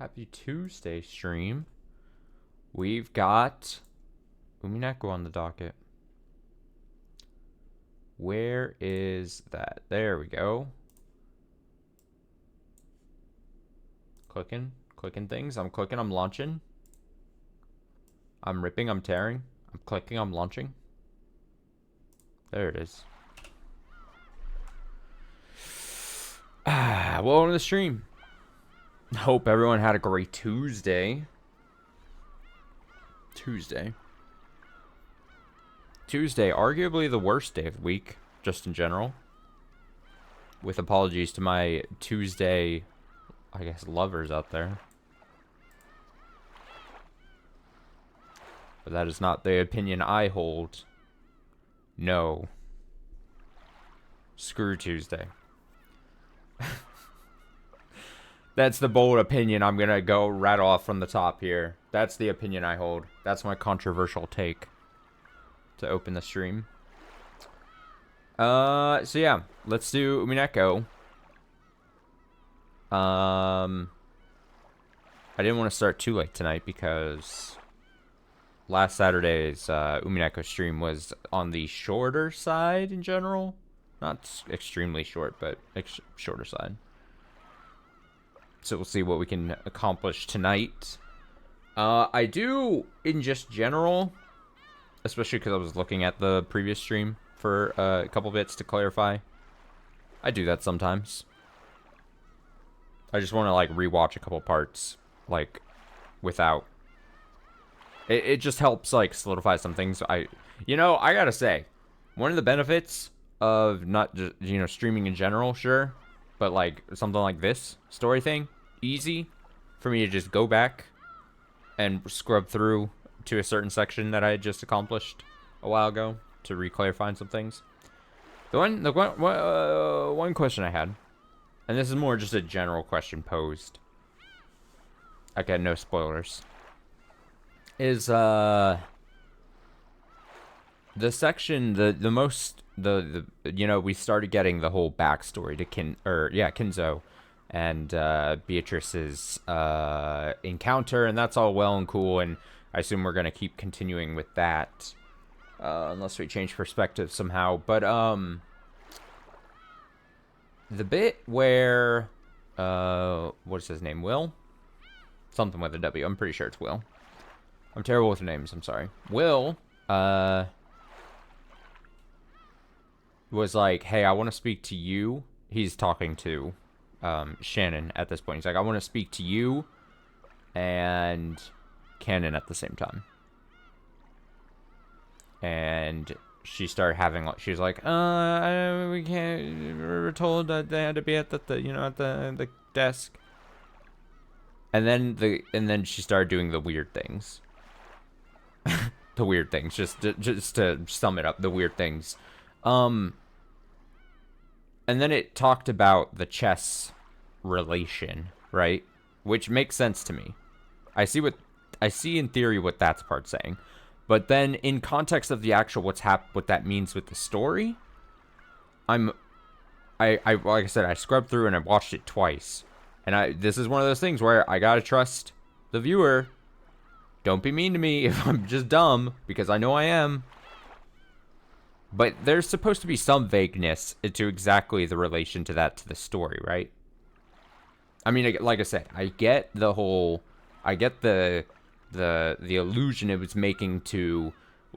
Happy Tuesday stream. We've got Umineko on the docket. Where is that? There we go. Clicking things. I'm clicking, I'm launching. I'm ripping, I'm tearing. I'm clicking, I'm launching. There it is. Welcome to the stream. Hope everyone had a great Tuesday. Tuesday, arguably the worst day of the week, just in general. With apologies to my Tuesday, I guess, lovers out there. But that is not the opinion I hold. No. Screw Tuesday. That's the bold opinion I'm gonna go right off from the top here. That's the opinion I hold. That's my controversial take to open the stream. So yeah, let's do Umineko. I didn't want to start too late tonight because last Saturday's Umineko stream was on the shorter side in general. Not extremely short, but shorter side. So we'll see what we can accomplish tonight. I do, in just general, especially because I was looking at the previous stream for a couple bits to clarify. I do that sometimes. I just want to, like, rewatch a couple parts, like, without... It just helps, like, solidify some things. I gotta say, one of the benefits of not just, streaming in general, sure, but, like, something like this story thing, easy for me to just go back and scrub through to a certain section that I had just accomplished a while ago to re-clarify some things. The one question I had, and this is more just a general question posed. Okay, no spoilers. Is the section we started getting the whole backstory to Kinzo and Beatrice's encounter, and that's all well and cool, and I assume we're gonna keep continuing with that unless we change perspective somehow. But the bit where what's his name? Will? Something with a W. I'm pretty sure it's Will. I'm terrible with names, I'm sorry. Will was like, hey, I want to speak to you. He's talking to Shannon at this point. He's like, I want to speak to you and Cannon at the same time. And she started having, she's like, we can't, we were told that they had to be at the desk. And then she started doing the weird things. The weird things, just to sum it up, the weird things. And then it talked about the chess relation, right? Which makes sense to me. I see in theory what that's part saying. But then in context of the actual what that means with the story, like I said, I scrubbed through and I watched it twice. And this is one of those things where I gotta trust the viewer. Don't be mean to me if I'm just dumb, because I know I am. But there's supposed to be some vagueness to exactly the relation to that to the story, right? I mean, like I said, I get the illusion it was making to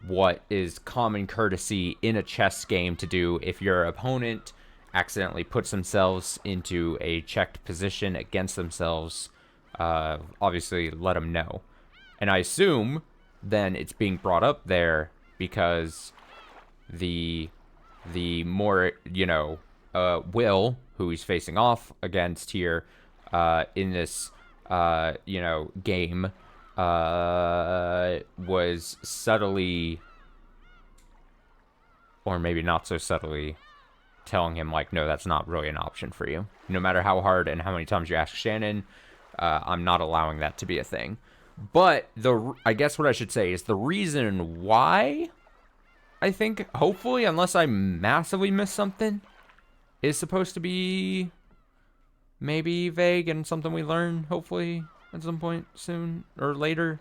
what is common courtesy in a chess game to do if your opponent accidentally puts themselves into a checked position against themselves. Obviously, let them know. And I assume then it's being brought up there because the more, Will, who he's facing off against here in this, game, was subtly, or maybe not so subtly, telling him, like, no, that's not really an option for you. No matter how hard and how many times you ask Shannon, I'm not allowing that to be a thing. But I guess what I should say is the reason why, I think, hopefully, unless I massively missed something, is supposed to be maybe vague and something we learn, hopefully, at some point soon or later.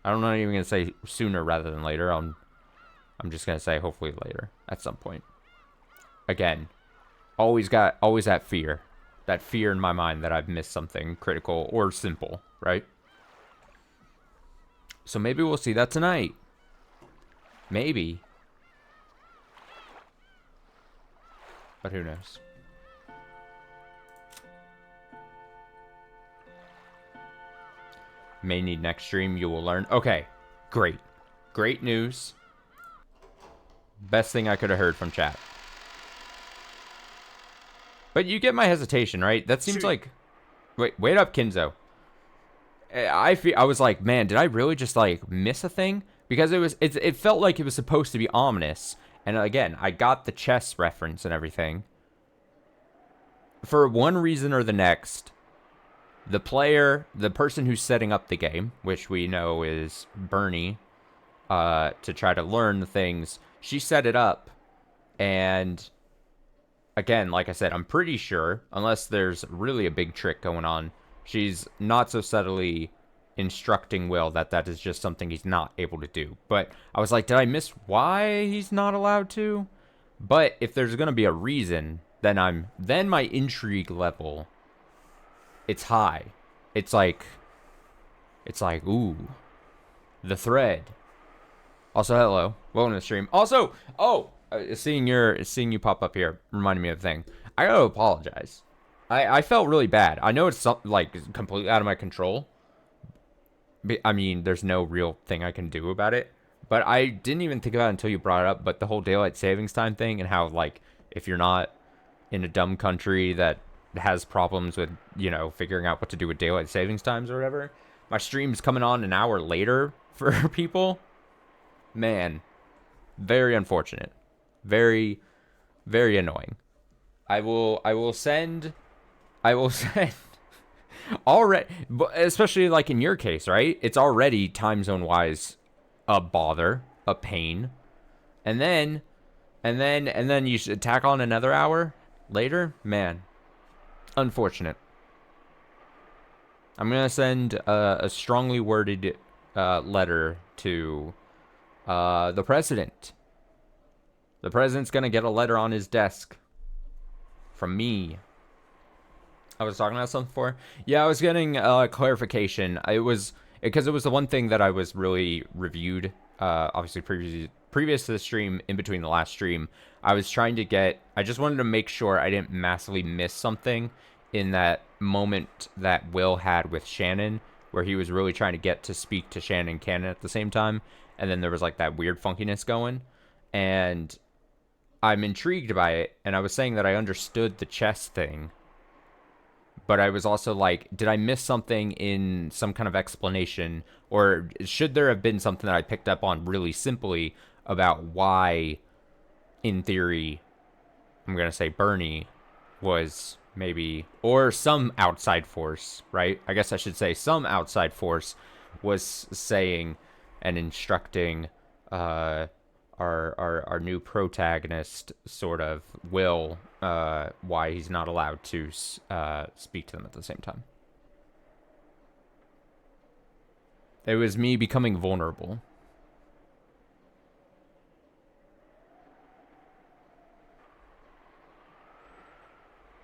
I'm not even gonna say sooner rather than later. I'm just gonna say hopefully later at some point. Again, always that fear in my mind that I've missed something critical or simple, right? So maybe we'll see that tonight. Maybe. But who knows? May need next stream. You will learn. Okay. Great. Great news. Best thing I could have heard from chat. But you get my hesitation, right? That seems like... Wait up, Kinzo. I was like, man, did I really just, like, miss a thing? Because it felt like it was supposed to be ominous. And again, I got the chess reference and everything. For one reason or the next, the person who's setting up the game, which we know is Bernie, to try to learn the things, she set it up. And again, like I said, I'm pretty sure, unless there's really a big trick going on, she's not so subtly instructing Will that is just something he's not able to do. But I was like, did I miss why he's not allowed to? But if there's going to be a reason, then my intrigue level, it's high. It's like, ooh, the thread. Also, hello. Welcome to the stream. Also, seeing you pop up here reminded me of a thing. I gotta apologize. I felt really bad. I know it's like completely out of my control. I mean, there's no real thing I can do about it. But I didn't even think about it until you brought it up. But the whole daylight savings time thing and how, like, if you're not in a dumb country that has problems with, you know, figuring out what to do with daylight savings times or whatever, my stream's coming on an hour later for people. Man, very unfortunate. Very, very annoying. I will send already, especially like in your case, right? It's already time zone wise a bother, a pain. And then you should tack on another hour later. Man, unfortunate. I'm going to send a strongly worded letter to the president. The president's going to get a letter on his desk from me. I was talking about something before. Yeah, I was getting clarification. It was because it was the one thing that I was really reviewed. Obviously, previous to the stream, in between the last stream, I was trying to get. I just wanted to make sure I didn't massively miss something in that moment that Will had with Shannon, where he was really trying to get to speak to Shannon and Cannon at the same time, and then there was like that weird funkiness going, and I'm intrigued by it. And I was saying that I understood the chess thing. But I was also like, did I miss something in some kind of explanation? Or should there have been something that I picked up on really simply about why, in theory, I'm going to say Bernie was maybe, or some outside force, right? I guess I should say some outside force was saying and instructing our new protagonist, sort of, Will, why he's not allowed to speak to them at the same time. It was me becoming vulnerable.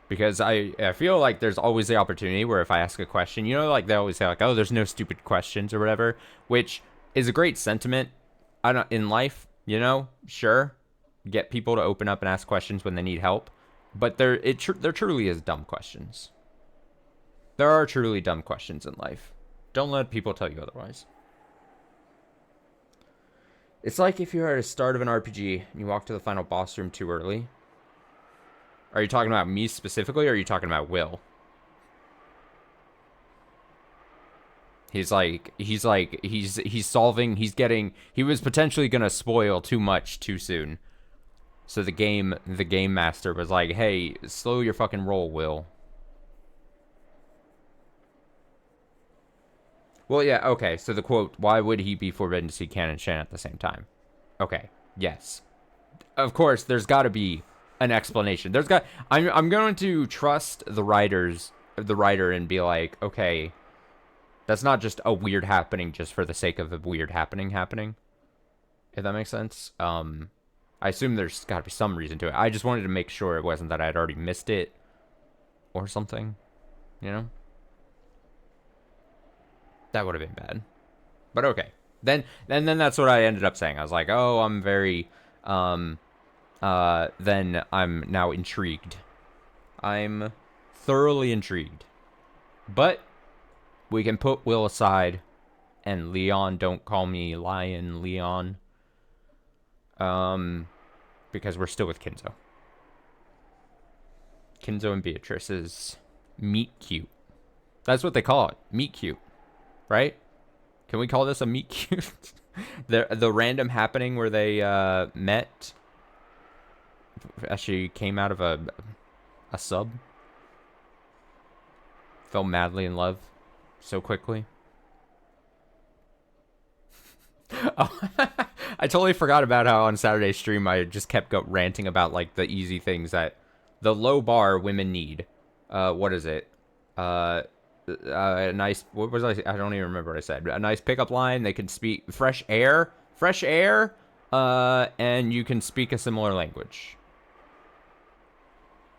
Because I feel like there's always the opportunity where if I ask a question, you know, like they always say, like, oh, there's no stupid questions or whatever, which is a great sentiment in life, you know, sure. Get people to open up and ask questions when they need help. But there truly is dumb questions. There are truly dumb questions in life. Don't let people tell you otherwise. It's like if you're at the start of an RPG and you walk to the final boss room too early. Are you talking about me specifically, or are you talking about Will? He was potentially gonna spoil too much too soon. So the game master was like, hey, slow your fucking roll, Will. Well, yeah, okay, so the quote, why would he be forbidden to see Can and Shan at the same time? Okay, yes. Of course, there's gotta be an explanation. I'm going to trust the writer and be like, okay, That's not just a weird happening just for the sake of a weird happening. If that makes sense. I assume there's got to be some reason to it. I just wanted to make sure it wasn't that I'd already missed it or something, you know? That would have been bad. But okay. Then that's what I ended up saying. I was like, "Oh, I'm very then I'm now intrigued. I'm thoroughly intrigued." But we can put Will aside, and Leon, don't call me Lion Leon. Because we're still with Kinzo. Kinzo and Beatrice's meet cute. That's what they call it, meet cute, right? Can we call this a meet cute? the random happening where they met. Actually came out of a sub. Fell madly in love so quickly. Oh, I totally forgot about how on Saturday's stream I just kept ranting about like the easy things that the low bar women need. What is it? A nice. What was I don't even remember what I said. A nice pickup line. They can speak fresh air. And you can speak a similar language.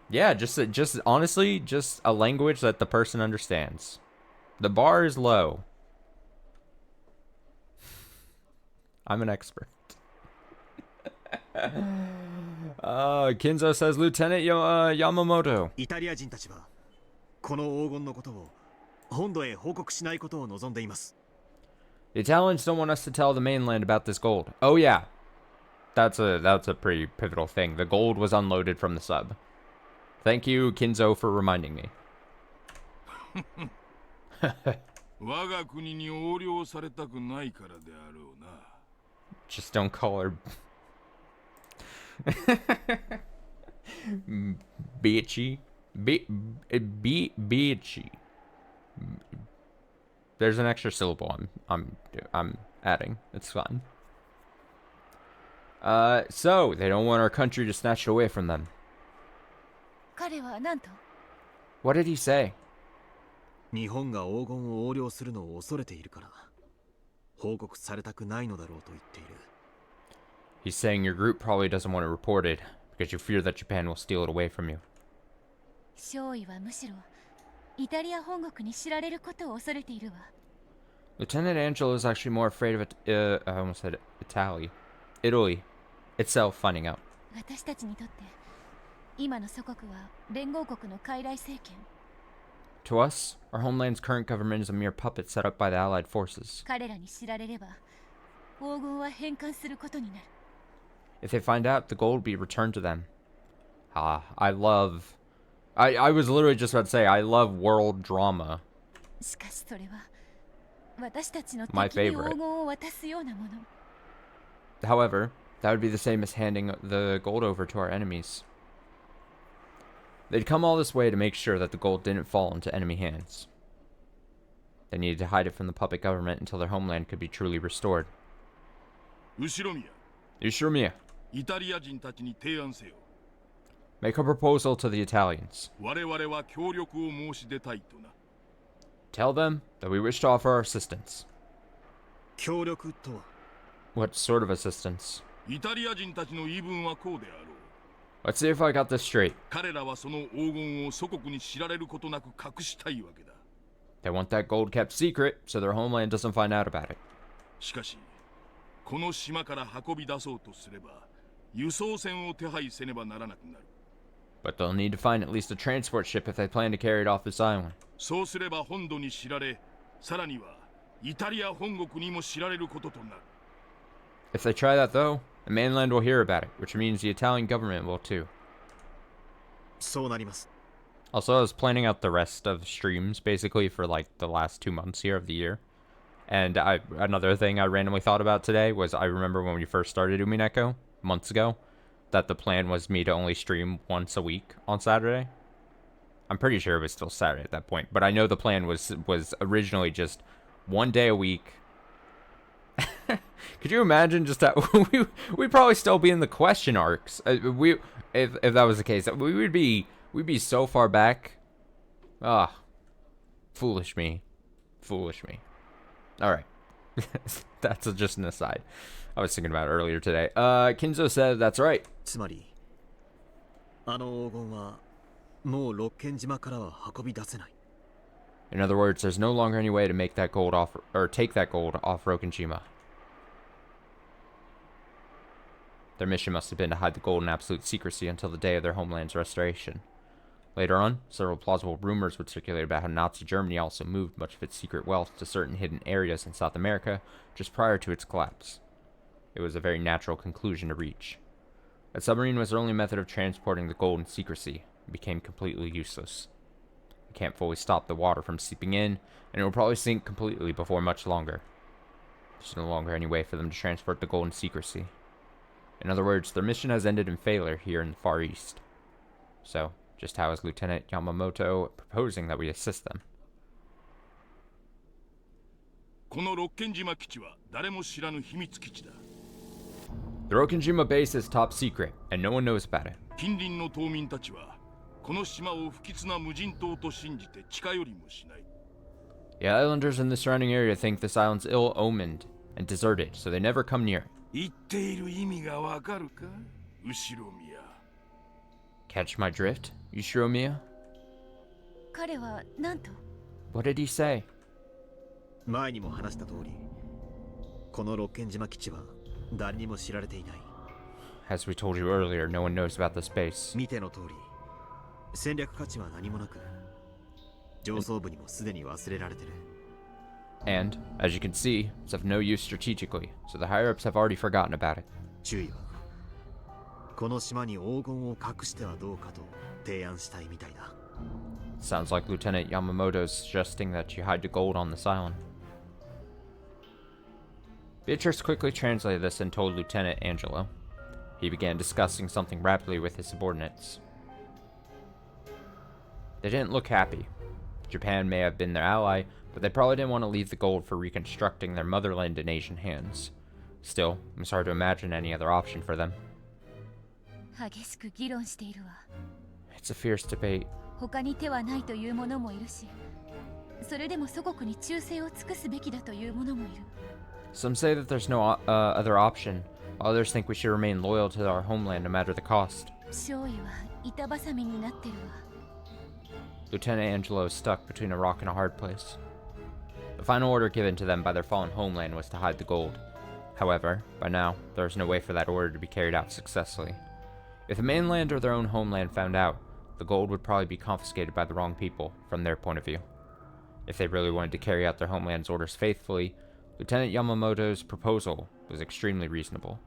Yeah, just honestly, just a language that the person understands. The bar is low. I'm an expert. Kinzo says, Lieutenant Yamamoto. The Italians don't want us to tell the mainland about this gold. Oh yeah, that's a pretty pivotal thing. The gold was unloaded from the sub. Thank you, Kinzo, for reminding me. Just don't call her bitchy. Bitchy. There's an extra syllable I'm adding. It's fine. So they don't want our country to snatch it away from them. What did he say? He's saying your group probably doesn't want it reported because you fear that Japan will steal it away from you. Lieutenant Angelo is actually more afraid of it. I almost said Italy itself finding out. To us, our homeland's current government is a mere puppet set up by the Allied forces. If they find out, the gold will be returned to them. I was literally just about to say, I love world drama. My favorite. However, that would be the same as handing the gold over to our enemies. They'd come all this way to make sure that the gold didn't fall into enemy hands. They needed to hide it from the puppet government until their homeland could be truly restored. Ushiromiya. Make a proposal to the Italians. Tell them that we wish to offer our assistance. What sort of assistance? Let's see if I got this straight. They want that gold kept secret so their homeland doesn't find out about it. But they'll need to find at least a transport ship if they plan to carry it off this island. If they try that though, the mainland will hear about it, which means the Italian government will too. Also, I was planning out the rest of streams basically for like the last 2 months here of the year. And another thing I randomly thought about today was I remember when we first started Umineko months ago that the plan was me to only stream once a week on Saturday. I'm pretty sure it was still Saturday at that point, but I know the plan was originally just 1 day a week. Could you imagine just that we'd probably still be in the question arcs. If that was the case, we'd be so far back. Foolish me. Foolish me. Alright. That's just an aside. I was thinking about it earlier today. Kinzo said that's right. つまりあの黄金はもう六軒島からは運び出せない。 In other words, there's no longer any way to make that gold off, or take that gold off Rokenjima. Their mission must have been to hide the gold in absolute secrecy until the day of their homeland's restoration. Later on, several plausible rumors would circulate about how Nazi Germany also moved much of its secret wealth to certain hidden areas in South America just prior to its collapse. It was a very natural conclusion to reach. A submarine was their only method of transporting the gold in secrecy and became completely useless. It can't fully stop the water from seeping in, and it will probably sink completely before much longer. There's no longer any way for them to transport the gold in secrecy. In other words, their mission has ended in failure here in the Far East. So, just how is Lieutenant Yamamoto proposing that we assist them? この六軒島基地は誰も知らぬ秘密基地だ。 The Rokenjima base is top secret, and no one knows about it. 近隣の島民たちはこの島を不吉な無人島と信じて近寄りもしない。 The islanders in the surrounding area think this island's ill-omened and deserted, so they never come near it. 言っている意味がわかるか、後ろ宮。 Catch my drift, Yushiromiya? 彼は何と？ What did he say? 前にも話した通り、この六軒島基地は誰にも知られていない。 As we told you earlier, no one knows about this base. 見ての通り、戦略価値は何もなく、上層部にもすでに忘れられてる。 And, as you can see, it's of no use strategically, so the higher-ups have already forgotten about it. 注意は、この島に黄金を隠してはどうかと提案したいみたいだ。 Sounds like Lieutenant Yamamoto's suggesting that you hide the gold on this island. Beatrice quickly translated this and told Lieutenant Angelo. He began discussing something rapidly with his subordinates. They didn't look happy. Japan may have been their ally, but they probably didn't want to leave the gold for reconstructing their motherland in Asian hands. Still, it's hard to imagine any other option for them. 激しく議論しているわ。 It's a fierce debate. 他に手はないという者もいるし、それでも祖国に忠誠を尽くすべきだという者もいる。 Some say that there's no other option, while others think we should remain loyal to our homeland no matter the cost. 勝利は板挟みになってるわ。 Lieutenant Angelo is stuck between a rock and a hard place. The final order given to them by their fallen homeland was to hide the gold. However, by now, there is no way for that order to be carried out successfully. If the mainland or their own homeland found out, the gold would probably be confiscated by the wrong people, from their point of view. If they really wanted to carry out their homeland's orders faithfully, Lieutenant Yamamoto's proposal was extremely reasonable.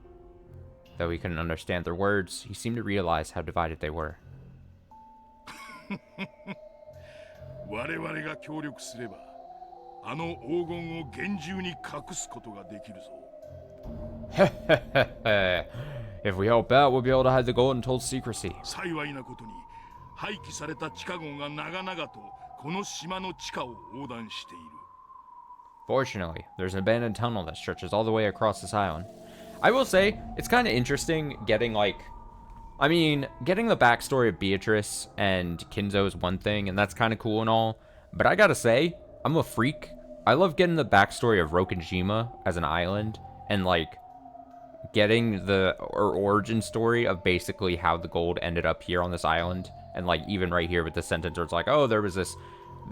Though he couldn't understand their words, he seemed to realize how divided they were. 我々が協力すれば、あの黄金を厳重に隠すことができるぞ。 If we help out, we'll be able to hide the gold in total secrecy. 幸いなことに、廃棄された地下壕が長々とこの島の地下を横断している。 Fortunately, there's an abandoned tunnel that stretches all the way across this island. I will say, it's kind of interesting getting, getting the backstory of Beatrice and Kinzo is one thing, and that's kind of cool and all, but I gotta say, I'm a freak. I love getting the backstory of Rokenjima as an island, and, getting the origin story of basically how the gold ended up here on this island, and, even right here with the sentence where it's oh, there was this...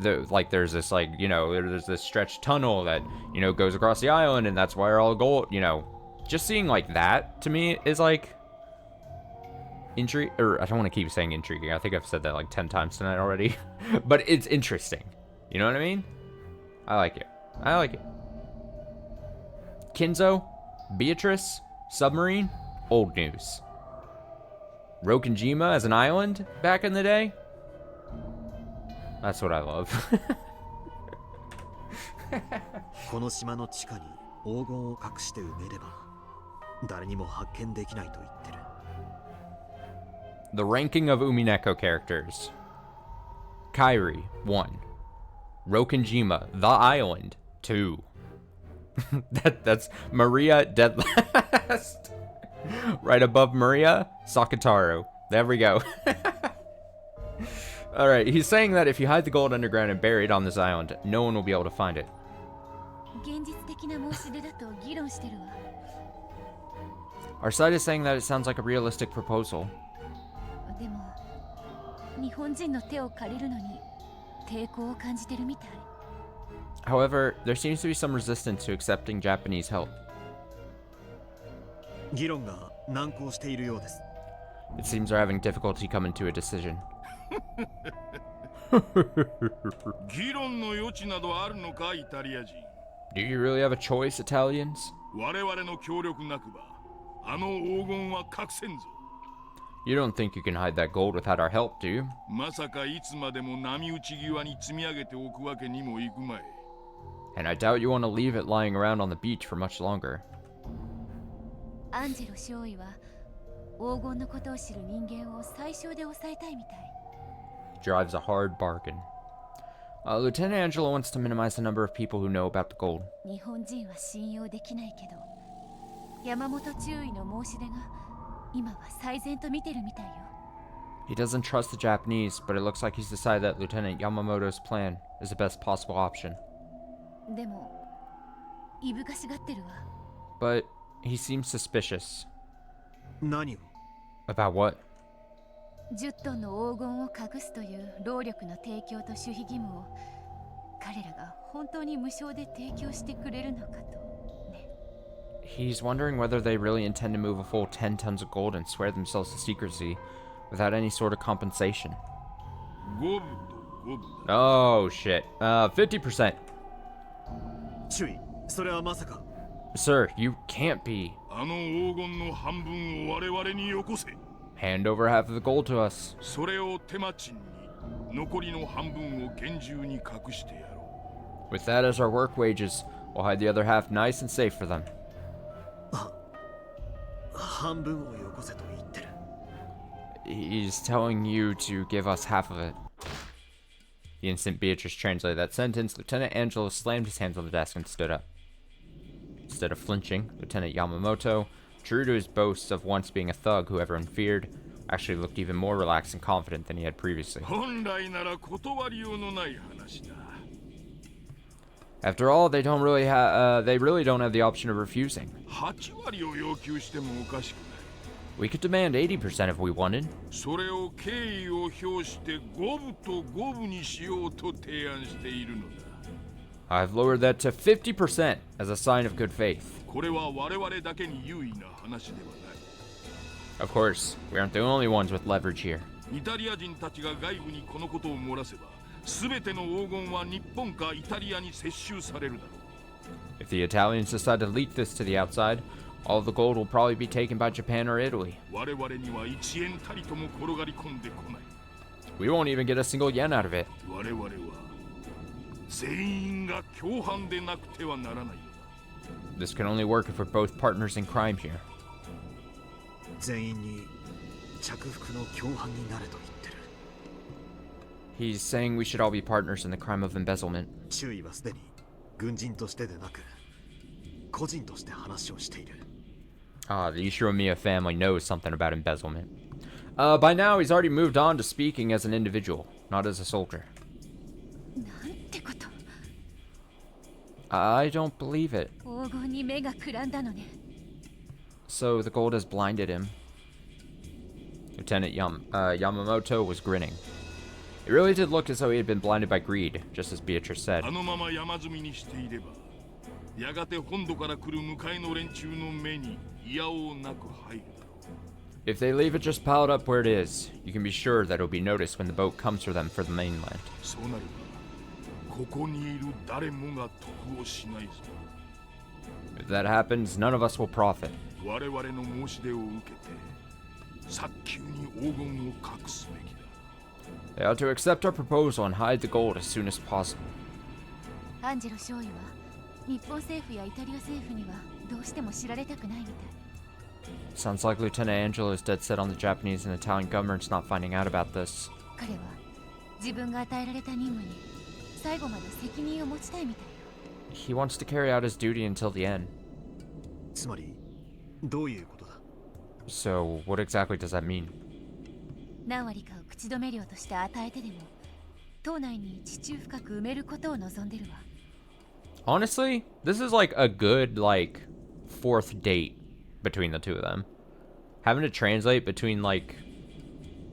there's this stretched tunnel that, goes across the island, and that's why all gold, just seeing, that, to me, is, intrigue, or I don't want to keep saying intriguing, I think I've said that, 10 times tonight already, but it's interesting, you know what I mean? I like it. Kinzo, Beatrice, submarine, old news. Rokenjima as an island, back in the day? That's what I love. この島の地下に黄金を隠して埋めれば誰にも発見できないと言ってる。 The ranking of Umineko characters. Kairi, 1. Rokenjima, the island, 2. That's Maria dead last. Right above Maria, Sakataru. There we go. Alright, he's saying that if you hide the gold underground and bury it on this island, no one will be able to find it. 現実的な申し出だと議論してるわ。 Our side is saying that it sounds like a realistic proposal. でも日本人の手を借りるのに抵抗を感じてるみたい。 However, there seems to be some resistance to accepting Japanese help. 議論が難航しているようです。 It seems they're having difficulty coming to a decision. 議論の余地などあるのか、イタリア人。 Do you really have a choice, Italians? 我々の協力なくば、あの黄金は隠せんぞ。 You don't think you can hide that gold without our help, do you? まさかいつまでも波打ち際に積み上げておくわけにもいくまい。 And I doubt you want to leave it lying around on the beach for much longer. アンジェロ少尉は黄金のことを知る人間を最小で抑えたいみたい。 Drives a hard bargain. Lieutenant Angelo wants to minimize the number of people who know about the gold. 日本人は信用できないけど、山本中尉の申し出が今は最善と見てるみたいよ。 He doesn't trust the Japanese, but it looks like he's decided that Lieutenant Yamamoto's plan is the best possible option. でもいぶかしがってるわ。 But he seems suspicious. 何を？ About what? 10トンの黄金を隠すという労力の提供と守秘義務を彼らが本当に無償で提供してくれるのかとね。 He's wondering whether they really intend to move a full 10 tons of gold and swear themselves to secrecy without any sort of compensation. 五分と五分だ。 Oh shit. 50%. 注意、それはまさか。 Sir, you can't be. あの黄金の半分を我々によこせ。 Hand over half of the gold to us. それを手間賃に残りの半分を厳重に隠してやろ With that as our work wages, we'll hide the other half nice and safe for them. 半分をよこせと言ってる。 He's telling you to give us half of it. The instant Beatrice translated that sentence, Lieutenant Angelo slammed his hands on the desk and stood up. Instead of flinching, Lieutenant Yamamoto, true to his boasts of once being a thug who everyone feared, actually looked even more relaxed and confident than he had previously. う。本来なら断りようのない話だ。 After all, they really don't have the option of refusing. 8割を要求してもおかしくない。 We could demand 80% if we wanted. それを敬意を表して五分と五分にしようと提案しているのだ。 I've lowered that to 50% as a sign of good faith. これは我々だけに有意な話ではない。 Of course, we aren't the only ones with leverage here. イタリア人たちが外部にこのことを漏らせば、すべての黄金は日本かイタリアに接収されるだろう。 If the Italians decide to leak this to the outside, all of the gold will probably be taken by Japan or Italy. 我々には1円たりとも転がり込んでこない。 We won't even get a single yen out of it. 我々は全員が共犯でなくてはならないのだ。 This can only work if we're both partners in crime here. 全員に着服の共犯になれと言ってる。 He's saying we should all be partners in the crime of embezzlement. 注意はすでに軍人としてでなく個人として話をしている。 The Ishiromiya family knows something about embezzlement. By now, he's already moved on to speaking as an individual, not as a soldier. なんてこと。 I don't believe it. 黄金に目がくらんだのね。 So the gold has blinded him. Lieutenant Yamamoto was grinning. It really did look as though he had been blinded by greed, just as Beatrice said. あのまま山積みにしていれば、やがて本土から来る迎えの連中の目にいやおうなく入るだろう。 If they leave it just piled up where it is, you can be sure that it'll be noticed when the boat comes for them for the mainland. そうなれば、ここにいる誰もが得をしないぞ。 If that happens, none of us will profit. 我々の申し出を受けて、早急に黄金を隠すべきだ。 They ought to accept our proposal and hide the gold as soon as possible. アンジェロ少尉は日本政府やイタリア政府にはどうしても知られたくないみたい。 Sounds like Lieutenant Angelo is dead set on the Japanese and Italian governments not finding out about this. 彼は自分が与えられた任務に最後まで責任を持ちたいみたいよ。 He wants to carry out his duty until the end. つまりどういうことだ？ So, what exactly does that mean? 何割かを口止め料として与えてでも島内に地中深く埋めることを望んでるわ。Honestly, this is like a good, like, fourth date between the two of them. Having to translate between, like,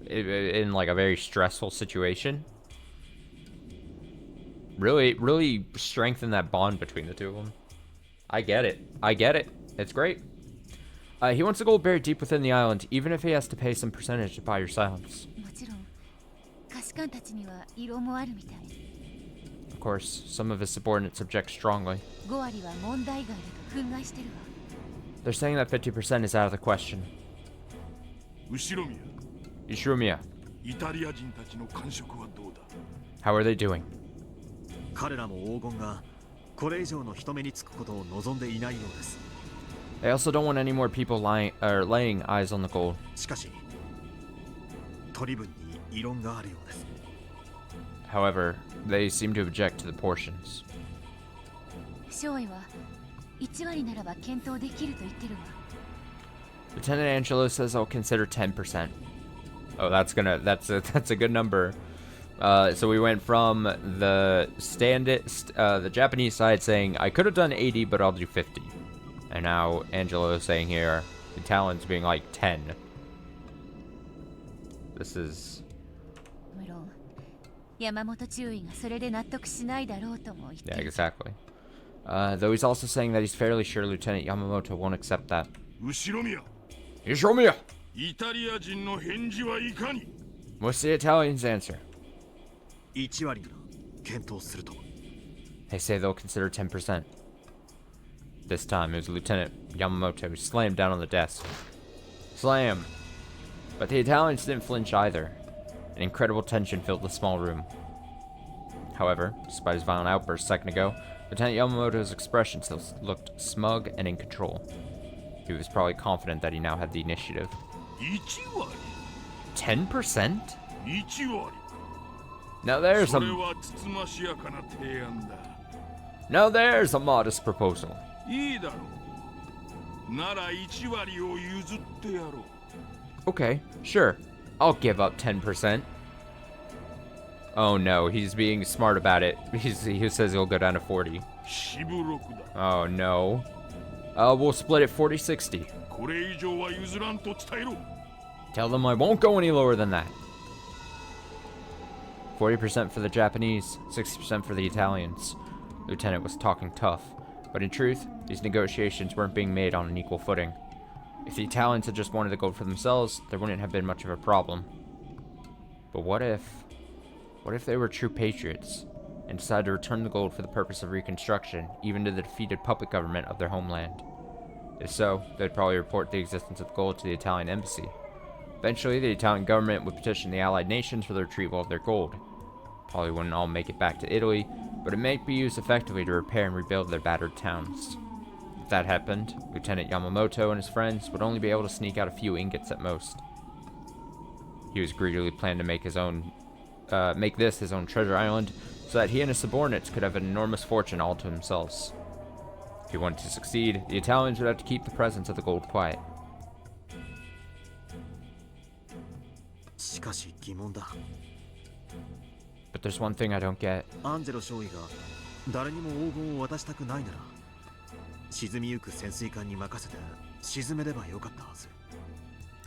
in like a very stressful situation. Really strengthen that bond between the two of them. I get it. I get it. It's great. He wants the gold buried deep within the island, even if he has to pay some percentage to buy your silence. もちろん下士官たちには異論もあるみたい。 Of course, some of his subordinates object strongly. 5割は問題外だと憤慨してるわ。 They're saying that 50% is out of the question. 後宮、 Ishrumiya, イタリア人たちの感触はどうだ？ how are they doing? 彼らも黄金がこれ以上の人目につくことを望んでいないようです。 They also don't want any more people laying eyes on the gold. しかし取り分に異論があるようです。 However, they seem to object to the portions. 少尉は1割ならば検討できると言ってるわ。 Lieutenant Angelo says I'll consider 10%. Oh, that's a good number. So we went from the the Japanese side saying I could have done 80, but I'll do 50, and now Angelo is saying here the Italians being like 10. This is 無論山本中尉がそれで納得しないだろうとも言って yeah, る。 exactly. Though he's also saying that he's fairly sure Lieutenant Yamamoto won't accept that. 後宮、 Ishromiya! イタリア人の返事はいかに？ What's the Italians' answer? 1割が検討すると。 They say they'll consider 10%. This time it was Lieutenant Yamamoto who slammed down on the desk. Slam! But the Italians didn't flinch either. An incredible tension filled the small room. However, despite his violent outburst a second ago, Lieutenant Yamamoto's expression still looked smug and in control. He was probably confident that he now had the initiative. 1割？ 10%? 1割。 Now there's それ a はつつましやかな提案だ。 now there's a modest proposal. いいだろう。なら1割を譲ってやろう。 Okay, sure. I'll give up 10%. Oh no, he's being smart about it. He says he'll go down to 40. しぶろくだ。 Oh no. We'll split it 40-60. これ以上は譲らんと伝えろ。 Tell them I won't go any lower than that. 40% for the Japanese, 60% for the Italians. Lieutenant was talking tough, but in truth, these negotiations weren't being made on an equal footing. If the Italians had just wanted the gold for themselves, there wouldn't have been much of a problem. But what if they were true patriots and decided to return the gold for the purpose of reconstruction, even to the defeated puppet government of their homeland? If so, they'd probably report the existence of the gold to the Italian embassy. Eventually, the Italian government would petition the Allied nations for the retrieval of their gold. Probably wouldn't all make it back to Italy, but it might be used effectively to repair and rebuild their battered towns. If that happened, Lieutenant Yamamoto and his friends would only be able to sneak out a few ingots at most. He was greedily planning to make this his own treasure island, so that he and his subordinates could have an enormous fortune all to themselves. If he wanted to succeed, the Italians would have to keep the presence of the gold quiet. しかし疑問だ。 But there's one thing I don't get. アンジェロ少尉が誰にも黄金を渡したくないなら沈みゆく潜水艦に任せて沈めればよかったはず。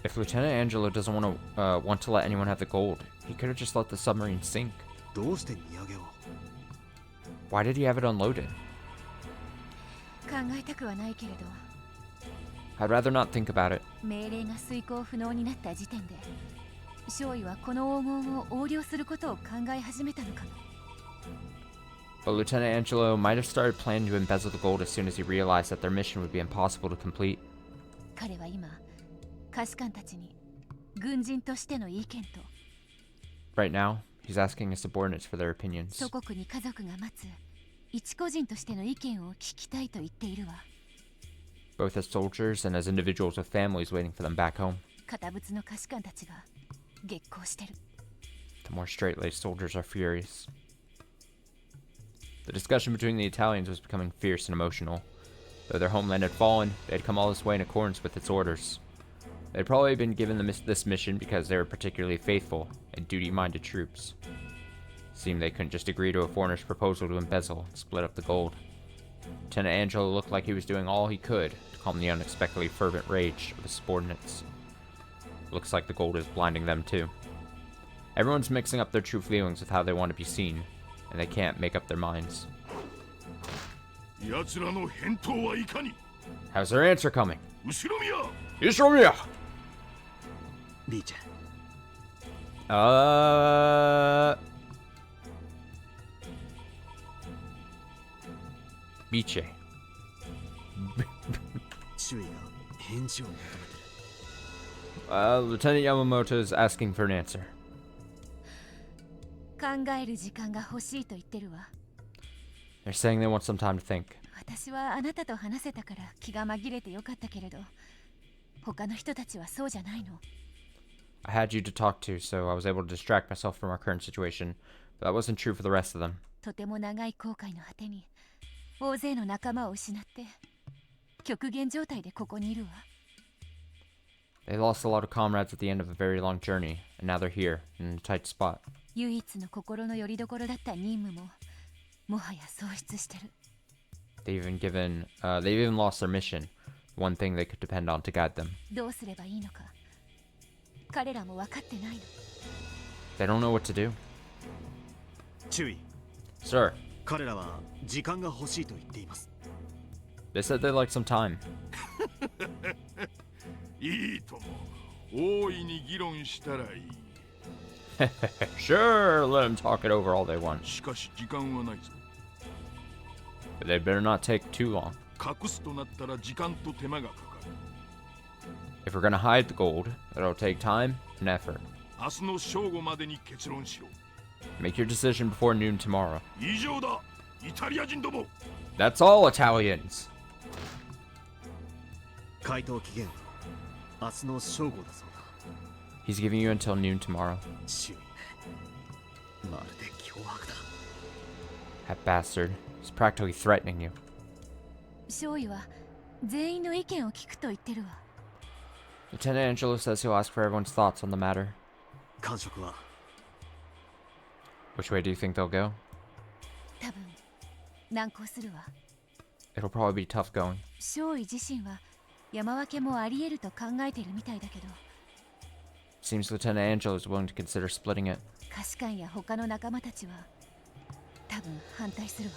If Lieutenant Angelo doesn't want to let anyone have the gold, he could have just let the submarine sink. どうして荷揚げを？ Why did he have it unloaded? 考えたくはないけれど I'd rather not think about it. 命令が遂行不能になった時点で少尉はこの黄金を横領することを考え始めたのかも。 But Lieutenant Angelo might have started planning to embezzle the gold as soon as he realized that their mission would be impossible to complete. 彼は今下士官たちに軍人としての意見と Right now, he's asking his subordinates for their opinions. 祖国に家族が待つ一個人としての意見を聞きたいと言っているわ。 Both as soldiers and as individuals with families waiting for them back home. 堅物の下士官たちが激高してる。 The more straight-laced soldiers are furious. The discussion between the Italians was becoming fierce and emotional. Though their homeland had fallen, they had come all this way in accordance with its orders. They had probably been given this mission because they were particularly faithful and duty-minded troops. It seemed they couldn't just agree to a foreigner's proposal to embezzle and split up the gold. Lieutenant Angelo looked like he was doing all he could to calm the unexpectedly fervent rage of his subordinates. Looks like the gold is blinding them too. Everyone's mixing up their true feelings with how they want to be seen, and they can't make up their minds. 奴らの返答はいかに How's their answer coming? 後ろ宮 Israel! リーチェ Biche. 周囲が返事を求めてる Lieutenant Yamamoto is asking for an answer. 考える時間が欲しいと言ってるわ。 They're saying they want some time to think. 私はあなたと話せたから気が紛れてよかったけれど、他の人たちはそうじゃないの。 I had you to talk to, so I was able to distract myself from our current situation, but that wasn't true for the rest of them. とても長い後悔の果てに大勢の仲間を失って極限状態でここにいるわ。 They lost a lot of comrades at the end of a very long journey, and now they're here, in a tight spot. 唯一の心の拠り所だった任務ももはや喪失してる。 They've even lost their mission, one thing they could depend on to guide them. どうすればいいのか彼らも分かってないの。 They don't know what to do. 注意 Sir, 彼らは時間が欲しいと言っています they said they'd like some time. いいとも大いに議論したらいい Sure, let them talk it over all they want. しかし時間はないぞ But they better not take too long. 隠すとなったら時間と手間がかかる If we're gonna hide the gold, it'll take time and effort. 明日の正午までに結論しろ Make your decision before noon tomorrow. 以上だイタリア人ども That's all, Italians! 回答期限は明日の正午だそうだ He's giving you until noon tomorrow. 周囲まるで脅迫だ That bastard. He's practically threatening you. 少尉は全員の意見を聞くと言ってるわ。 Lieutenant Angelo says he'll ask for everyone's thoughts on the matter. 感触は Which way do you think they'll go? 多分難航するわ。 It'll probably be tough going. 少尉自身は山分けもあり得ると考えているみたいだけど、 Seems Lieutenant Angelo is willing to consider splitting it. 下士官や他の仲間たちは多分反対するわ。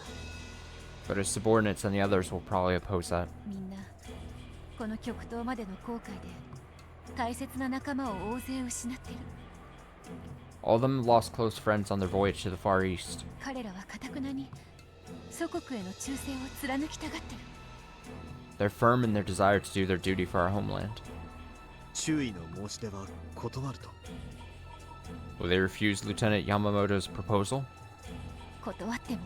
But his subordinates and the others will probably oppose that. みんなこの極東までの航海で大切な仲間を大勢失ってる。 All of them lost close friends on their voyage to the Far East. 彼らは堅くなに祖国への忠誠を貫きたがってる。 They're firm in their desire to do their duty for our homeland. 周囲の申し出は断ると Will they refuse Lieutenant Yamamoto's proposal? 断っても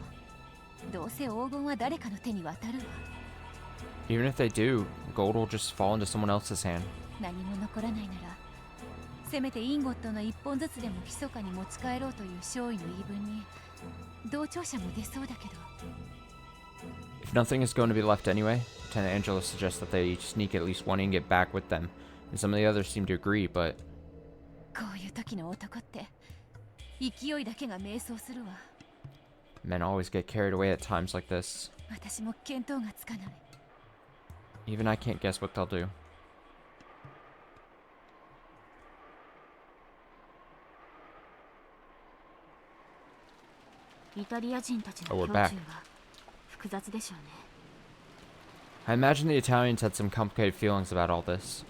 どうせ黄金は誰かの手に渡るわ。 Even if they do, gold will just fall into someone else's hand. 何も残らないならせめてインゴットの一本ずつでも密かに持ち帰ろうという少尉の言い分に同調者も出そうだけど。 If nothing is going to be left anyway, Lieutenant Angelo suggests that they each sneak at least one ingot back with them, and some of the others seem to agree, but こういう時の男って勢いだけが迷走するわ。 men always get carried away at times like this. 私も見当がつかない。 Even I can't guess what they'll do. イタリア人たちの Oh, 胸 we're 中 back. は複雑でしょうね。 I imagine the Italians had some complicated feelings about all this.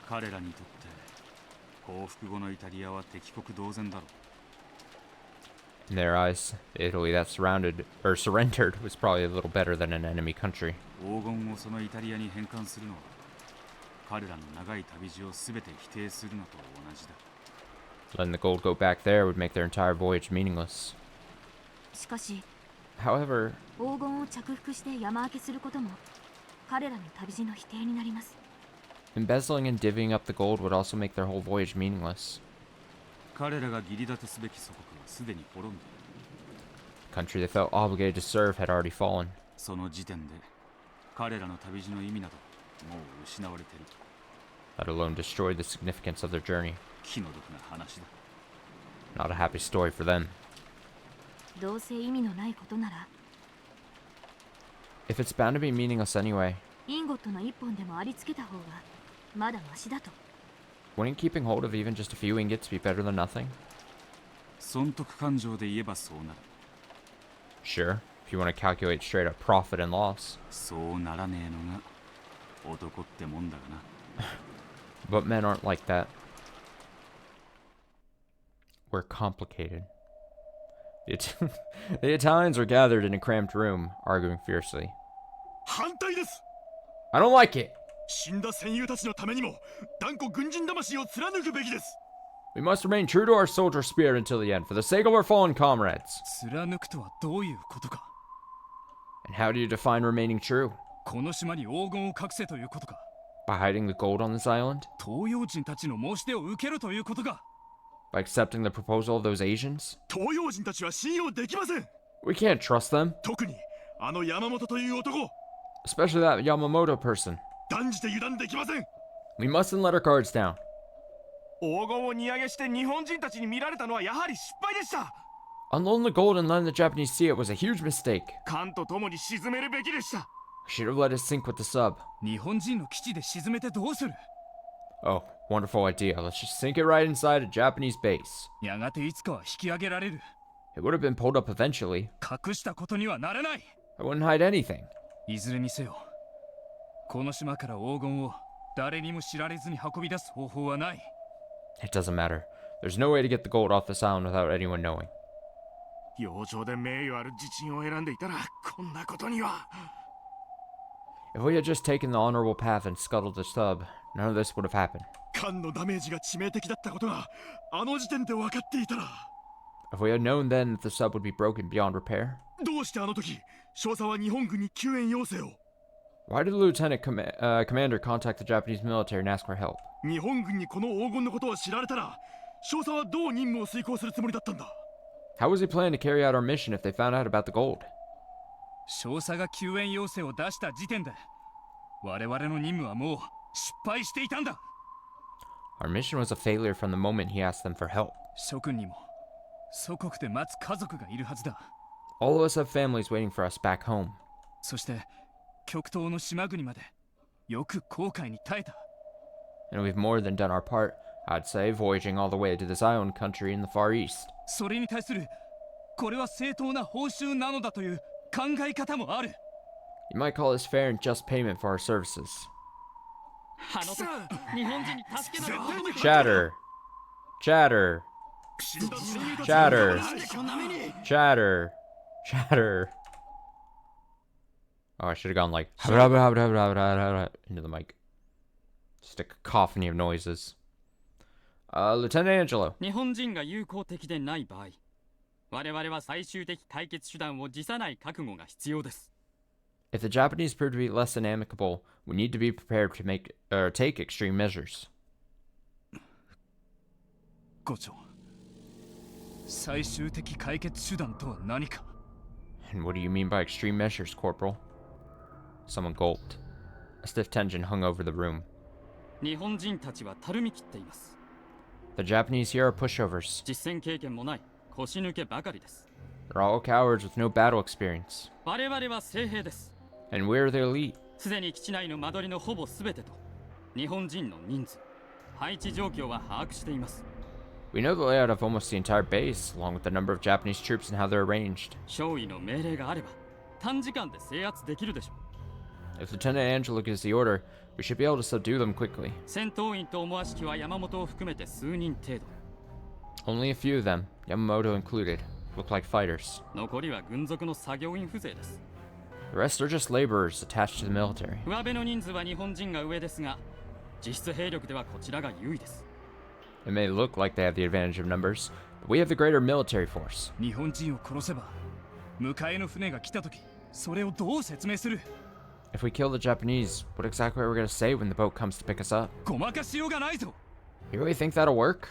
彼らにとって降伏後のイタリアは敵国同然だろう。 In their eyes, the Italy that surrendered was probably a little better than an enemy country. 黄金をそのイタリアに返還するのは彼らの長い旅路を全て否定するのと同じだ。 Letting the gold go back there would make their entire voyage meaningless. しかし However, 黄金を着服して山分けすることも彼らの旅路の否定になります。 embezzling and divvying up the gold would also make their whole voyage meaningless. 彼らが義理立てすべき祖国はすでに滅んでいる。 The country they felt obligated to serve had already fallen. その時点で彼らの旅路の意味などもう失われている。 That alone destroyed the significance of their journey. 気の毒な話だ。 Not a happy story for them. どうせ意味のないことなら If it's bound to be meaningless anyway, インゴットの一本でもありつけた方がまだマシだと。 wouldn't keeping hold of even just a few ingots be better than nothing? 損得感情で言えばそうなる。 Sure, if you want to calculate straight up profit and loss. そうならねえのが男ってもんだがな。 But men aren't like that. We're complicated. The Italians are gathered in a cramped room, arguing fiercely. 反対です。 I don't like it! 死んだ戦友たちのためにも断固軍人魂を貫くべきです。 We must remain true to our soldier spirit until the end, for the sake of our fallen comrades. 貫くとはどういうことか。 And how do you define remaining true? この島に黄金を隠せということか。 By hiding the gold on this island? 東洋人たちの申し出を受けるということか。 By accepting the proposal of those Asians? 東洋人たちは信用できません。 We can't trust them, 特にあの山本という男、 especially that Yamamoto person. 断じて油断できません。 We mustn't let our guards down. 黄金を荷上げして日本人たちに見られたのはやはり失敗でした。 Unloading the gold and letting the Japanese see it was a huge mistake. 艦と共に沈めるべきでした。 We should have let it sink with the sub. 日本人の基地で沈めてどうする。 Oh, wonderful idea. Let's just sink it right inside a Japanese base. やがていつかは引き上げられる。 It would have been pulled up eventually. 隠したことにはならない。 I wouldn't hide anything. いずれにせよ、この島から黄金を誰にも知られずに運び出す方法はない。 It doesn't matter. There's no way to get the gold off this island without anyone knowing. 洋上で名誉ある自鎮を選んでいたらこんなことには。 If we had just taken the honorable path and scuttled the sub, none of this would have happened. 艦のダメージが致命的だったことがあの時点で分かっていたら。 If we had known then that the sub would be broken beyond repair, どうしてあの時少佐は日本軍に救援要請を。 why did the commander contact the Japanese military and ask for help? 日本軍にこの黄金のことを知られたら少佐はどう任務を遂行するつもりだったんだ。 How was he planning to carry out our mission if they found out about the gold? 少佐が救援要請を出した時点で我々の任務はもう失敗していたんだ。 Our mission was a failure from the moment he asked them for help. 諸君にも祖国で待つ家族がいるはずだ。 All of us have families waiting for us back home. そして極東の島国までよく航海に耐えた。 And we've more than done our part, I'd say, voyaging all the way to this island country in the Far East. それに対するこれは正当な報酬なのだという考え方もある。 You might call this fair and just payment for our services. あの時日本人に助けなど Chatter. Chatter. Chatter. Chatter. Chatter. Oh, I should have gone like into the mic. Just a cacophony of noises. Lieutenant Angelo. 日本人が友好的でない場合、我々は最終的解決手段を辞さない覚悟が必要です。 If the Japanese prove to be less than amicable, we need to be prepared to take extreme measures. 伍長、最終的解決手段とは何か。 And what do you mean by extreme measures, Corporal? Someone gulped. A stiff tension hung over the room. 日本人たちはたるみ切っています。 The Japanese here are pushovers. 実戦経験もない腰抜けばかりです。 They're all cowards with no battle experience. 我々は精兵です。 And we're the elite. すでに基地内の間取りのほぼ全てと日本人の人数、配置状況は把握しています。 We know the layout of almost the entire base, along with the number of Japanese troops and how they're arranged. 少尉の命令があれば短時間で制圧できるでしょう。 If Lieutenant Angelo gives the order, we should be able to subdue them quickly. 戦闘員と思わしきは山本を含めて数人程度。 Only a few of them, Yamamoto included, look like fighters. 残りは軍属の作業員風情です。 The rest are just laborers attached to the military. 上辺の人数は日本人が上ですが、実質兵力ではこちらが優位です。 It may look like they have the advantage of numbers, but we have the greater military force. 日本人を殺せば迎えの船が来た時それをどう説明する。 If we kill the Japanese, what exactly are we going to say when the boat comes to pick us up? ごまかしようがないぞ。 You really think that'll work?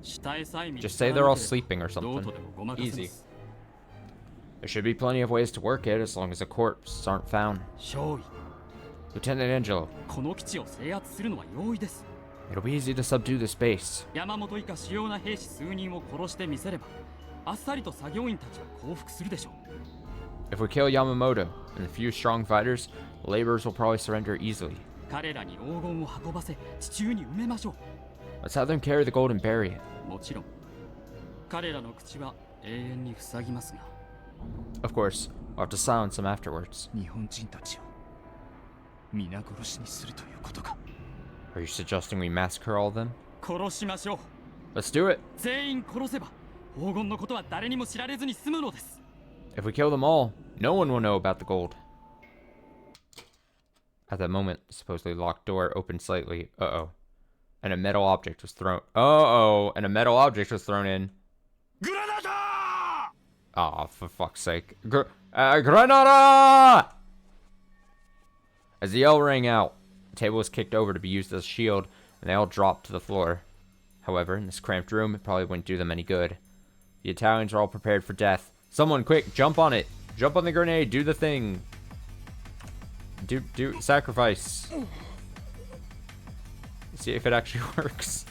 死体さえ見 Just つ say から they're all なければ sleeping or どう something. とでもごまかせま Easy. す。 There should be plenty of ways to work it as long as the corpses aren't found. 少尉、 Lieutenant Angelo, この基地を制圧するのは容易です。 it'll be easy to subdue this base. 山本以下主要な兵士数人を殺してみせれば、あっさりと作業員たちは降伏するでしょう。 If we kill Yamamoto, And a few strong fighters, the laborers will probably surrender easily. 彼らに黄金を運ばせ地中に埋めましょ Let's have them carry the gold and bury it. う。もちろん彼らの口は永遠に塞ぎますが。 Of course, we'll have to silence them afterwards. 日本人たちを皆殺しにするということか。 Are you suggesting we massacre all of them? 殺しましょう。 Let's do it! 全員殺せば黄金のことは誰にも知られずに済むのです。 If we kill them all, no one will know about the gold. At that moment, the supposedly locked door opened slightly. Uh-oh. And a metal object was thrown. Uh-oh. And a metal object was thrown in. Granada! Aw, for fuck's sake. Granada! As the yell rang out, the table was kicked over to be used as a shield, and they all dropped to the floor. However, in this cramped room, it probably wouldn't do them any good. The Italians are all prepared for death. Someone, quick, jump on it. Jump on the grenade. Do the thing. Do sacrifice. See if it actually works.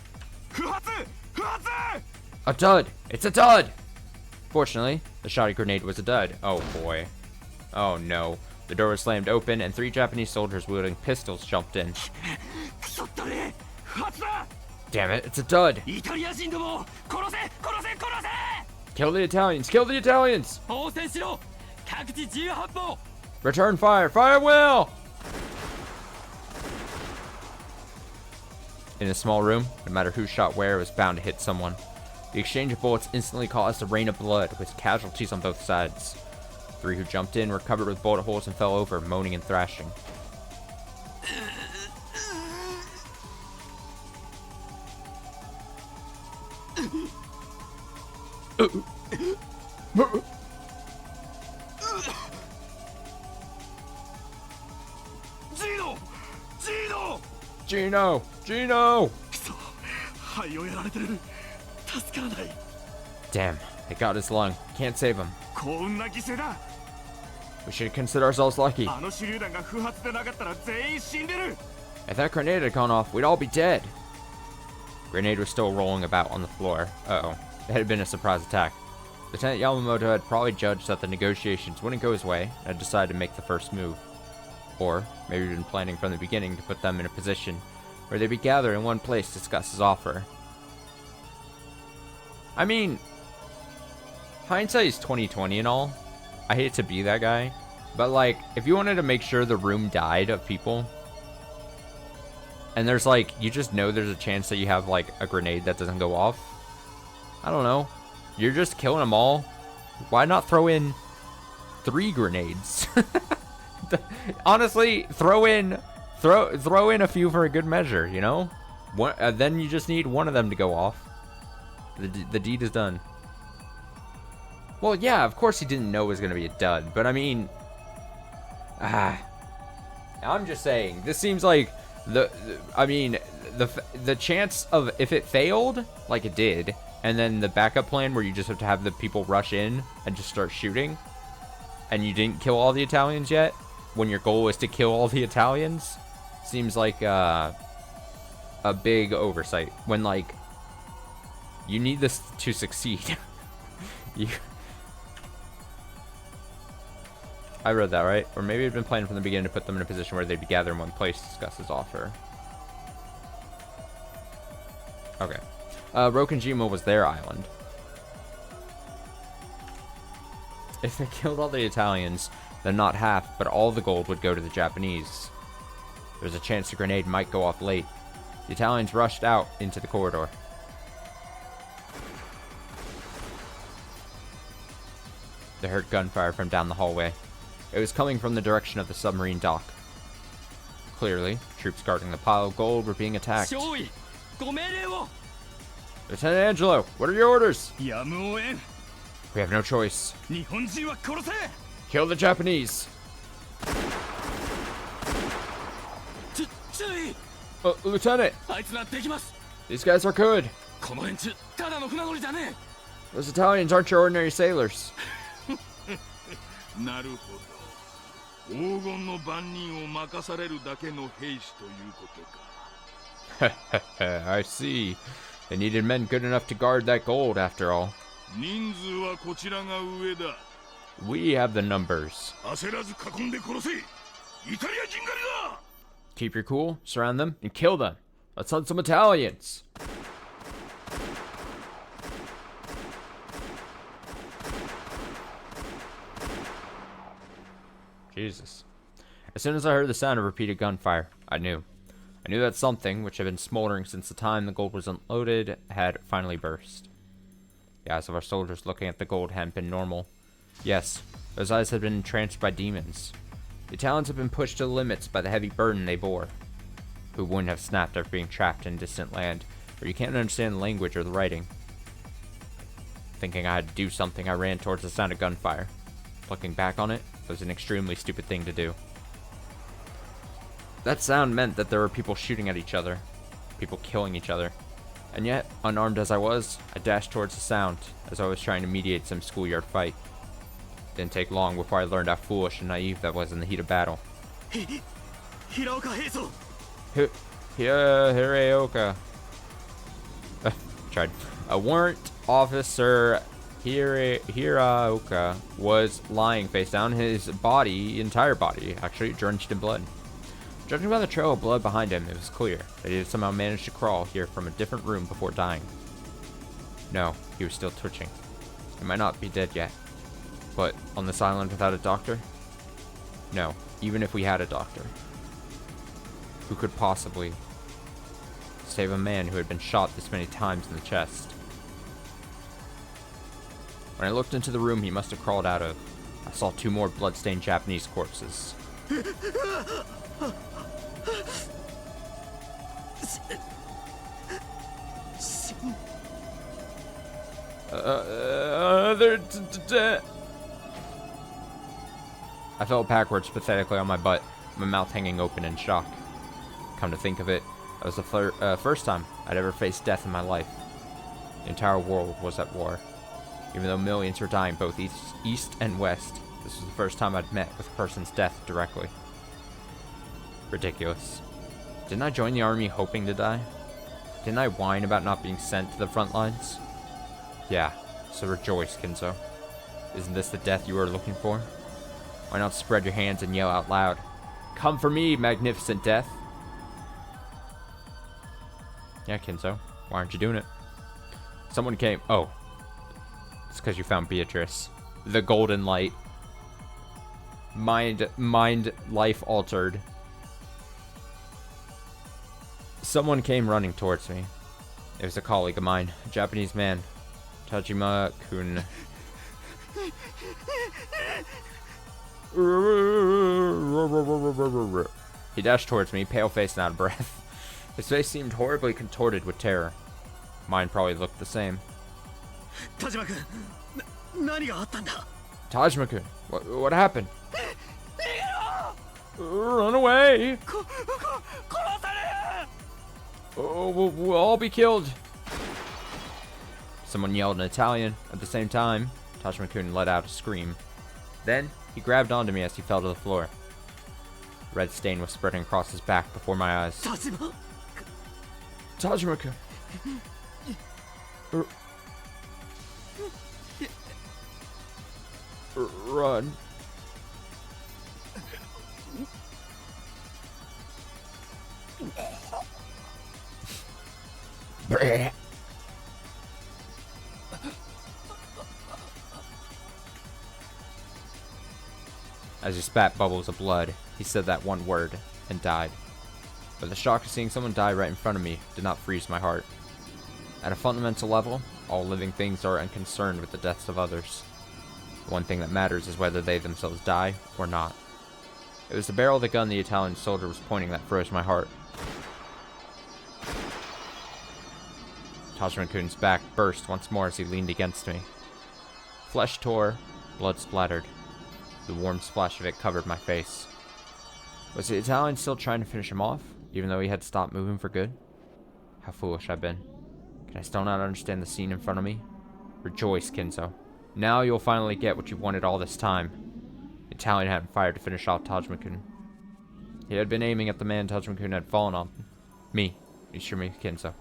A dud! It's a dud! Fortunately, the shoddy grenade was a dud. Oh boy. Oh no. The door was slammed open and 3 Japanese soldiers wielding pistols jumped in. Damn it, it's a dud! Kill the Italians! Kill the Italians! 応戦しろ。各自自由発砲。 Return fire! Fire well! In a small room, no matter who shot where, it was bound to hit someone. The exchange of bullets instantly caused a rain of blood, with casualties on both sides. 3 who jumped in were covered with bullet holes and fell over, moaning and thrashing. Gino! Gino! Damn, it got his lung. Can't save him. We should consider ourselves lucky. If that grenade had gone off, we'd all be dead. Grenade was still rolling about on the floor. Uh-oh. It had been a surprise attack. Lieutenant Yamamoto had probably judged that the negotiations wouldn't go his way and had decided to make the first move. Or maybe he'd been planning from the beginning to put them in a position where they'd be gathered in one place to discuss his offer. I mean, hindsight is 20/20 and all. I hate to be that guy, but like, if you wanted to make sure the room died of people, and there's like, you just know there's a chance that you have like a grenade that doesn't go off, I don't know, you're just killing them all. Why not throw in 3 grenades? Honestly, throw in a few for a good measure, you know? Then you just need one of them to go off. The deed is done. Well, yeah, of course he didn't know it was going to be a dud, but I mean, I'm just saying, this seems like the chance of, if it failed, like it did, and then the backup plan where you just have to have the people rush in and just start shooting, and you didn't kill all the Italians yet, when your goal is to kill all the Italians, seems like a big oversight, when like, you need this to succeed. I read that right, or maybe it'd been planned from the beginning to put them in a position where they'd be gathered in one place to discuss his offer. Okay. Rokenjima was their island. If they killed all the Italians, then not half, but all the gold would go to the Japanese. There's a chance the grenade might go off late. The Italians rushed out into the corridor. They heard gunfire from down the hallway. It was coming from the direction of the submarine dock. Clearly, troops guarding the pile of gold were being attacked. Lieutenant Angelo, what are your orders? We have no choice. Kill the Japanese. Lieutenant! These guys are good. Those Italians aren't your ordinary sailors. なるほど。黄金の番人を任されるだけの兵士ということか。I see. They needed men good enough to guard that gold, after all. 人数はこちらが上だ。We have the numbers. 焦らず囲んで殺せ。イタリア人狩りだ。 Keep your cool, surround them, and kill them. Let's hunt some Italians. Jesus. As soon as I heard the sound of repeated gunfire, I knew. I knew that something, which had been smoldering since the time the gold was unloaded, had finally burst. The eyes of our soldiers looking at the gold hadn't been normal. Yes, those eyes had been entranced by demons. The Italians had been pushed to the limits by the heavy burden they bore. Who wouldn't have snapped after being trapped in a distant land, where you can't understand the language or the writing? Thinking I had to do something, I ran towards the sound of gunfire. Looking back on it, it was an extremely stupid thing to do. That sound meant that there were people shooting at each other, people killing each other. And yet, unarmed as I was, I dashed towards the sound, as I was trying to mediate some schoolyard fight. Didn't take long before I learned how foolish and naive that was in the heat of battle. Hiraoka Heizo! Hiraoka. Tried. A warrant officer Hiraoka was lying face down, his entire body, actually, drenched in blood. Judging by the trail of blood behind him, it was clear that he had somehow managed to crawl here from a different room before dying. No, he was still twitching. He might not be dead yet. But on this island without a doctor? No, even if we had a doctor. Who could possibly save a man who had been shot this many times in the chest? When I looked into the room he must have crawled out of, I saw 2 more blood-stained Japanese corpses. They're dead. I fell backwards pathetically on my butt, my mouth hanging open in shock. Come to think of it, that was the first time I'd ever faced death in my life. The entire world was at war. Even though millions were dying both east and west, this was the first time I'd met with a person's death directly. Ridiculous. Didn't I join the army hoping to die? Didn't I whine about not being sent to the front lines? Yeah, so rejoice, Kinzo. Isn't this the death you were looking for? Why not spread your hands and yell out loud, "Come for me, magnificent death!" Yeah, Kinzo, why aren't you doing it? Someone came. Oh. It's because you found Beatrice. The golden light. Mind life altered. Someone came running towards me. It was a colleague of mine, a Japanese man. Tajima-kun. He dashed towards me, pale-faced and out of breath. His face seemed horribly contorted with terror. Mine probably looked the same. Tajima-kun, 何があったんだ? Tajima-kun, what happened? Run away! Oh, we'll all be killed. Someone yelled in Italian. At the same time, Tajima-kun let out a scream. Then, he grabbed onto me as he fell to the floor. Red stain was spreading across his back before my eyes. Tajima-kun! Run. As he spat bubbles of blood, he said that one word and died. But the shock of seeing someone die right in front of me did not freeze my heart. At a fundamental level, all living things are unconcerned with the deaths of others. The one thing that matters is whether they themselves die or not. It was the barrel of the gun the Italian soldier was pointing that froze my heart. Tajima-kun's back burst once more as he leaned against me. Flesh tore, blood splattered. The warm splash of it covered my face. Was the Italian still trying to finish him off, even though he had stopped moving for good? How foolish I've been. Can I still not understand the scene in front of me? Rejoice, Kinzo. Now you'll finally get what you've wanted all this time. The Italian hadn't fired to finish off Tajima-kun. He had been aiming at the man Tajima-kun had fallen on. Me. Ishimi Kinzo.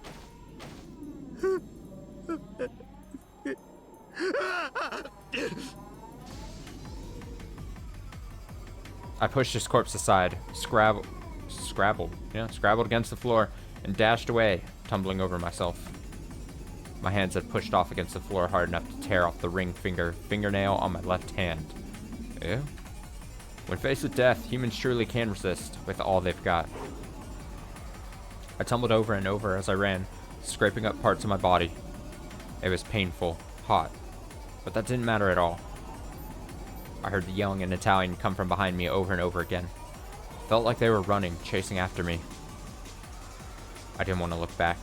I pushed his corpse aside, scrabbled against the floor, and dashed away, tumbling over myself. My hands had pushed off against the floor hard enough to tear off the ring fingernail on my left hand. Ew. When faced with death, humans truly can resist with all they've got. I tumbled over and over as I ran, scraping up parts of my body. It was painful, hot, but that didn't matter at all. I heard the yelling in Italian come from behind me over and over again. Felt like they were running, chasing after me. I didn't want to look back,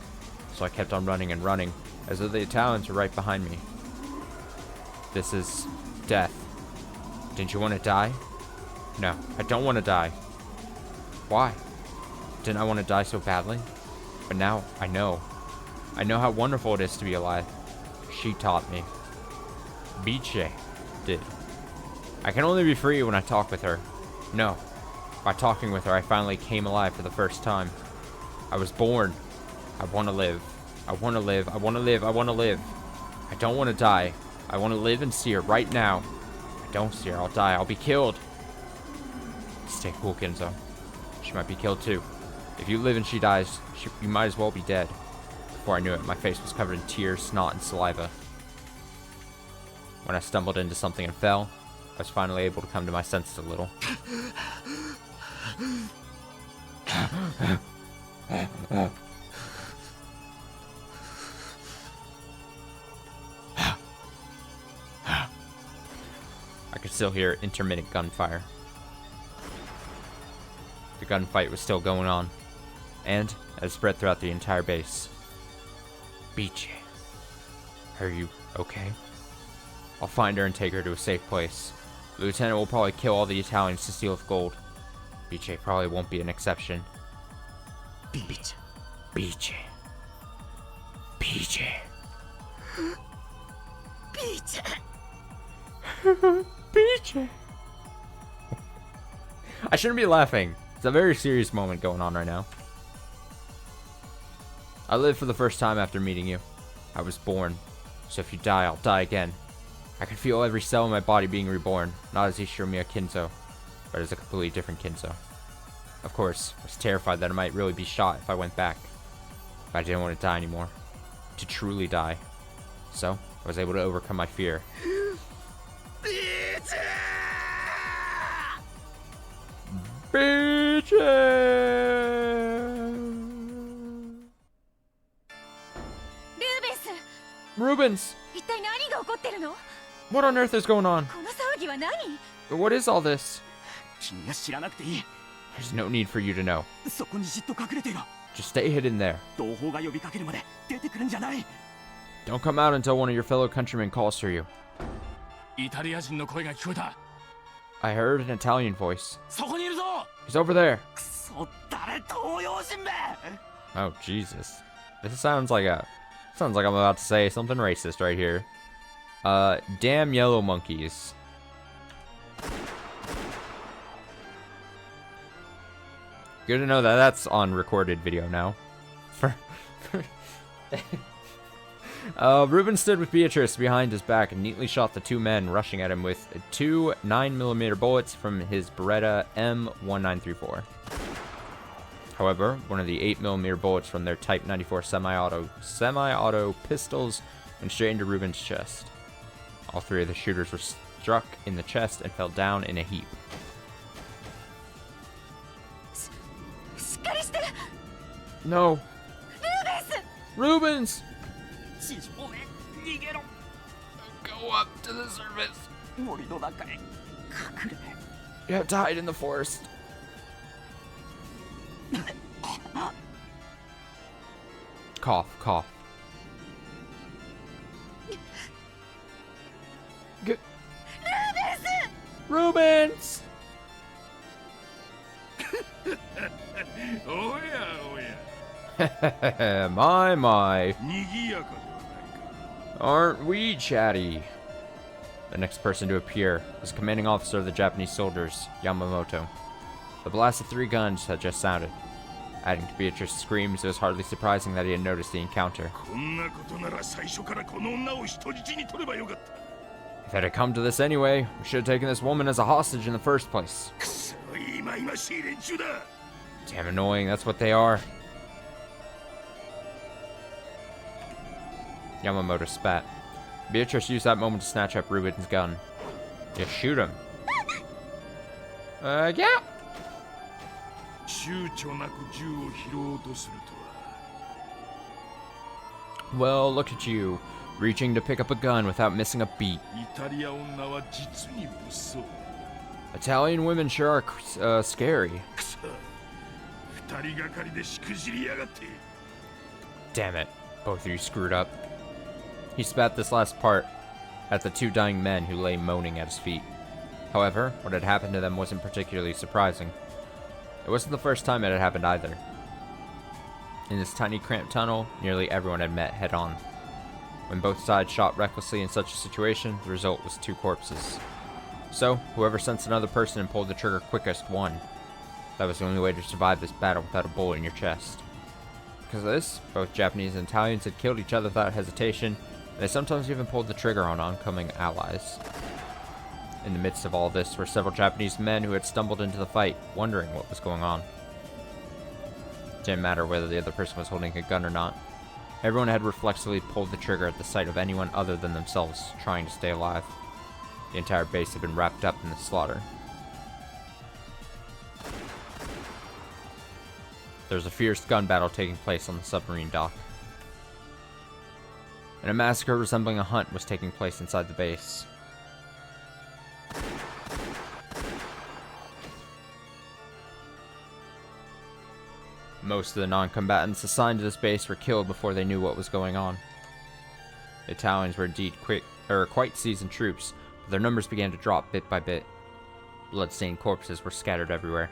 so I kept on running and running, as though the Italians were right behind me. This is death. Didn't you want to die? No, I don't want to die. Why? Didn't I want to die so badly? But now, I know. I know how wonderful it is to be alive. She taught me. Biche did. I can only be free when I talk with her. No. By talking with her, I finally came alive for the first time. I was born. I want to live. I want to live. I want to live. I want to live. I don't want to die. I want to live and see her right now. If I don't see her, I'll die. I'll be killed. Stay cool, Kinzo. She might be killed too. If you live and she dies, you might as well be dead. Before I knew it, my face was covered in tears, snot, and saliva. When I stumbled into something and fell, I was finally able to come to my senses a little. I could still hear intermittent gunfire. The gunfight was still going on, and it spread throughout the entire base. Biche, are you okay? I'll find her and take her to a safe place. The lieutenant will probably kill all the Italians to steal the gold. Biche probably won't be an exception. Biche. Biche. Biche. Biche. Biche. I shouldn't be laughing. It's a very serious moment going on right now. I lived for the first time after meeting you. I was born. So if you die, I'll die again. I can feel every cell in my body being reborn, not as Ishiromiya Kinzo, but as a completely different Kinzo. Of course, I was terrified that I might really be shot if I went back. But I didn't want to die anymore. To truly die. So, I was able to overcome my fear. Bitches! Rubens! What on earth is going on? What is all this? There's no need for you to know. Just stay hidden there. Don't come out until one of your fellow countrymen calls for you. I heard an Italian voice. He's over there. Oh, Jesus. This sounds like I'm about to say something racist right here. Damn yellow monkeys. Good to know that that's on recorded video now. Ruben stood with Beatrice behind his back and neatly shot the two men rushing at him with two 9mm bullets from his Beretta M1934. However, one of the 8mm bullets from their Type 94 semi-auto pistols went straight into Ruben's chest. All three of the shooters were struck in the chest and fell down in a heap. No! Rubens! Go up to the surface. You have to hide in the forest. Cough, cough. Rubens! Oh yeah. My. Aren't we chatty? The next person to appear was the commanding officer of the Japanese soldiers, Yamamoto. The blast of 3 guns had just sounded. Adding to Beatrice's screams, it was hardly surprising that he had noticed the encounter. If it had come to this anyway, we should have taken this woman as a hostage in the first place. いまいましい連中だ。 Damn annoying, that's what they are. Yamamoto spat. Beatrice used that moment to snatch up Ruben's gun. Just shoot him. Yeah. 躊躇なく銃を拾おうとするとは。 Well, look at you, reaching to pick up a gun without missing a beat. イタリア女は実に物騒。 Italian women sure are scary. くそ、二人がかりでしくじりやがって。 Damn it, both of you screwed up. He spat this last part at the two dying men who lay moaning at his feet. However, what had happened to them wasn't particularly surprising. It wasn't the first time it had happened either. In this tiny cramped tunnel, nearly everyone had met head-on. When both sides shot recklessly in such a situation, the result was 2 corpses. So, whoever sensed another person and pulled the trigger quickest won. That was the only way to survive this battle without a bullet in your chest. Because of this, both Japanese and Italians had killed each other without hesitation, and they sometimes even pulled the trigger on oncoming allies. In the midst of all this were several Japanese men who had stumbled into the fight, wondering what was going on. It didn't matter whether the other person was holding a gun or not. Everyone had reflexively pulled the trigger at the sight of anyone other than themselves trying to stay alive. The entire base had been wrapped up in the slaughter. There was a fierce gun battle taking place on the submarine dock. And a massacre resembling a hunt was taking place inside the base. Most of the non-combatants assigned to this base were killed before they knew what was going on. The Italians were indeed quite seasoned troops, but their numbers began to drop bit by bit. Blood-stained corpses were scattered everywhere.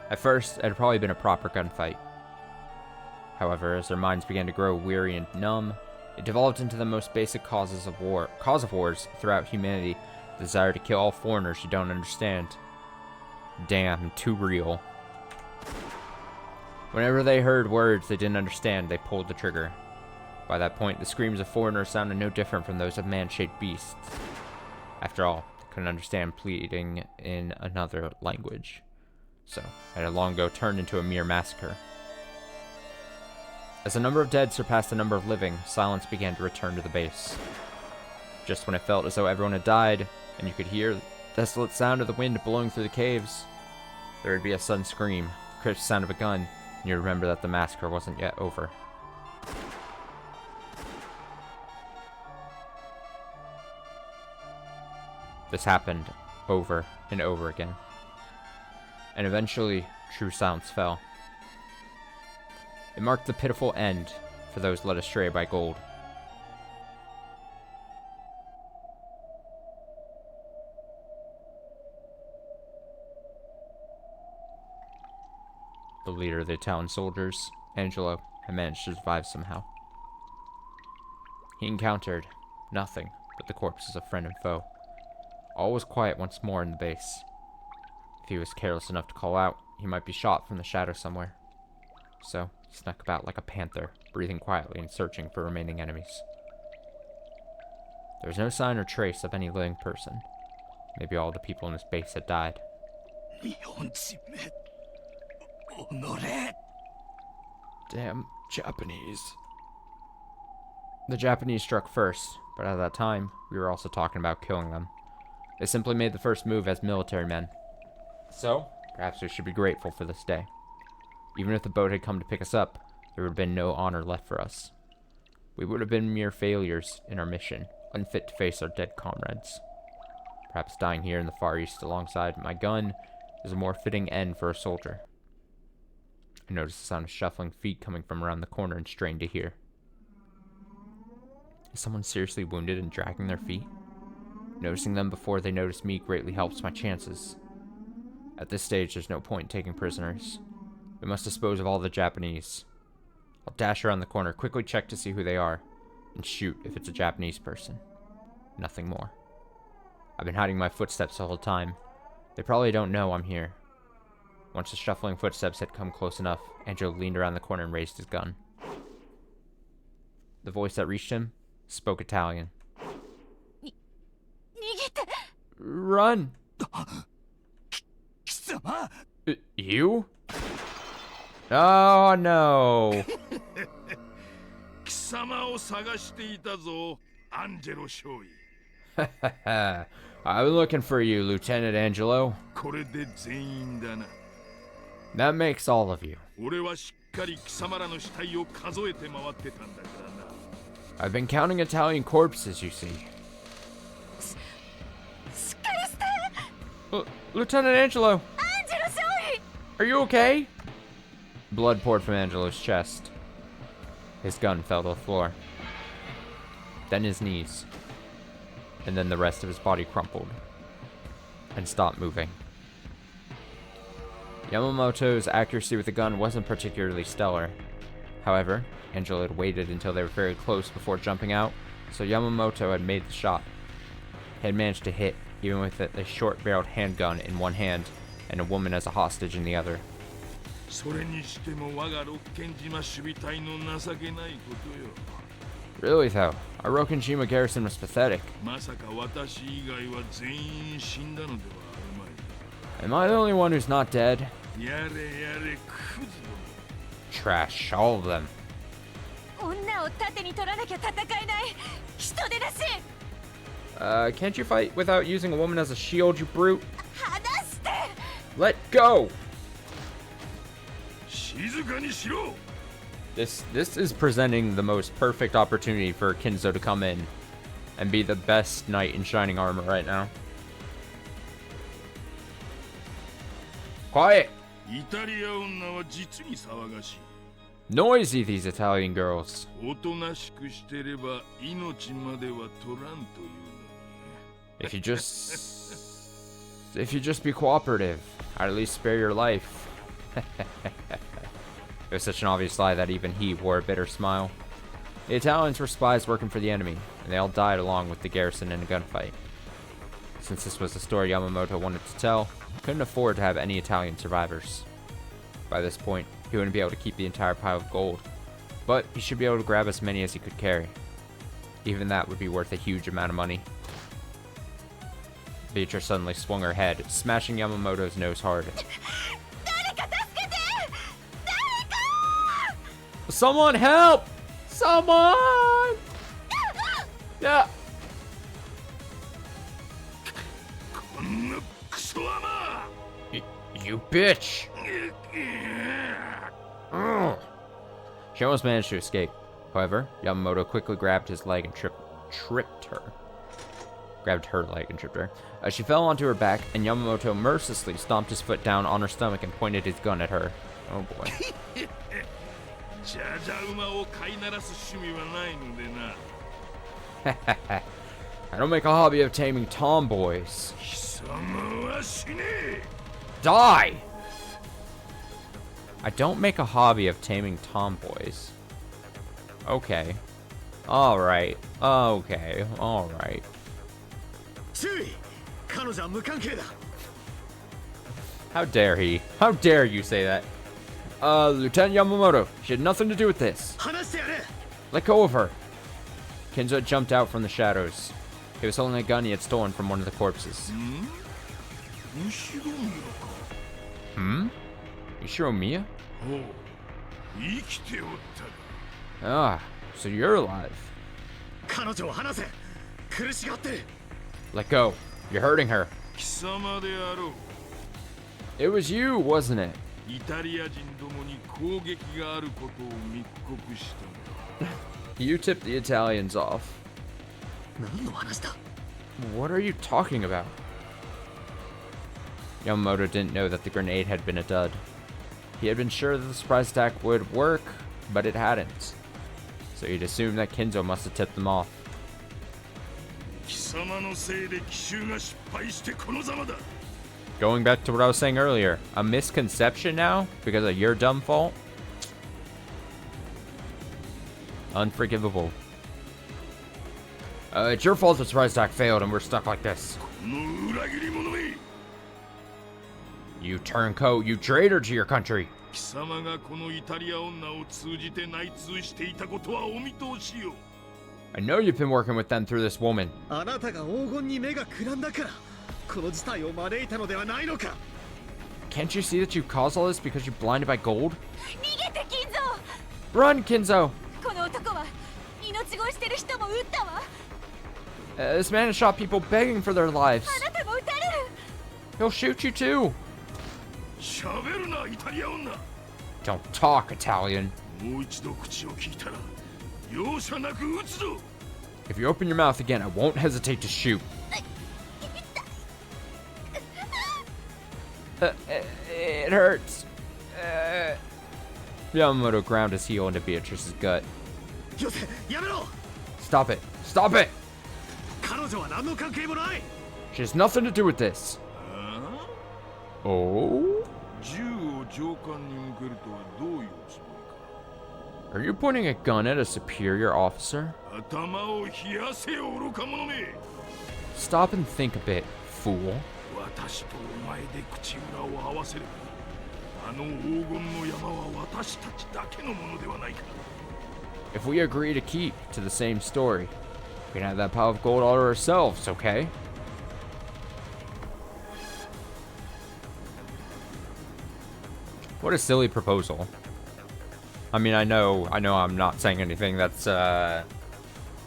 At first, it had probably been a proper gunfight. However, as their minds began to grow weary and numb, it developed into the most basic cause of wars throughout humanity, the desire to kill all foreigners you don't understand. Damn, too real. Whenever they heard words they didn't understand, they pulled the trigger. By that point, the screams of foreigners sounded no different from those of man-shaped beasts. After all, they couldn't understand pleading in another language. So, it had long ago turned into a mere massacre. As the number of dead surpassed the number of living, silence began to return to the base. Just when it felt as though everyone had died, and you could hear the desolate sound of the wind blowing through the caves, there would be a sudden scream, the crisp sound of a gun, and you remember that the massacre wasn't yet over. This happened over and over again. And eventually, true silence fell. It marked the pitiful end for those led astray by gold. The leader of the Italian soldiers, Angelo, had managed to survive somehow. He encountered nothing but the corpses of friend and foe. All was quiet once more in the base. If he was careless enough to call out, he might be shot from the shadow somewhere. So, he snuck about like a panther, breathing quietly and searching for remaining enemies. There was no sign or trace of any living person. Maybe all the people in this base had died. Damn Japanese. The Japanese struck first, but at that time, we were also talking about killing them. They simply made the first move as military men. So, perhaps we should be grateful for this day. Even if the boat had come to pick us up, there would have been no honor left for us. We would have been mere failures in our mission, unfit to face our dead comrades. Perhaps dying here in the Far East alongside my gun is a more fitting end for a soldier. I noticed the sound of shuffling feet coming from around the corner and strained to hear. Is someone seriously wounded and dragging their feet? Noticing them before they notice me greatly helps my chances. At this stage, there's no point in taking prisoners. We must dispose of all the Japanese. I'll dash around the corner, quickly check to see who they are, and shoot if it's a Japanese person. Nothing more. I've been hiding my footsteps the whole time. They probably don't know I'm here. Once the shuffling footsteps had come close enough, Angelo leaned around the corner and raised his gun. The voice that reached him spoke Italian. Run! You? Oh no. 貴様を探していたぞ、アンジェロ少尉。I've been looking for you, Lieutenant Angelo. これで全員だな。That makes all of you. 俺はしっかり貴様らの死体を数えて回ってたんだからな。I've been counting Italian corpses, you see. しっかりして Lieutenant Angelo, アンジェロ少尉 are you okay? Blood poured from Angelo's chest. His gun fell to the floor. Then his knees. And then the rest of his body crumpled and stopped moving. Yamamoto's accuracy with the gun wasn't particularly stellar. However, Angelo had waited until they were very close before jumping out, so Yamamoto had made the shot. He had managed to hit, even with a short-barreled handgun in one hand and a woman as a hostage in the other. それにしても我が六軒島守備隊の情けないことよ。 Really though, our Rokenjima garrison was pathetic. まさか私以外は全員死んだのではあるまい。 Am I the only one who's not dead? やれやれクズども。 Trash, all of them. 女を盾に取らなきゃ戦えない人手だし Can't you fight without using a woman as a shield, you brute? 離して Let go! 静かにしろ。 This is presenting the most perfect opportunity for Kinzo to come in and be the best knight in shining armor right now. Quiet! イタリア女は実に騒がしい。 Noisy, these Italian girls. おとなしくしてれば命までは取らんというのに。 If you just be cooperative, I'd at least spare your life. It was such an obvious lie that even he wore a bitter smile. The Italians were spies working for the enemy, and they all died along with the garrison in a gunfight. Since this was the story Yamamoto wanted to tell, he couldn't afford to have any Italian survivors. By this point, he wouldn't be able to keep the entire pile of gold, but he should be able to grab as many as he could carry. Even that would be worth a huge amount of money. Beatrice suddenly swung her head, smashing Yamamoto's nose hard. 誰か助けて誰か Someone help! Someone! Yeah. こんなクソ甘。 You bitch! Ugh. She almost managed to escape. However, Yamamoto quickly grabbed his leg and tripped her. Grabbed her leg and tripped her. She fell onto her back, and Yamamoto mercilessly stomped his foot down on her stomach and pointed his gun at her. Oh boy. じゃじゃ馬を飼いならす趣味はないのでな。 I don't make a hobby of taming tomboys. 貴様は死ねえ。 Die! I don't make a hobby of taming tomboys. Okay. Alright. Okay. Alright. 注意、彼女は無関係だ。 How dare he? How dare you say that? Lieutenant Yamamoto, she had nothing to do with this. 話してやれ。 Let go of her. Kinzo jumped out from the shadows. He was holding a gun he had stolen from one of the corpses. 後ろ見ろか。 Hmm? Yushiromiya? ほう、生きておったか。 Ah, so you're alive. 彼女を離せ。苦しがってる。 Let go. You're hurting her. 貴様であろう。 It was you, wasn't it? イタリア人どもに攻撃があることを密告したんだ。 You tipped the Italians off. 何の話だ。 What are you talking about? Yamamoto didn't know that the grenade had been a dud. He had been sure that the surprise attack would work, but it hadn't. So he'd assumed that Kinzo must have tipped them off. 貴様のせいで奇襲が失敗してこのざまだ。 Going back to what I was saying earlier, a misconception now because of your dumb fault? Unforgivable. It's your fault the surprise attack failed and we're stuck like this. この裏切り者め。 You turncoat, you traitor to your country. 貴様がこのイタリア女を通じて内通していたことはお見通しよ。 I know you've been working with them through this woman. あなたが黄金に目がくらんだから。この事態を招いたのではないのか。 Can't you see that you caused all this because you're blinded by gold? 逃げて金蔵。 Run, Kinzo! この男は命乞いしてる人も撃ったわ。 This man has shot people begging for their lives. あなたも撃たれる。 He'll shoot you too. 喋るなイタリア女。 Don't talk, Italian. もう一度口を聞いたら容赦なく撃つぞ。 If you open your mouth again, I won't hesitate to shoot. It hurts. Yamamoto ground his heel into Beatrice's gut. よせ、やめろ。 Stop it. Stop it! 彼女は何の関係もない。 She has nothing to do with this. Oh? 銃を上官に向けるとはどういうつもりか。 Are you pointing a gun at a superior officer? 頭を冷やせよ愚か者め。 Stop and think a bit, fool. 私とお前で口裏を合わせればあの黄金の山は私たちだけのものではないか。 If we agree to keep to the same story, we can have that pile of gold all to ourselves, okay? What a silly proposal. I mean, I know I'm not saying anything that's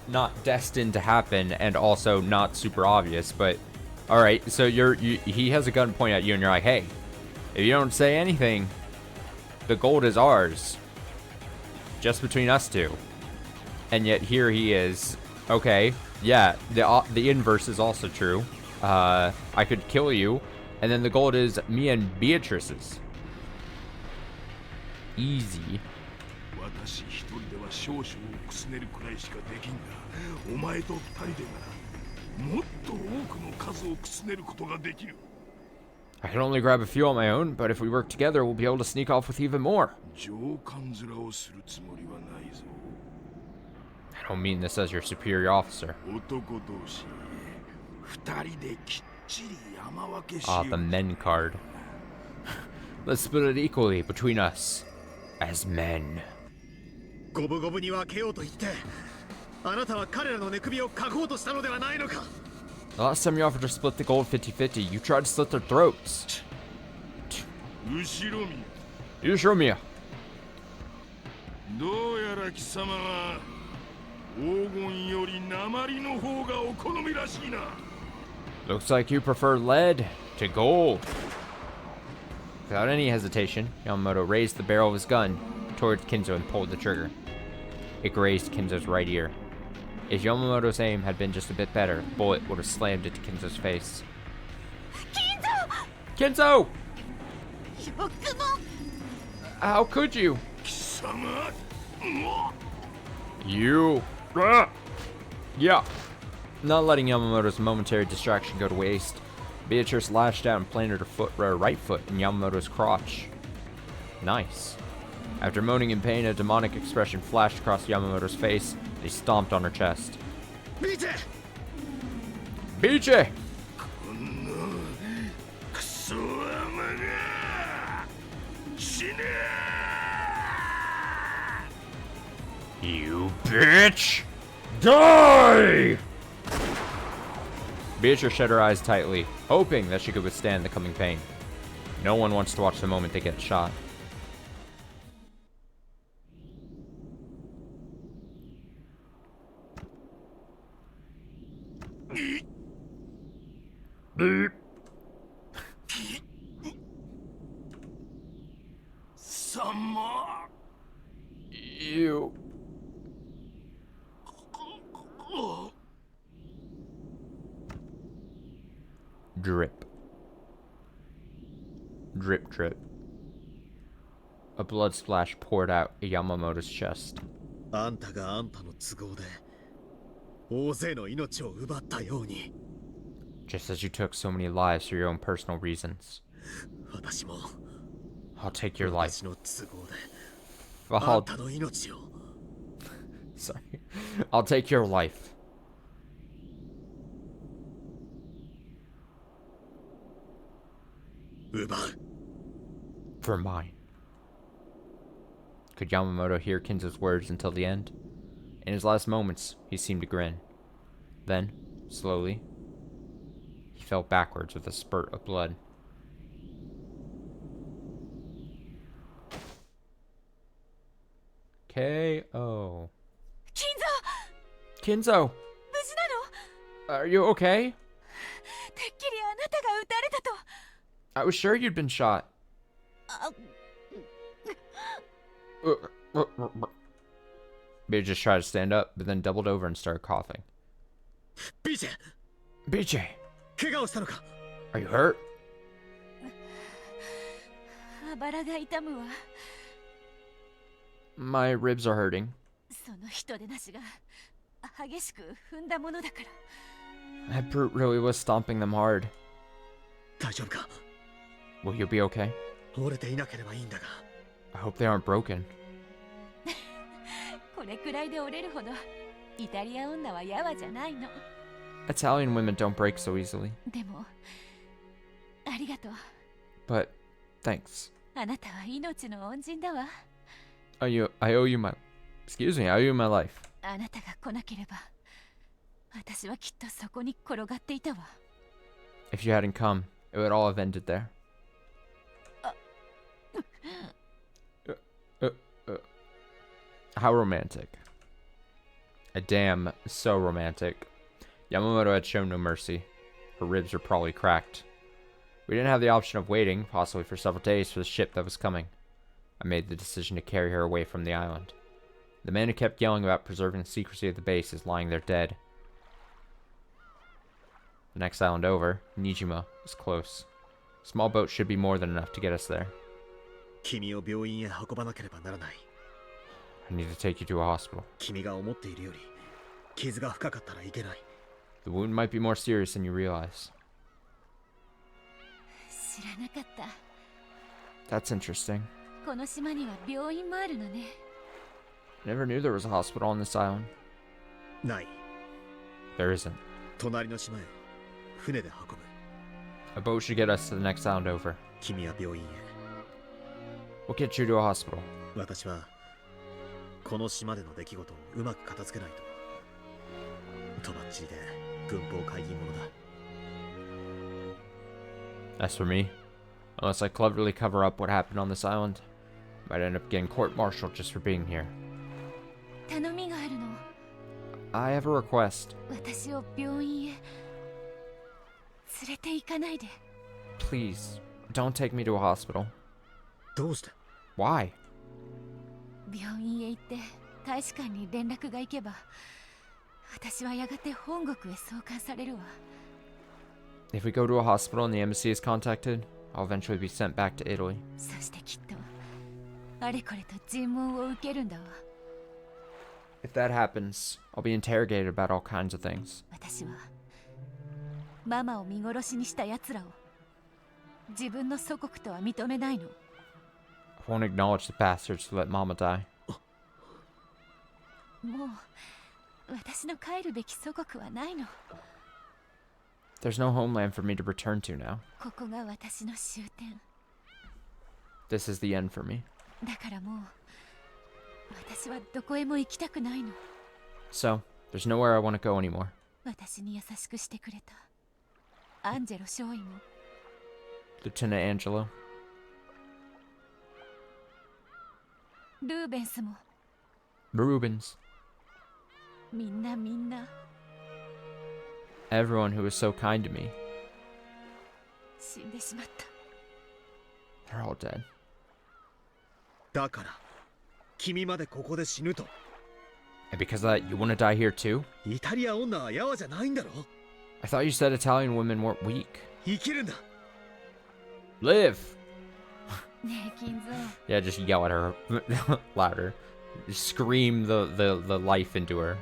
not destined to happen and also not super obvious, but all right, so he has a gun pointed at you and you're like, "Hey, if you don't say anything, the gold is ours. Just between us two." And yet here he is. Okay, yeah, the inverse is also true. I could kill you, and then the gold is me and Beatrice's. Easy. 私一人では少々をくすねるくらいしかできんが、お前と二人でならもっと多くの数をくすねることができる。 I can only grab a few on my own, but if we work together, we'll be able to sneak off with even more. 上官面をするつもりはないぞ。 I don't mean this as your superior officer. 男同士、二人できっちり山分けしよ Ah, う。 the men card. Let's split it equally between us as men. 五分五分に分けようと言って、あなたは彼らの寝首をかこうとしたのではないのか。 The last time you offered to split the gold 50-50, you tried to slit their throats. 後ろ見。 You show me. どうやら貴様は黄金より鉛の方がお好みらしいな。 Looks like you prefer lead to gold. Without any hesitation, Yamamoto raised the barrel of his gun towards Kinzo and pulled the trigger. It grazed Kinzo's right ear. If Yamamoto's aim had been just a bit better, the bullet would have slammed into Kinzo's face. Kinzo! よくも。 How could you? 貴様、も You. Yeah. Not letting Yamamoto's momentary distraction go to waste, Beatrice lashed out and planted her right foot in Yamamoto's crotch. Nice. After moaning in pain, a demonic expression flashed across Yamamoto's face, and he stomped on her chest. 見て。 Beachy! このクソ甘が死ね。 You bitch! Die! Beatrice shut her eyes tightly, hoping that she could withstand the coming pain. No one wants to watch the moment they get shot. Beep. 様。 You. Drip. Drip, drip. A blood splash poured out Yamamoto's chest. あんたがあんたの都合で大勢の命を奪ったように、 Just as you took so many lives for your own personal reasons. 私も I'll take your life. 私の都合で Well, あんたの命を sorry. I'll take your life. 奪う。 For mine. Could Yamamoto hear Kinzo's words until the end? In his last moments, he seemed to grin. Then, slowly, he fell backwards with a spurt of blood. KO. 金蔵 Kinzo, 無事なの are you okay? てっきりあなたが撃たれたと I was sure you'd been shot. あ Beer just tried to stand up, but then doubled over and started coughing. ビーチェ BJ, 怪我をしたのか are you hurt? あばらが痛むわ My ribs are hurting. その人でなしが激しく踏んだものだから That brute really was stomping them hard. 大丈夫か Will you be okay? 折れていなければいいんだが I hope they aren't broken. これくらいで折れるほどイタリア女はやわじゃないの Italian women don't break so easily. でもありがとう But thanks. あなたは命の恩人だわ I owe you my... Excuse me, I owe you my life. あなたが来なければ私はきっとそこに転がっていたわ If you hadn't come, it would all have ended there. How romantic. Damn, so romantic. Yamamoto had shown no mercy. Her ribs were probably cracked. We didn't have the option of waiting, possibly for several days, for the ship that was coming. I made the decision to carry her away from the island. The man who kept yelling about preserving the secrecy of the base is lying there dead. The next island over, Nijima, is close. A small boat should be more than enough to get us there. 君を病院へ運ばなければならない I need to take you to a hospital. 君が思っているより傷が深かったらいけない The wound might be more serious than you realize. 知らなかった That's interesting. この島には病院もあるのね Never knew there was a hospital on this island. ない There isn't. 隣の島へ船で運ぶ A boat should get us to the next island over. 君は病院へ We'll get you to a hospital. 私はこの島での出来事をうまく片付けないととばっちりで軍法会議者だ As for me, unless I cleverly cover up what happened on this island, I might end up getting court-martialed just for being here. 頼みがあるの I have a request. 私を病院へ連れて行かないで Please, don't take me to a hospital. どうして Why? 病院へ行って大使館に連絡が行けば私はやがて本国へ送還されるわ If we go to a hospital and the embassy is contacted, I'll eventually be sent back to Italy. そしてきっとあれこれと尋問を受けるんだわ If that happens, I'll be interrogated about all kinds of things. 私はママを見殺しにした奴らを自分の祖国とは認めないの I won't acknowledge the bastards who let Mama die. もう私の帰るべき祖国はないの There's no homeland for me to return to now. ここが私の終点 This is the end for me. だからもう私はどこへも行きたくないの So, there's nowhere I want to go anymore. 私に優しくしてくれたアンジェロ少尉も Lieutenant Angelo, ルーベンスも Rubens, みんな everyone who was so kind to me, 死んでしまった they're all dead. だから君までここで死ぬと And because of that, you want to die here too? イタリア女はやわじゃないんだろ I thought you said Italian women weren't weak. 生きるんだ Live! ねえ金蔵 Yeah, just yell at her louder. Just scream the life into her.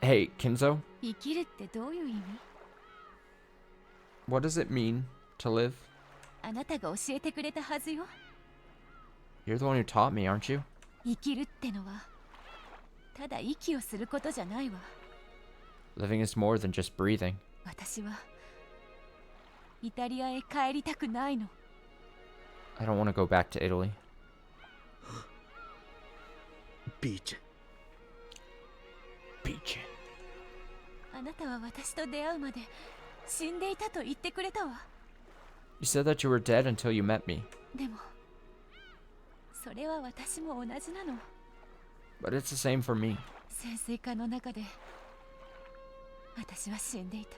Hey, Kinzo, 生きるってどういう意味 what does it mean to live? あなたが教えてくれたはずよ You're the one who taught me, aren't you? 生きるってのはただ息をすることじゃないわ Living is more than just breathing. 私はイタリアへ帰りたくないの I don't want to go back to Italy. ビーチ Beach. あなたは私と出会うまで死んでいたと言ってくれたわ。 You said that you were dead until you met me. でもそれは私も同じなの。 But it's the same for me. 潜水艦の中で私は死んでいた。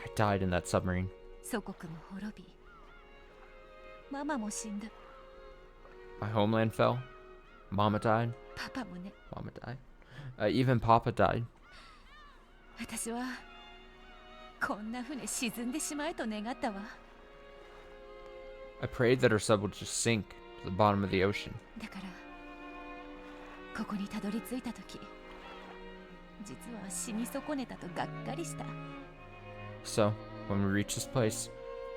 I died in that submarine. 祖国も滅び、ママも死んだ。 My homeland fell. Mama died. パパもね。 Mama died. Even Papa died. 私はこんな船沈んでしまえと願ったわ。 I prayed that our sub would just sink to the bottom of the ocean. だからここにたどり着いた時、実は死に損ねたとがっかりした。 So, when we reached this place,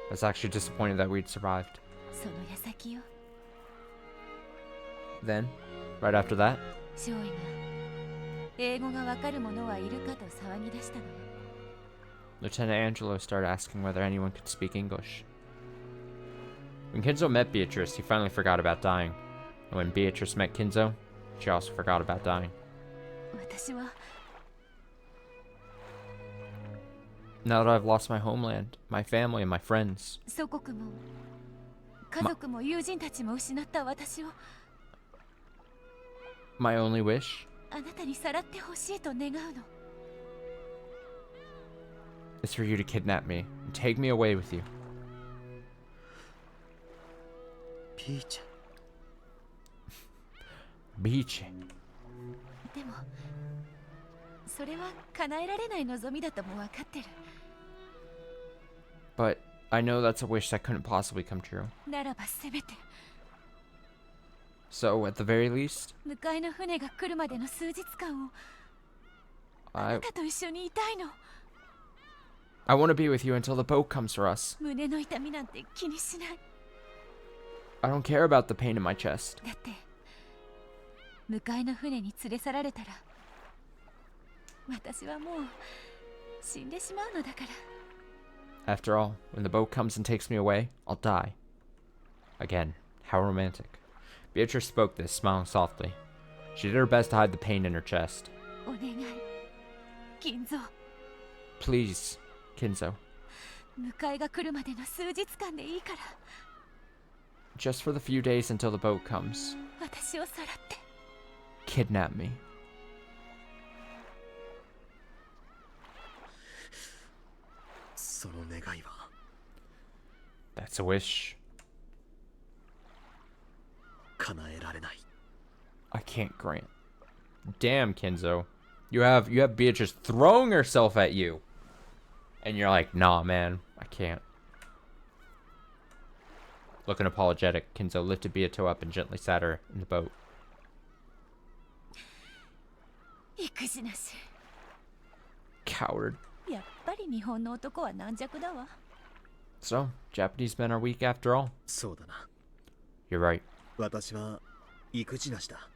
I was actually disappointed that we'd survived. その矢先よ。 Then, right after that, 少尉が英語がわかる者はいるかと騒ぎ出したの。 Lieutenant Angelo started asking whether anyone could speak English. When Kinzo met Beatrice, he finally forgot about dying. And when Beatrice met Kinzo, she also forgot about dying. 私は Now that I've lost my homeland, my family, and my friends, 祖国も家族も友人たちも失った私を my only wish あなたにさらってほしいと願うの。 is for you to kidnap me and take me away with you. ピーチ Beach. でもそれは叶えられない望みだとも分かってる。 But I know that's a wish that couldn't possibly come true. ならばせめて So, at the very least, 迎えの船が来るまでの数日間をあ I なたと一緒にいたいの。 want to be with you until the boat comes for us. 胸の痛みなんて気にしない。 I don't care about the pain in my chest. だって迎えの船に連れ去られたら私はもう死んでしまうのだから。 After all, when the boat comes and takes me away, I'll die. Again, how romantic. Beatrice spoke this, smiling softly. She did her best to hide the pain in her chest. お願い金蔵、 Please, Kinzo, 迎えが来るまでの数日間でいいから just for the few days until the boat comes, 私をさらって。 kidnap me. その願いは That's a wish 叶えられない。 I can't grant. Damn, Kinzo. You have Beatrice throwing herself at you. And you're like, nah, man, I can't. Looking apologetic, Kinzo lifted Beato up and gently sat her in the boat. 育児なし。 Coward. やっぱり日本の男は軟弱だわ。 So, Japanese men are weak after all. そうだな。 You're right. 私は育児なしだ。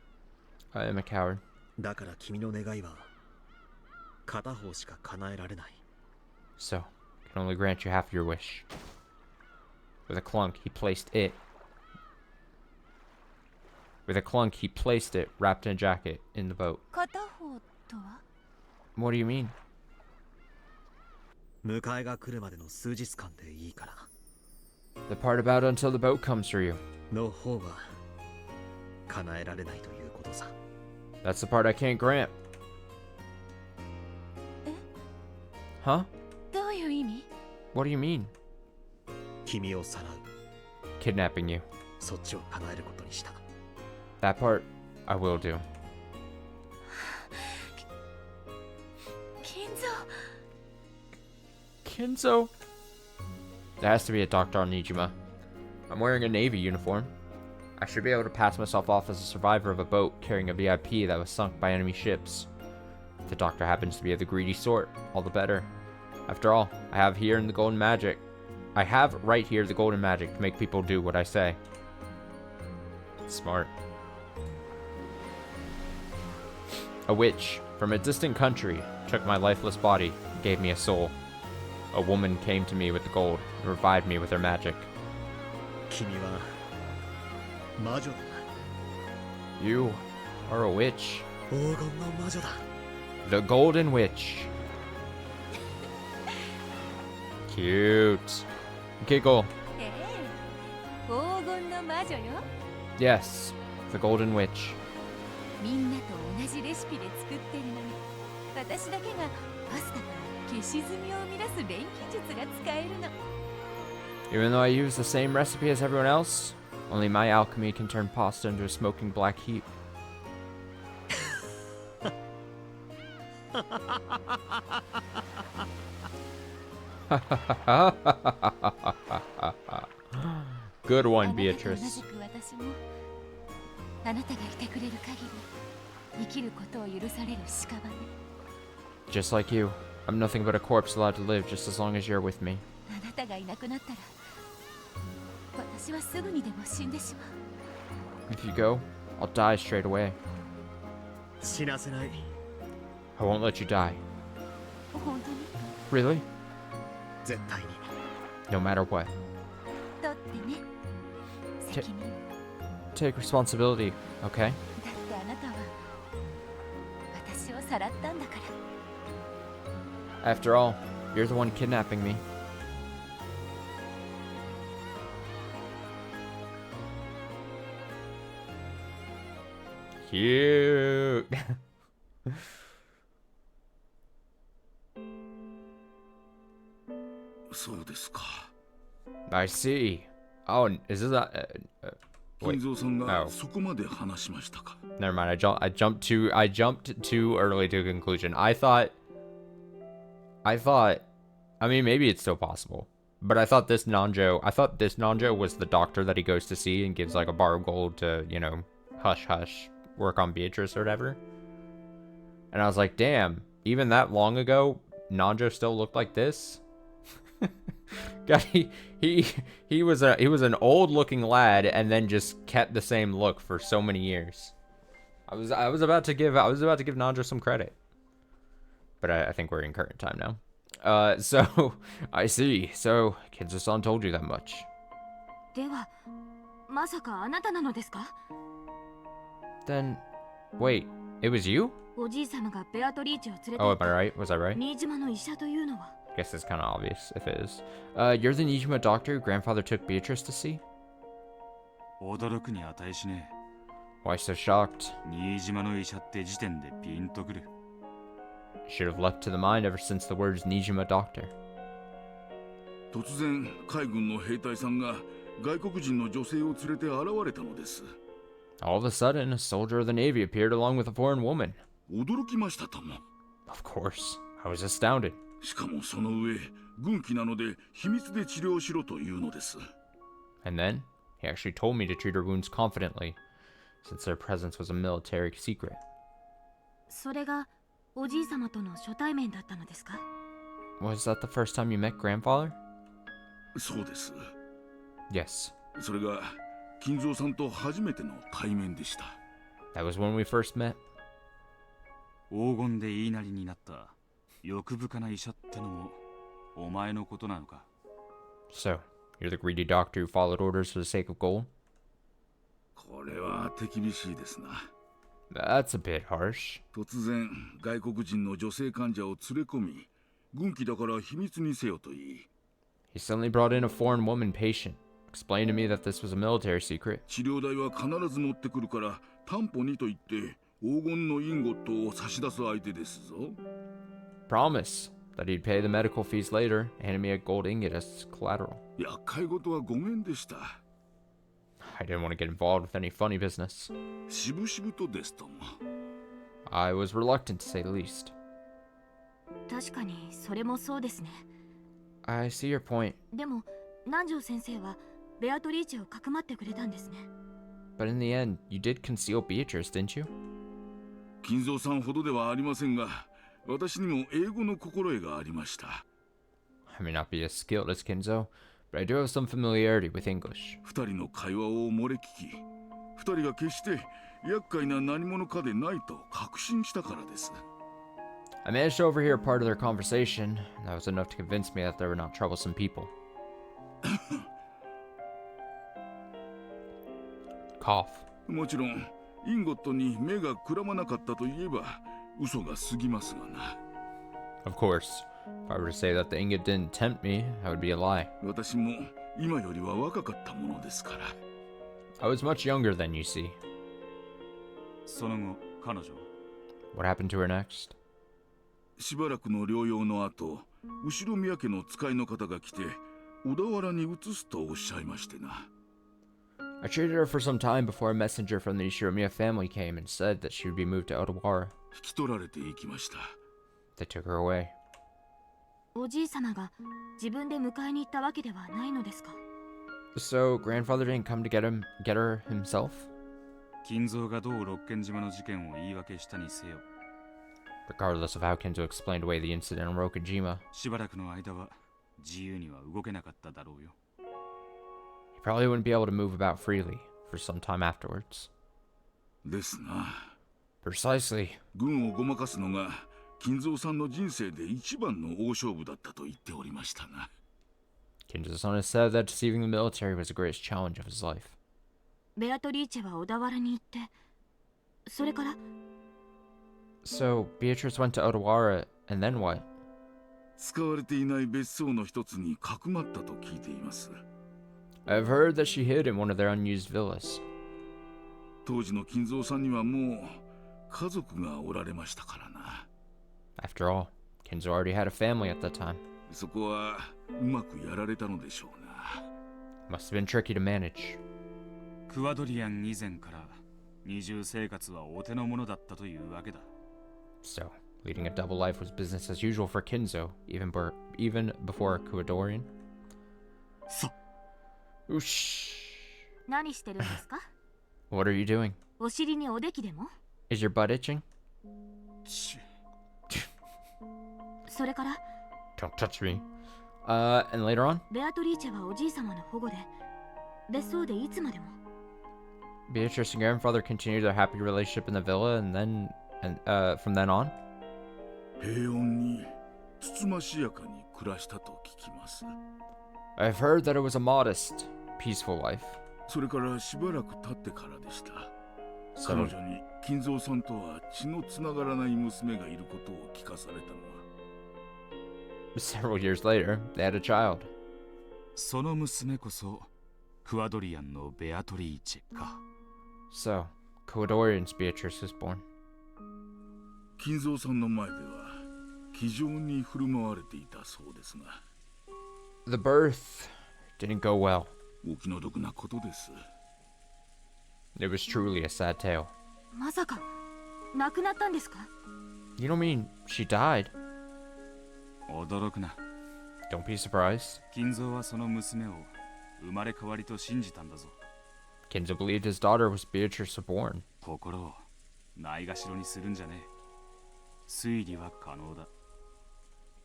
I am a coward. だから君の願いは片方しか叶えられない。 So, can only grant you half your wish. With a clunk, he placed it. With a clunk, he placed it, wrapped in a jacket, in the boat. 片方とは What do you mean? 迎えが来るまでの数日間でいいから The part about until the boat comes for you. の方が叶えられないということさ。 That's the part I can't grant. Huh? どういう意味？ What do you mean? 君をさらう、 Kidnapping you. そっちを叶えることにした。 That part, I will do. 金蔵、 Kinzo? There has to be a doctor on Nijima. I'm wearing a Navy uniform. I should be able to pass myself off as a survivor of a boat carrying a VIP that was sunk by enemy ships. If the doctor happens to be of the greedy sort, all the better. After all, I have right here the golden magic to make people do what I say. Smart. A witch from a distant country took my lifeless body and gave me a soul. A woman came to me with the gold and revived me with her magic. 君は魔女だな。 You are a witch. 黄金の魔女だ。 The Golden Witch. Cute. Okay, go. ええ、黄金の魔女よ。 Yes, the Golden Witch. みんなと同じレシピで作ってるのに、私だけがパスタから消し炭を生み出す錬金術が使えるの。 Even though I use the same recipe as everyone else, only my alchemy can turn pasta into a smoking black heap. Good あ one, なたと同じ Beatrice. く私も、あなたがいてくれる限り、生きることを許される屍。 Just like you, I'm nothing but a corpse allowed to live just as long as you're with me. あなたがいなくなったら、私はすぐにでも死んでしまう。 If you go, I'll die straight away. 死なせない。 I won't let you die. 本当に？ Really? 絶対に。 No matter what. だってね、責任。 Take responsibility, okay? だってあなたは私をさらったんだから。 After all, you're the one kidnapping me. Cute. そうですか。 I see. Oh, is this a? Wait. 金蔵さんが Oh. そこまで話しましたか。 Never mind. I jumped too early to a conclusion. I thought. I mean, maybe it's still possible, but I thought this Nanjo was the doctor that he goes to see and gives like a bar of gold to, you know, hush hush, work on Beatrice or whatever. And I was like, damn, even that long ago, Nanjo still looked like this. God, he was an old looking lad and then just kept the same look for so many years. I was about to give Nanjo some credit, but I think we're in current time now. So I see. So Kinzo-san told you that much. では、まさかあなたなのですか？ Then, wait, it was you? おじい様がベアトリーチェを連れて Oh, 行っ am た I right? Was I right? 新島の医者というのは。 Guess it's kind of obvious if it is. You're the Nijima doctor grandfather took Beatrice to see? 驚くに値しね Why so shocked? え。新島の医者って時点でピンとくる。 Should have leapt to the mind ever since the words Nijima doctor. 突然海軍の兵隊さんが外国人の女性を連れて現れたのです。 All of a sudden, a soldier of the Navy appeared along with a foreign woman. 驚きましたとも。 Of course, I was astounded. しかもその上軍機なので秘密で治療しろというのです。 And then, he actually told me to treat her wounds confidently, since their presence was a military secret. それがおじい様との初対面だったのですか？ Was that the first time you met grandfather? そうです。 Yes, それが金蔵さんと初めての対面でした。 that was when we first met. 黄金で言いなりになった欲深な医者ってのもお前のことなのか。 So, you're the greedy doctor who followed orders for the sake of gold? これは手厳しいですな。 That's a bit harsh. 突然外国人の女性患者を連れ込み、軍機だから秘密にせよと言い、 He suddenly brought in a foreign woman patient, explained to me that this was a military secret. 治療代は必ず持ってくるから担保にと言って黄金のインゴットを差し出す相手ですぞ。 Promise that he'd pay the medical fees later, handed me a gold ingot as collateral. 厄介事はごめんでした。 I didn't want to get involved with any funny business. しぶしぶとですとも。 I was reluctant to say the least. 確かにそれもそうですね。 I see your point, でも南條先生はベアトリーチェをかくまってくれたんですね。 but in the end, you did conceal Beatrice, didn't you? 金蔵さんほどではありませんが、私にも英語の心得がありました。 I may not be as skilled as Kinzo, but I do have some familiarity with English. 二人の会話を漏れ聞き、二人が決して厄介な何者かでないと確信したからです。 I managed to overhear part of their conversation, and that was enough to convince me that they were not troublesome people. Cough. もちろん、インゴットに目がくらまなかったといえば嘘が過ぎますがな。 Of course, If I were to say that the ingot didn't tempt me, that would be a lie. 私も今よりは若かったものですから。I was much younger than you see. その後、彼女は What happened to her next? しばらくの療養の後、後ろ宮家の使いの方が来て、小田原に移すとおっしゃいましてな。I treated her for some time before a messenger from the Ishiromiya family came and said that she would be moved to Odawara. 引き取られていきました。They took her away. おじい様が自分で迎えに行ったわけではないのですか？ So grandfather didn't come to get her himself? 金蔵がどう六軒島の事件を言い訳したにせよ、 Regardless of how Kenzo explained away the incident in Rokujima, しばらくの間は自由には動けなかっただろうよ。 he probably wouldn't be able to move about freely for some time afterwards. ですな。 Precisely. 軍をごまかすのが金蔵さんの人生で一番の大勝負だったと言っておりましたな。Kenzo-san has said that deceiving the military was the greatest challenge of his life. ベアトリーチェは小田原に行って、それから So Beatrice went to Odawara, and then what? 使われていない別荘の一つにかくまったと聞いています。 I've heard that she hid in one of their unused villas. 当時の金蔵さんにはもう家族がおられましたからな。 After all, Kenzo already had a family at that time. そこはうまくやられたのでしょうな。 Must have been tricky to manage. クワドリアン以前から二重生活はお手の物だったというわけだ。 So, leading a double life was business as usual for Kenzo, even before Kuadorian. そ Oosh. 何してるんですか？ What are you doing? お尻におできでも？ Is your butt itching? ちそれから Don't touch me. And later on, ベアトリーチェはおじい様の保護で別荘でいつまでも。 Beatrice and grandfather continued their happy relationship in the villa, and from then on, 平穏につつましやかに暮らしたと聞きます。 I've heard that it was a modest, peaceful life. それからしばらく経ってからでした。 So, 彼女に金蔵さんとは血のつながらない娘がいることを聞かされたのは。 several years later, they had a child. その娘こそクワドリアンのベアトリーチェか。 So, Kuadorian's Beatrice was born. 金蔵さんの前では気丈に振る舞われていたそうですが。 The birth didn't go well. お気の毒なことです。 It was truly a sad tale. まさか亡くなったんですか？ You don't mean she died? 驚くな。 Don't be surprised. 金蔵はその娘を生まれ変わりと信じたんだぞ。 Kenzo believed his daughter was Beatrice reborn. 心をないがしろにするんじゃねえ。推理は可能だ。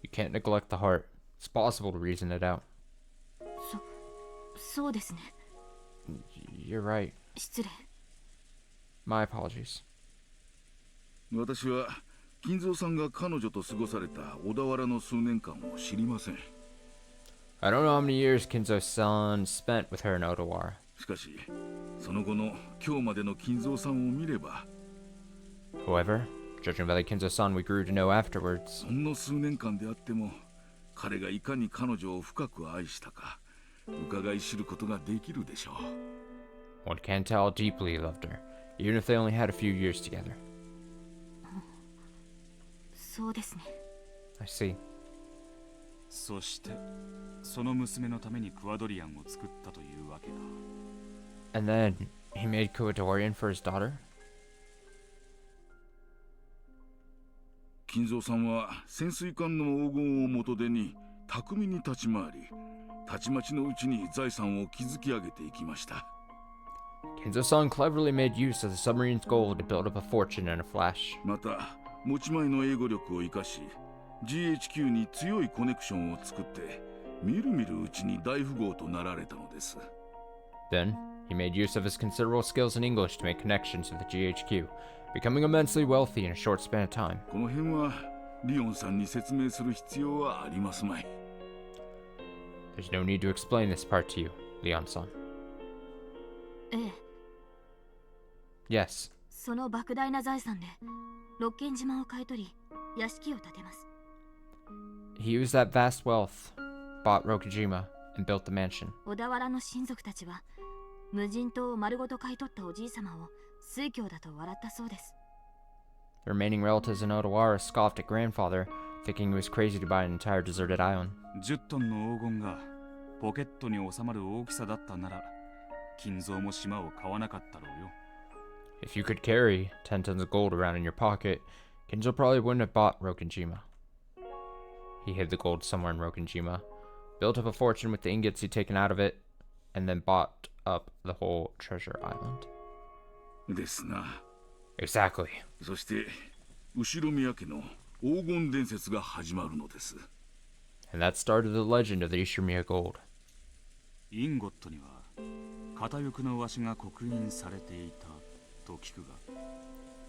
You can't neglect the heart. It's possible to reason it out. そうですね。 You're right. 失礼。 My apologies. 私は金蔵さんが彼女と過ごされた小田原の数年間を知りません。 I don't know how many years Kenzo's son spent with her in Odawara. しかしその後の今日までの金蔵さんを見れば、 However, judging by the Kenzo son we grew to know afterwards, ほんの数年間であっても彼がいかに彼女を深く愛したか伺い知ることができるでしょう。 one can't tell how deeply he loved her, even if they only had a few years together. そうですね。 I see. そしてその娘のためにクワドリアンを作ったというわけだ。 And then he made Kuadorian for his daughter? 金蔵さんは潜水艦の黄金を元手に巧みに立ち回り、たちまちのうちに財産を築き上げていきました。 Kenzo's son cleverly made use of the submarine's gold to build up a fortune in a flash. また持ち前の英語力を生かし GHQ に強いコネクションを作ってみるみるうちに大富豪となられたのです。 Then, he made use of his considerable skills in English to make connections with the GHQ, becoming immensely wealthy in a short span of time. この辺はリオンさんに説明する必要はありますまい。 There's no need to explain this part to you, Leon-san. ええ、 Yes, その莫大な財産で六軒島を買い取り屋敷を建てます。He used that vast wealth, bought Rokujima, and built the mansion. 小田原の親族たちは無人島を丸ごと買い取ったおじい様を酔狂だと笑ったそうです。 The remaining relatives in Odawara scoffed at grandfather, thinking he was crazy to buy an entire deserted island. 10トンの黄金がポケットに収まる大きさだったなら、金蔵も島を買わなかったろうよ。If you could carry 10 tons of gold around in your pocket, Kinzo probably wouldn't have bought Rokujima. He hid the gold somewhere in Rokujima, built up a fortune with the ingots he'd taken out of it, and then bought up the whole treasure island. ですな。 Exactly. そして後ろ宮家の黄金伝説が始まるのです。 And that started the legend of the Ishinomiya gold. インゴットには片翼のワシが刻印されていたと聞くが。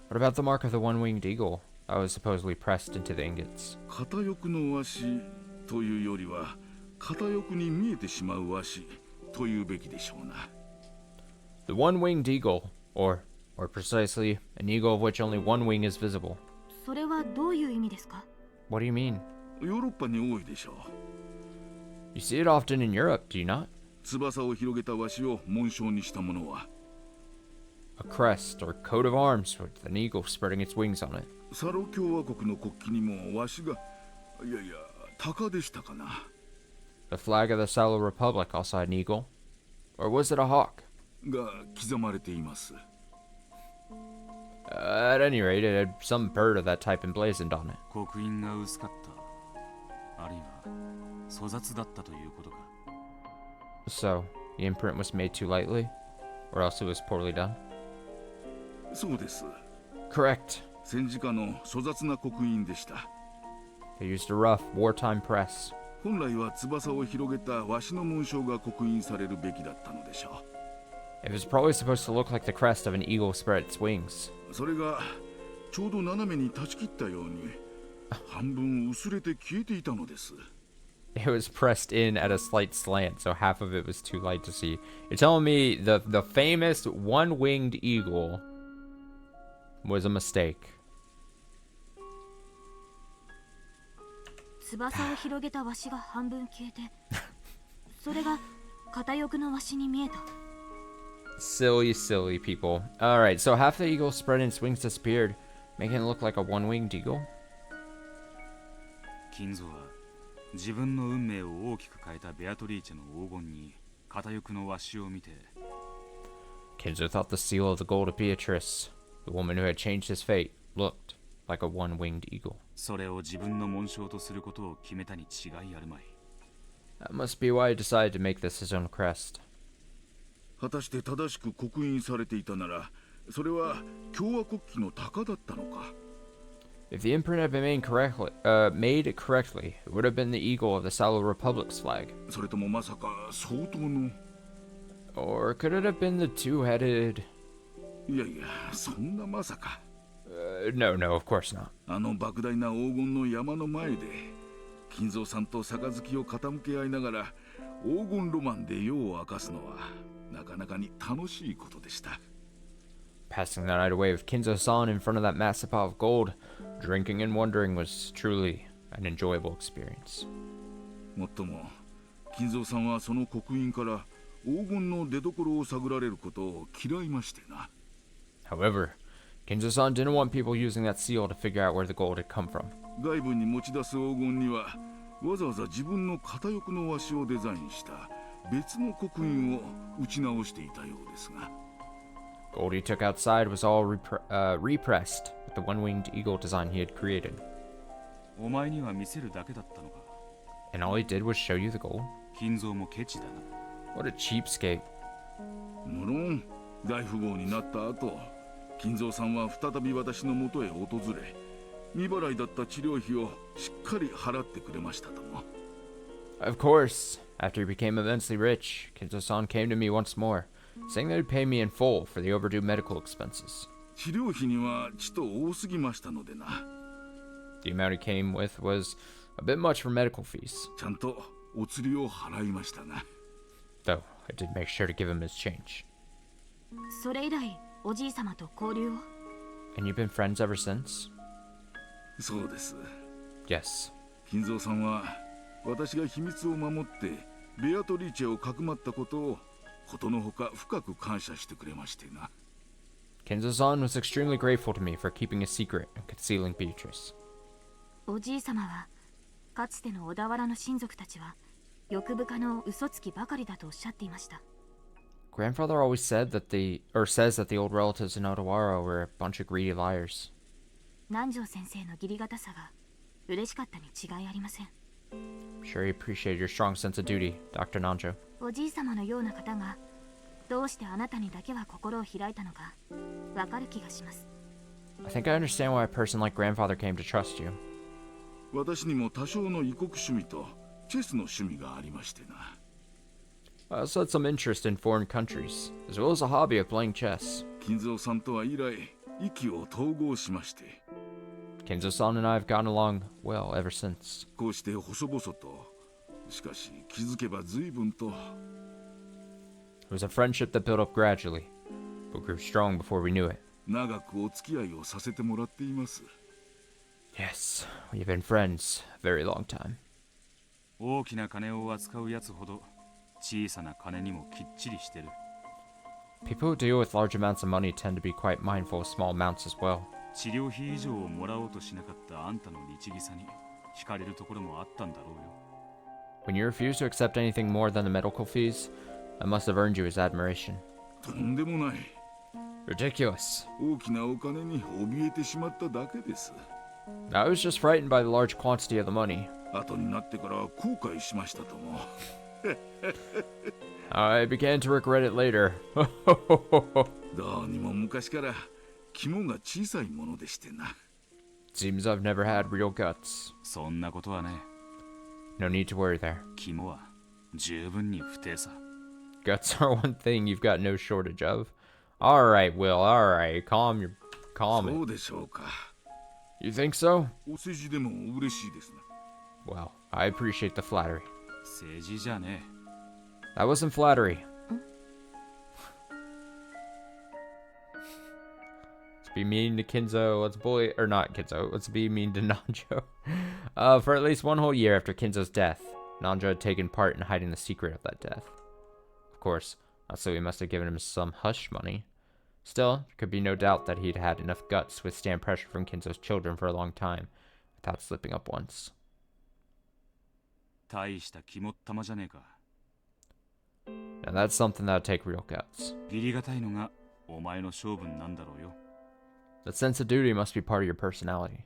What about the mark of the one-winged eagle that was supposedly pressed into the ingots? 片翼の和紙というよりは片翼に見えてしまう和紙というべきでしょうな。 The one-winged eagle, or precisely, an eagle of which only one wing is visible. それはどういう意味ですか？ What do you mean? ヨーロッパに多いでしょう。 You see it often in Europe, do you not? 翼を広げた和紙を紋章にしたものは A crest or coat of arms with an eagle spreading its wings on it. サロ共和国の国旗にも和紙がいやいや鷹でしたかな。 The flag of the Salo Republic also had an eagle. Or was it a hawk? が刻まれています。 At any rate, it had some bird of that type emblazoned on it. 刻印が薄かった。あるいは粗雑だったということか。 So, the imprint was made too lightly? Or else it was poorly done? そうです。 Correct. 戦時下の粗雑な刻印でした。 They used a rough, wartime press. 本来は翼を広げた和紙の紋章が刻印されるべきだったのでしょ It was probably supposed to look like the crest of an eagle spread its wings. う。それがちょうど斜めに断ち切ったように半分薄れて消えていたのです。 It was pressed in at a slight slant, so half of it was too light to see. You're telling me the famous one-winged eagle was a mistake. 翼を広げたワシが半分消えて、それが片翼のワシに見えた。 Silly, silly people. Alright, so half the eagle spread and its wings disappeared, making it look like a one-winged eagle? 金蔵は自分の運命を大きく変えたベアトリーチェの黄金に片翼のワシを見て、 Kinzo thought the seal of the gold of Beatrice, the woman who had changed his fate, looked like a one-winged eagle. それを自分の紋章とすることを決めたに違いあるまい。 That must be why he decided to make this his own crest. 果たして正しく刻印されていたならそれは共和国旗の鷹だったのか。 If the imprint had been made correctly, it would have been the eagle of the Salo Republic's flag. それともまさか相当の Or could it have been the two-headed... いやいやそんなまさか。 No, of course not. あの莫大な黄金の山の前で金蔵さんと杯を傾け合いながら黄金ロマンで夜を明かすのはなかなかに楽しいことでした。 Passing the night away with Kinzo-san in front of that massive pile of gold, drinking and wondering was truly an enjoyable experience. もっとも金蔵さんはその刻印から黄金の出所を探られることを嫌いましてな。 However, Kinzo-san didn't want people using that seal to figure out where the gold had come from. 外部に持ち出す黄金にはわざわざ自分の片翼の和紙をデザインした別の刻印を打ち直していたようですが。 Gold he took outside was all repressed with the one-winged eagle design he had created. お前には見せるだけだったのか。 And all he did was show you the gold? 金蔵もケチだな。 What a cheapskate. 無論大富豪になった後金蔵さんは再び私の元へ訪れ未払いだった治療費をしっかり払ってくれましたとも。 Of course, after he became immensely rich, Kinzo-san came to me once more, saying that he'd pay me in full for the overdue medical expenses. 治療費にはちと多すぎましたのでな。 The amount he came with was a bit much for medical fees, ちゃんとお釣りを払いましたが。 though I did make sure to give him his change. それ以来おじい様と交流を。 And you've been friends ever since? そうです。 Yes. 金蔵さんは私が秘密を守ってベアトリーチェをかくまったことをことのほか深く感謝してくれましてな。 Kinzo-san was extremely grateful to me for keeping a secret and concealing Beatrice. おじい様はかつての小田原の親族たちは欲深の嘘つきばかりだとおっしゃっていました。 Grandfather always said that says that the old relatives in Odawara were a bunch of greedy liars. 南條先生の義理堅さが嬉しかったに違いありません。 I'm sure he appreciated your strong sense of duty, Dr. Nanjo. おじい様のような方がどうしてあなたにだけは心を開いたのかわかる気がします。 I think I understand why a person like grandfather came to trust you. 私にも多少の異国趣味とチェスの趣味がありましてな。 I also had some interest in foreign countries, as well as a hobby of playing chess. 金蔵さんとは以来意気を統合しまして、 Kinzo-san and I have gotten along well ever since. こうして細々と、しかし気づけば随分と。 It was a friendship that built up gradually, but grew strong before we knew it. 長くお付き合いをさせてもらっています。 Yes, we've been friends a very long time. 大きな金を扱うやつほど小さな金にもきっちりしてる。 People who deal with large amounts of money tend to be quite mindful of small amounts as well. 治療費以上をもらおうとしなかったあんたの律儀さに惹かれるところもあったんだろうよ。 When you refuse to accept anything more than the medical fees, I must have earned you his admiration. とんでもない。 Ridiculous. 大きなお金に怯えてしまっただけです。 I was just frightened by the large quantity of the money. 後になってから後悔しましたとも。 I began to regret it later. どうにも昔から肝が小さいものでしてな。 Seems I've never had real guts. そんなことはね。 No need to worry there. 肝は十分に不定さ。 Guts are one thing you've got no shortage of. Alright, Will, alright. Calm it. そうでしょうか。 You think so? お世辞でも嬉しいですな。 Well, I appreciate the flattery. 政治じゃね That wasn't flattery. Let's be mean to Kinzo. Let's bully, or not Kinzo. Let's be mean to Nanjo. For at least one whole year after Kinzo's death, Nanjo had taken part in hiding the secret of that death. Of course, also we must have given him some hush money. Still, there could be no doubt that he'd had enough guts to withstand pressure from Kinzo's children for a long time, without slipping up once. 大した肝っ玉じゃねえか。 Now that's something that would take real guts. 義理堅いのがお前の性分なんだろうよ。 That sense of duty must be part of your personality.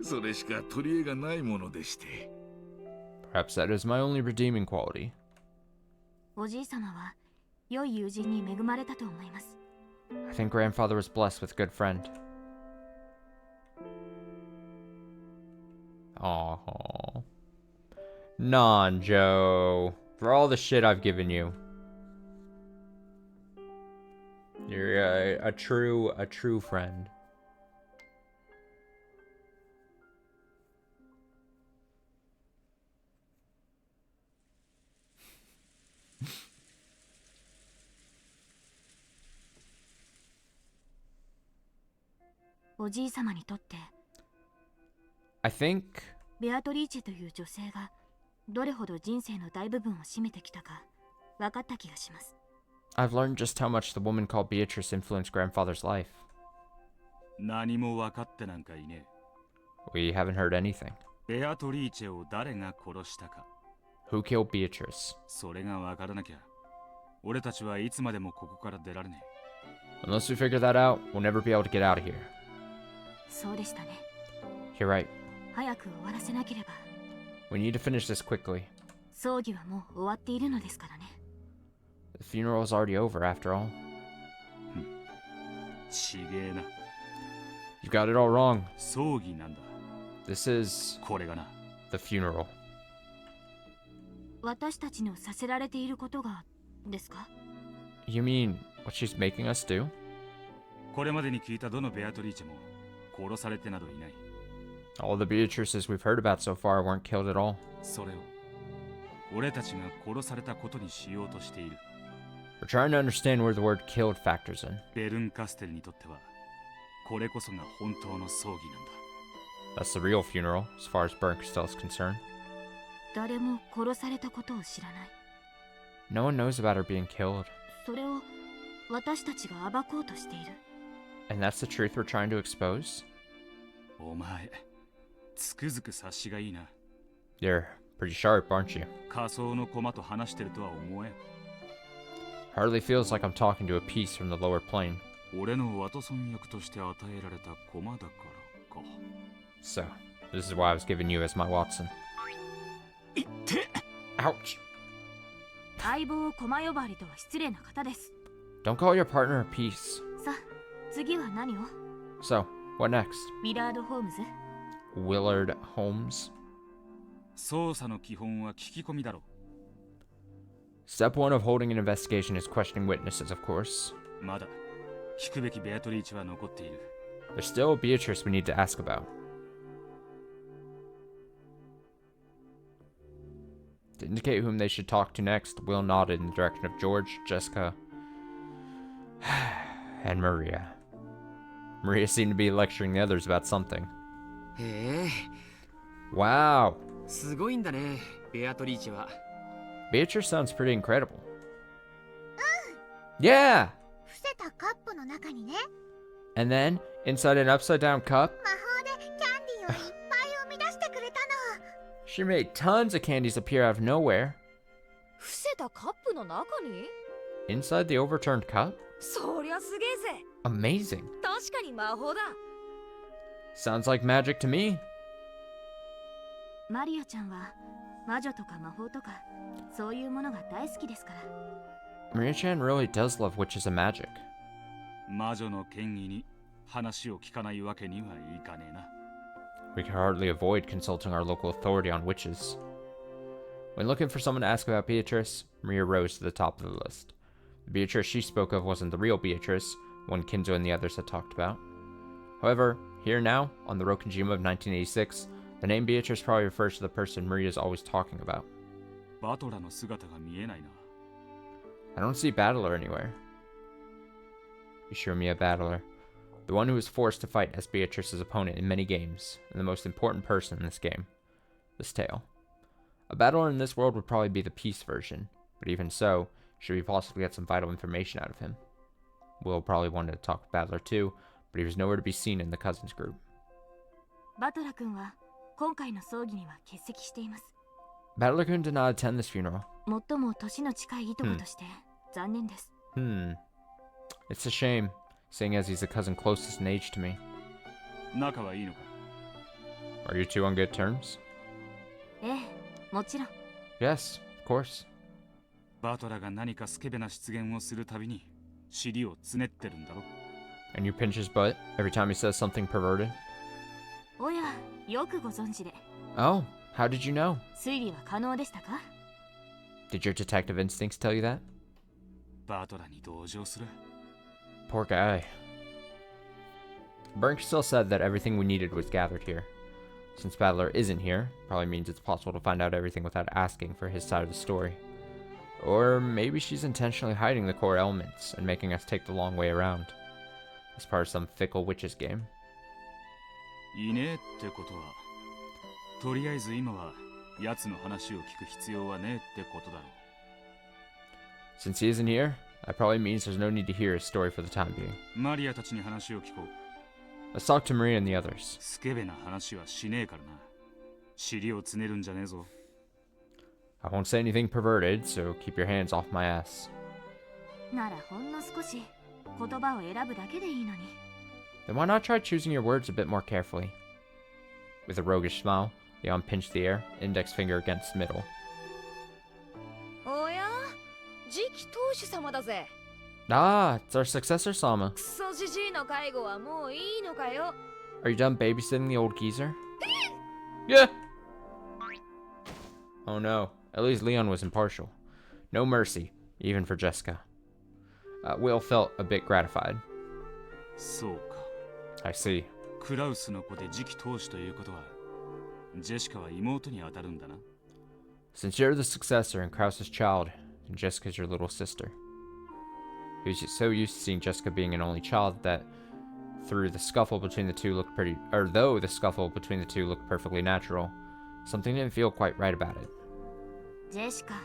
それしか取り柄がないものでして。 Perhaps that is my only redeeming quality. おじい様は良い友人に恵まれたと思います。 I think grandfather was blessed with a good friend. Aww. Nanjo. For all the shit I've given you. You're a true friend.おじい様にとって I think ベアトリーチェという女性がどれほど人生の大部分を占めてきたか分かった気がします。 I've learned just how much the woman called Beatrice influenced grandfather's life. 何も分かってなんかいね We haven't heard anything. え。ベアトリーチェを誰が殺したか。 Who killed Beatrice? それが分からなきゃ俺たちはいつまでもここから出られね Unless we figure that out, we'll never be able to get out of here. そうでしたね。 You're right. 早く終わらせなければ。 We need to finish this quickly. 葬儀はもう終わっているのですからね。 The funeral is already over after all. え。ちげえな。 You got it all wrong. 葬儀なんだ。 This is これがな。 the funeral. 私たちのさせられていることがですか？ You mean what she's making us do? これまでに聞いたどのベアトリーチェも殺されてなどいない。 All the Beatrices we've heard about so far weren't killed at all. それを俺たちが殺されたことにしようとしている。 We're trying to understand where the word killed factors in. ベルンカステルにとってはこれこそが本当の葬儀なんだ。 That's the real funeral, as far as Bernstein is concerned. 誰も殺されたことを知らない。 No one knows about her being killed. それを私たちが暴こうとしている。 And that's the truth we're trying to expose? お前、つくづく察しがいいな。 You're pretty sharp, aren't you? 仮想の駒と話してるとは思えん。 Hardly feels like I'm talking to a piece from the lower plane. 俺のワトソン役として与えられた駒だからか。 So, this is why I was given you as my Watson. いって Ouch! 相棒駒呼ばわりとは失礼な方です。 Don't call your partner a piece. さあ、次は何を？ So, what next? ウィラード・ホームズ？ Willard Holmes? 捜査の基本は聞き込みだろ。 Step one of holding an investigation is questioning witnesses, of course. まだ聞くべきベアトリーチは残っている。 There's still Beatrice we need to ask about. To indicate whom they should talk to next, Will nodded in the direction of George, Jessica, and Maria. Maria seemed to be lecturing the others about something. へえ、 Wow! すごいんだね、ベアトリーチは。 Beatrice sounds pretty incredible. Yeah! 伏せたカップの中にね、 And then, inside an upside down cup, 魔法でキャンディーをいっぱい生み出してくれたの。 she made tons of candies appear out of nowhere. 伏せたカップの中に？ Inside the overturned cup? そりゃすげえぜ。 Amazing. 確かに魔法だ。 Sounds like magic to me. マリアちゃんは魔女とか魔法とかそういうものが大好きですから。 Maria-chan really does love witches and magic. 魔女の権威に話を聞かないわけにはいかねえな。 We could hardly avoid consulting our local authority on witches. When looking for someone to ask about Beatrice, Maria rose to the top of the list. The Beatrice she spoke of wasn't the real Beatrice, one Kinzo and the others had talked about. However, here now, on the Rokenjima of 1986, the name Beatrice probably refers to the person Maria is always talking about. バトラの姿が見えないな。 I don't see Battler anywhere. You show me a Battler. The one who was forced to fight as Beatrice's opponent in many games, and the most important person in this game. This tale. A Battler in this world would probably be the peace version, but even so, should we possibly get some vital information out of him? Will probably wanted to talk with Battler too, but he was nowhere to be seen in the cousins group. バトラ君は今回の葬儀には欠席しています。 Battler-kun did not attend this funeral. 最も年の近いいとことして残念です。 It's a shame, seeing as he's the cousin closest in age to me. 仲はいいのか？ Are you two on good terms? ええ、もちろん。 Yes, of course. バトラが何かスケベな出現をするたびに尻をつねってるんだろ。 And you pinch his butt every time he says something perverted? おや、よくご存知で。 Oh, how did you know? 推理は可能でしたか？ Did your detective instincts tell you that? バトラに同情する。 Poor guy. Bernk still said that everything we needed was gathered here. Since Battler isn't here, probably means it's possible to find out everything without asking for his side of the story. Or maybe she's intentionally hiding the core elements and making us take the long way around. As part of some fickle witches game. いねえってことは、とりあえず今は奴の話を聞く必要はねえってことだろう。 Since he isn't here, that probably means there's no need to hear his story for the time being. マリアたちに話を聞こう。 Let's talk to Maria and the others. スケベな話はしねえからな。尻をつねるんじゃねえぞ。 I won't say anything perverted, so keep your hands off my ass. ならほんの少し言葉を選ぶだけでいいのに。 Then why not try choosing your words a bit more carefully? With a roguish smile, Leon pinched the air, index finger against middle. おや、次期当主様だぜ。 Ah, it's our successor, Sama. クソじじいの介護はもういいのかよ。 Are you done babysitting the old geezer? Yeah! Oh no, at least Leon was impartial. No mercy, even for Jessica. Will felt a bit gratified. そうか。 I see. クラウスの子で次期当主ということは、ジェシカは妹に当たるんだな。 Since you're the successor and Krause's child, and Jessica's your little sister. He was so used to seeing Jessica being an only child that though the scuffle between the two looked perfectly natural, something didn't feel quite right about it. ジェシカ、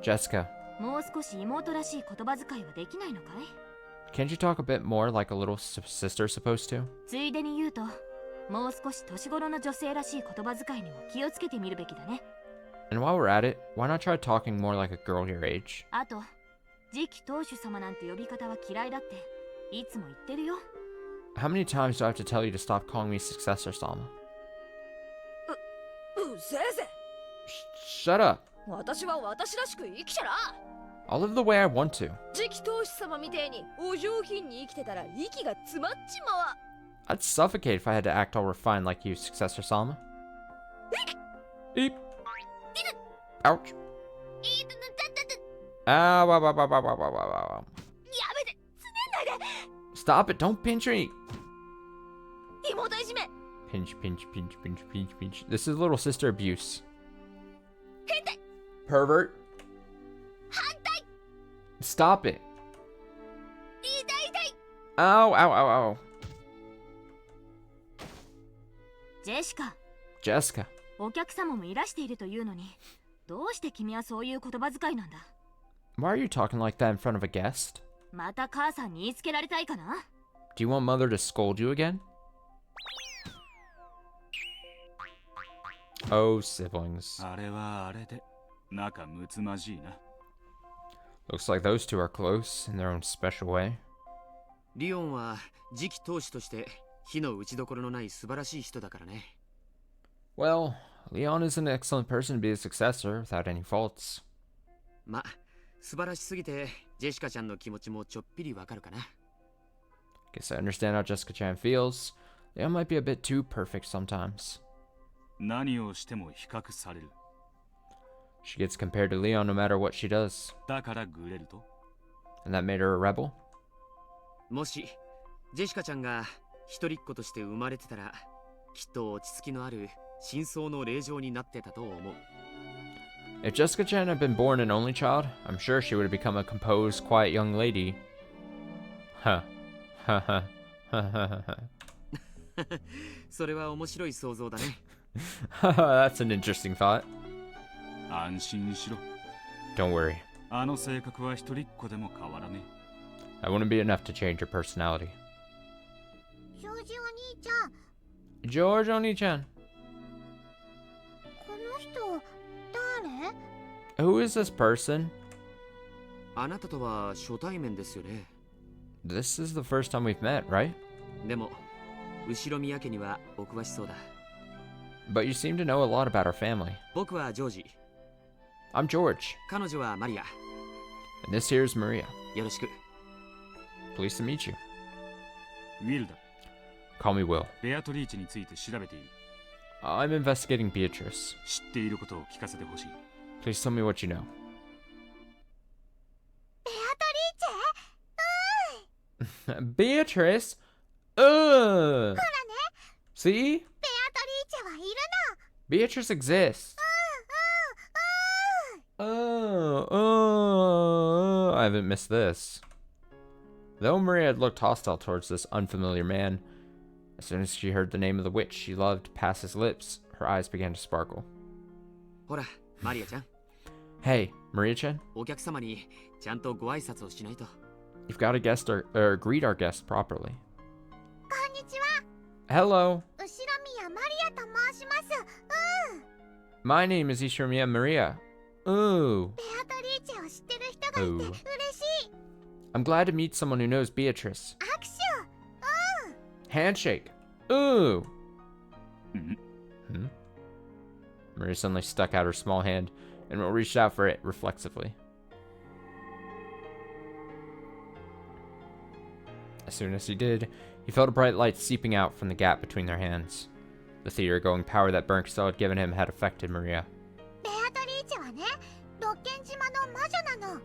Jessica, もう少し妹らしい言葉遣いはできないのかい？ can't you talk a bit more like a little sister supposed to? ついでに言うと、もう少し年頃の女性らしい言葉遣いにも気をつけてみるべきだね。And while we're at it, why not try talking more like a girl your age? あと、次期当主様なんて呼び方は嫌いだっていつも言ってるよ。 How many times do I have to tell you to stop calling me successor, Sama? うせえぜ。 Shut up! 私は私らしく生きちゃら。 I'll live the way I want to. 次期当主様みてえにお上品に生きてたら息が詰まっちまわ。 I'd suffocate if I had to act all refined like you, successor Sama. Eep. Ouch. Ow, ow, ow, ow, ow, ow, ow, ow, ow. やめて、つねんないで。 Stop it, don't pinch me! 妹いじめ。 Pinch, pinch, pinch, pinch, pinch, pinch. This is little sister abuse. 変態。 Pervert. 反対。 Stop it. 痛い痛い。 Ow, ow, ow, ow. ジェシカ、 Jessica. お客様もいらしているというのに、どうして君はそういう言葉遣いなんだ？ Why are you talking like that in front of a guest? また母さんに言いつけられたいかな？ Do you want mother to scold you again? Oh, siblings. あれはあれで仲睦まじいな。 Looks like those two are close in their own special way. リオンは次期当主として火の打ちどころのない素晴らしい人だからね。 Well, Leon is an excellent person to be a successor without any faults. ま、素晴らしすぎてジェシカちゃんの気持ちもちょっぴりわかるかな。 Guess I understand how Jessica-chan feels. Leon might be a bit too perfect sometimes. 何をしても比較される。 She gets compared to Leon no matter what she does. だからグレると。 And that made her a rebel? もしジェシカちゃんが一人っ子として生まれてたら、きっと落ち着きのある深層の令嬢になってたと思う。 If Jessica-chan had been born an only child, I'm sure she would have become a composed, quiet young lady. Huh. Ha ha. Ha ha ha. それは面白い想像だね。That's an interesting thought. 安心しろ。 Don't worry. あの性格は一人っ子でも変わらね That wouldn't be enough to change her personality. ジョージお兄ちゃん、 George Oni-chan. この人誰？ Who is this person? あなたとは初対面ですよね。 This is the first time we've met, right? でも後ろ宮家にはお詳しそうだ。 But you seem to know a lot about our family. 僕はジョージ、 I'm George, 彼女はマリア。 and this here is Maria. よろしく。 Pleased to meet you. ウィルだ。 Call me Will. ベアトリーチについて調べている。 I'm investigating Beatrice. 知っていることを聞かせてほしい。 Please tell me what you know. ベアトリーチェ？ Beatrice? Ugh! ほらね、 See? ベアトリーチェはいるの。 Beatrice exists. I haven't missed this. Though Maria had looked hostile towards this unfamiliar man, as soon as she heard the name of the witch she loved pass his lips, her eyes began to sparkle. ほら、マリアちゃん、 Hey, Maria-chan, お客様にちゃんとご挨拶をしないと。 you've got to guest or greet our guests properly. こんにちは。 Hello, 後ろ宮マリアと申します。my name is Ishinomiya Maria. Ooh, ベアトリーチェを知ってる人がいて嬉しい。 I'm glad to meet someone who knows Beatrice. 握手。 Handshake. Ooh. うん。 Hmm? Maria suddenly stuck out her small hand and reached out for it reflexively. As soon as he did, he felt a bright light seeping out from the gap between their hands. The theater-going power that Bernkstel had given him had affected Maria. ベアトリーチェはね、ロッケン島の魔女なの。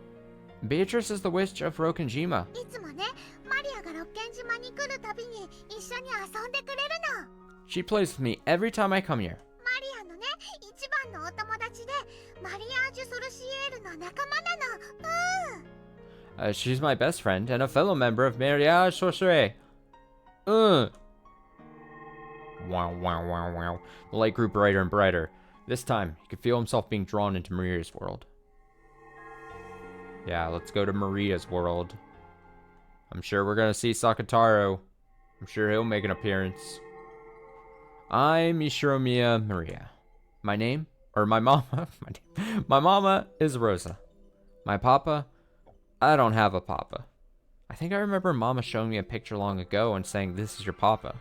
Beatrice is the witch of Rokenjima. いつもね、マリアがロッケン島に来るたびに一緒に遊んでくれるの。 She plays with me every time I come here. マリアのね、一番のお友達で、マリアージュ・ソルシエールの仲間なの。She's my best friend and a fellow member of Mariage Sorcerer. Wow, wow, wow, wow. The light grew brighter and brighter. This time, he could feel himself being drawn into Maria's world. Yeah, let's go to Maria's world. I'm sure we're gonna see Sakataro. I'm sure he'll make an appearance. I'm Ishiromiya Maria. My name? Or my mama? My mama is Rosa. My papa? I don't have a papa. I think I remember Mama showing me a picture long ago and saying, "This is your papa."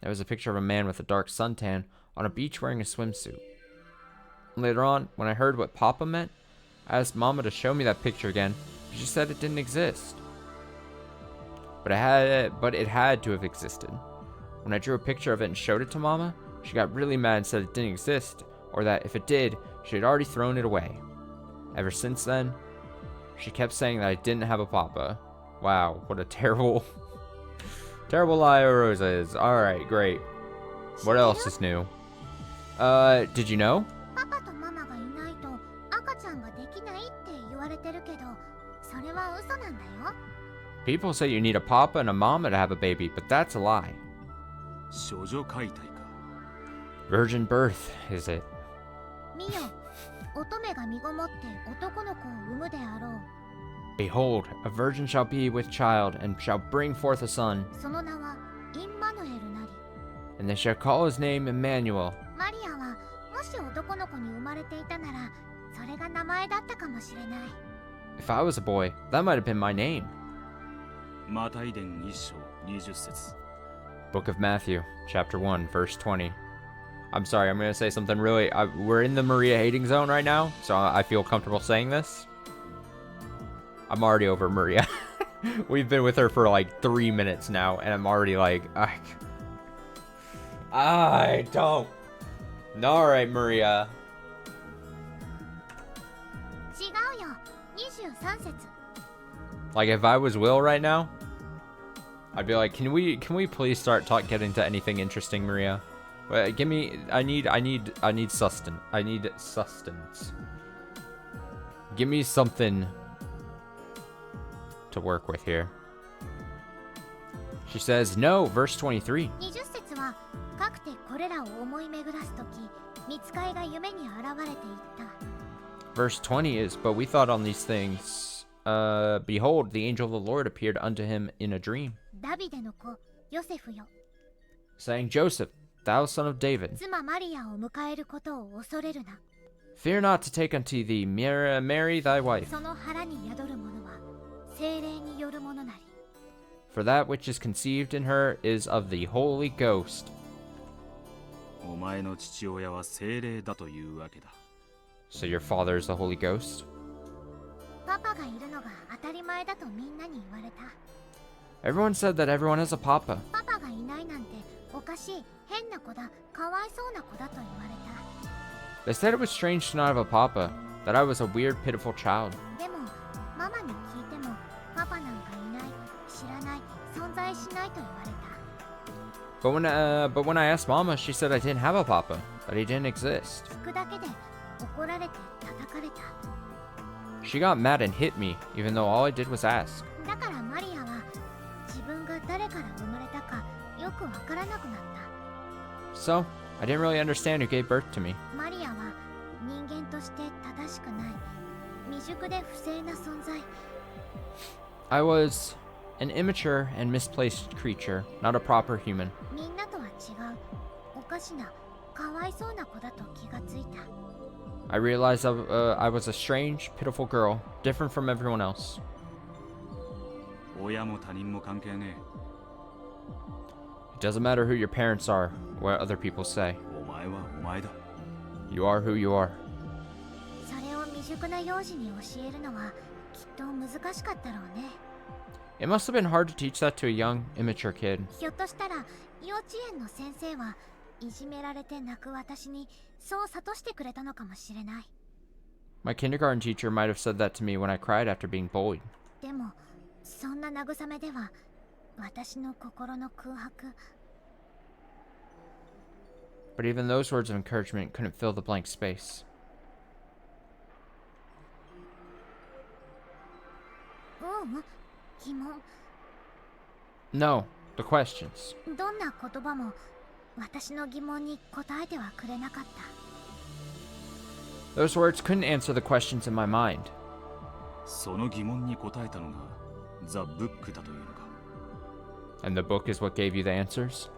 There was a picture of a man with a dark suntan on a beach wearing a swimsuit. Later on, when I heard what papa meant, I asked Mama to show me that picture again, but she said it didn't exist. But it had to have existed. When I drew a picture of it and showed it to Mama, she got really mad and said it didn't exist, or that if it did, she had already thrown it away. Ever since then, she kept saying that I didn't have a papa. Wow, what a terrible, terrible liar Rosa is. Alright, great. What else is new? Did you know? パパとママがいないと赤ちゃんができないって言われてるけど、それは嘘なんだよ。 People say you need a papa and a mama to have a baby, but that's a lie. 少女解体か。 Virgin birth, is it? 見よ、乙女が身ごもって男の子を産むであろう。 Behold, a virgin shall be with child, and shall bring forth a son, その名はインマヌエルなり。 and they shall call his name Emmanuel. マリアはもし男の子に生まれていたなら、それが名前だったかもしれない。 If I was a boy, that might have been my name. マタイ伝1章20節。 Book of Matthew, chapter 1, verse 20. I'm sorry, I'm going to say something really... we're in the Maria hating zone right now, so I feel comfortable saying this. I'm already over Maria. We've been with her for like 3 minutes now, and I'm already like... I don't... Alright, Maria. 違うよ、23節。 Like, if I was Will right now, I'd be like, can we please start getting to anything interesting, Maria? Give me, I need sustenance. I need sustenance. Give me something to work with here. She says, no, verse 23. 20節は、かくてこれらを思い巡らすとき、御使いが夢に現れていった。 Verse 20 is, but we thought on these things, behold, the angel of the Lord appeared unto him in a dream, ダビデの子、ヨセフよ。 saying, Joseph, thou son of David, 妻マリアを迎えることを恐れるな。 fear not to take unto thee Mary thy wife, その腹に宿るものは、精霊によるものなり。 for that which is conceived in her is of the Holy Ghost. お前の父親は精霊だというわけだ。 So your father is the Holy Ghost? パパがいるのが当たり前だとみんなに言われた。 Everyone said that everyone has a papa. パパがいないなんておかしい、変な子だ、かわいそうな子だと言われた。 They said it was strange to not have a papa, that I was a weird, pitiful child. でも、ママに聞いても、パパなんかいない、知らない、存在しないと言われた。 But when I asked Mama, she said I didn't have a papa, that he didn't exist. 聞くだけで怒られて叩かれた。 She got mad and hit me, even though all I did was ask. だからマリアは自分が誰から生まれたかよくわからなくなった。 So, I didn't really understand who gave birth to me. マリアは人間として正しくない、未熟で不正な存在。 I was an immature and misplaced creature, not a proper human. みんなとは違う、おかしな、かわいそうな子だと気がついた。 I realized I was a strange, pitiful girl, different from everyone else. 親も他人も関係ね It doesn't matter who your parents are, what other people say. え。お前はお前だ。 You are who you are. それを未熟な幼児に教えるのはきっと難しかったろうね。 It must have been hard to teach that to a young, immature kid. ひょっとしたら幼稚園の先生はいじめられて泣く私にそう諭してくれたのかもしれない。 My kindergarten teacher might have said that to me when I cried after being bullied. でもそんな慰めでは私の心の空白。 But even those words of encouragement couldn't fill the blank space. うん、疑問。 No, The questions. どんな言葉も私の疑問に答えてはくれなかった。 Those words couldn't answer the questions in my mind. その疑問に答えたのがザ・ブックだというのか。 And the book is what gave you the answers?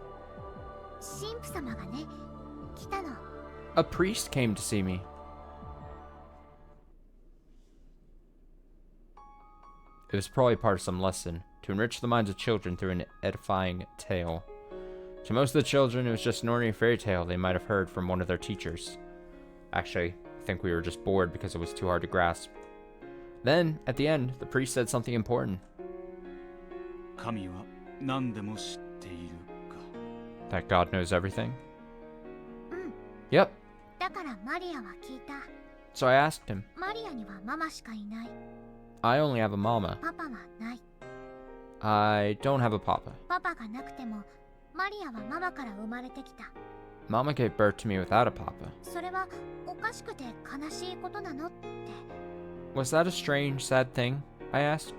神父様がね、来たの。 A priest came to see me. It was probably part of some lesson, to enrich the minds of children through an edifying tale. To most of the children, it was just an ordinary fairy tale they might have heard from one of their teachers. Actually, I think we were just bored because it was too hard to grasp. Then, at the end, the priest said something important. 神は何でも知っているか。 That God knows everything? うん。 Yep. だからマリアは聞いた。 So I asked him. マリアにはママしかいない。 I only have a mama. パパはない。 I don't have a papa. パパがなくても、マリアはママから生まれてきた。 Mama gave birth to me without a papa. それはおかしくて悲しいことなのって。 Was that a strange, sad thing? I asked.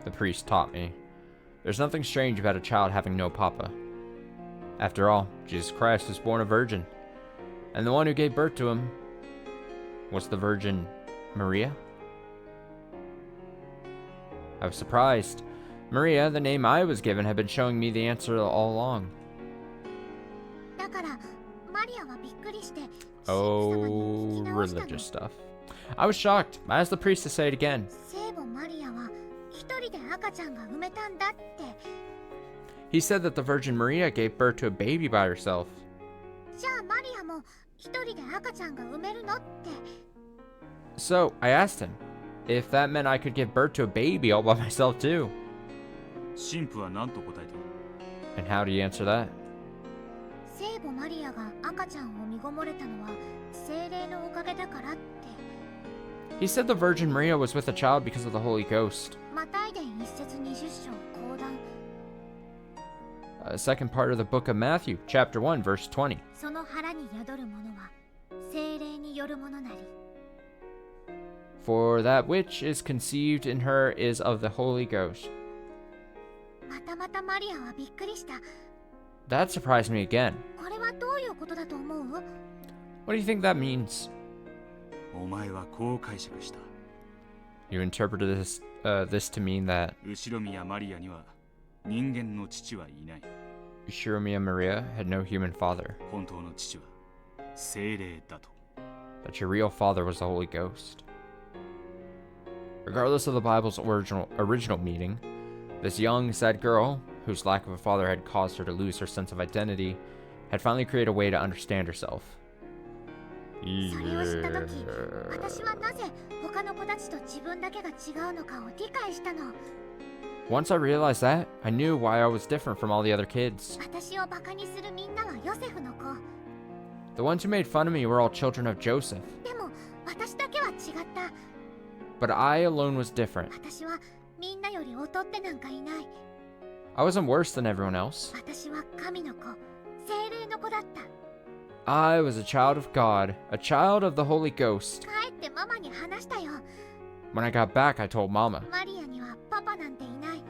The priest taught me. There's nothing strange about a child having no papa. After all, Jesus Christ was born a virgin. And the one who gave birth to him was the Virgin Maria? I was surprised. Maria, the name I was given, had been showing me the answer all along. だからマリアはびっくりして、 Oh, religious stuff. I was shocked. I asked the priest to say it again. 聖母マリアは一人で赤ちゃんが産めたんだって。 He said that the Virgin Maria gave birth to a baby by herself. じゃあマリアも一人で赤ちゃんが産めるのって。 So I asked him if that meant I could give birth to a baby all by myself too. 神父は何と答えた？ And how do you answer that? 聖母マリアが赤ちゃんを身ごもれたのは聖霊のおかげだからって。 He said the Virgin Maria was with the child because of the Holy Ghost. マタイ伝一節20章講談。Second part of the book of Matthew, chapter 1, verse 20. その腹に宿るものは聖霊によるものなり。 For that which is conceived in her is of the Holy Ghost. またまたマリアはびっくりした。 That surprised me again. これはどういうことだと思う？ What do you think that means? お前はこう解釈した。 You interpreted this to mean that 後ろ宮マリアには人間の父はいない。 Shiromia Maria had no human father. 本当の父は聖霊だと。 That your real father was the Holy Ghost. Regardless of the Bible's original meaning, this young, sad girl, whose lack of a father had caused her to lose her sense of identity, had finally created a way to understand herself. それを知ったとき、私はなぜ他の子たちと自分だけが違うのかを理解したの。 Once I realized that, I knew why I was different from all the other kids. 私をバカにするみんなはヨセフの子。 The ones who made fun of me were all children of Joseph. でも私だけは違った。 But I alone was different. 私はみんなより劣ってなんかいない。 I wasn't worse than everyone else. 私は神の子、聖霊の子だった。 I was a child of God, a child of the Holy Ghost. 帰ってママに話したよ。 When I got back, I told Mama. マリアにはパパなんていない。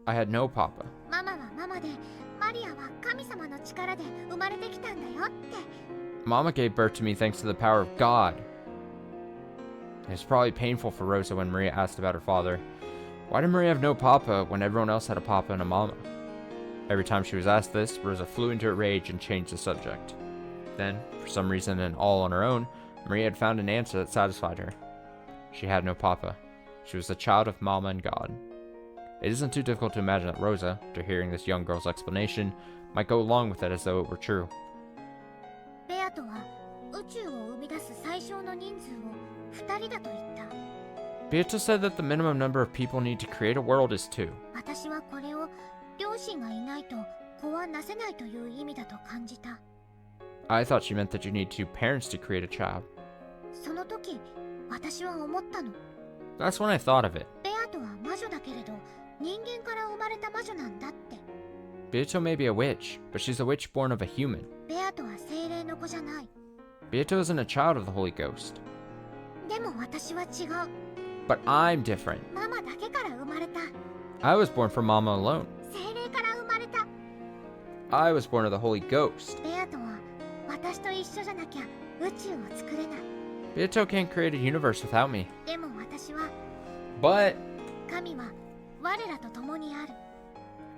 I had no papa. ママはママで、マリアは神様の力で生まれてきたんだよって。 Mama gave birth to me thanks to the power of God. It was probably painful for Rosa when Maria asked about her father. Why did Maria have no papa when everyone else had a papa and a mama? Every time she was asked this, Rosa flew into a rage and changed the subject. Then, for some reason and all on her own, Maria had found an answer that satisfied her. She had no papa. She was the child of Mama and God. It isn't too difficult to imagine that Rosa, after hearing this young girl's explanation, might go along with it as though it were true. ベアトは宇宙を生み出す最小の人数を2人だと言った。 Beato said that the minimum number of people need to create a world is 2. 私はこれを両親がいないと子はなせないという意味だと感じた。 I thought she meant that you need 2 parents to create a child. その時、私は思ったの。 That's when I thought of it. ベアトは魔女だけれど、人間から生まれた魔女なんだって。 Beato may be a witch, but she's a witch born of a human. ベアトは精霊の子じゃない。 Beato isn't a child of the Holy Ghost. でも私は違う。 But I'm different. ママだけから生まれた。I was born from Mama alone. 精霊から生まれた。 I was born of the Holy Ghost. ベアトは私と一緒じゃなきゃ宇宙を作れない。 Beato can't create a universe without me. でも私は But 神は我らと共にある。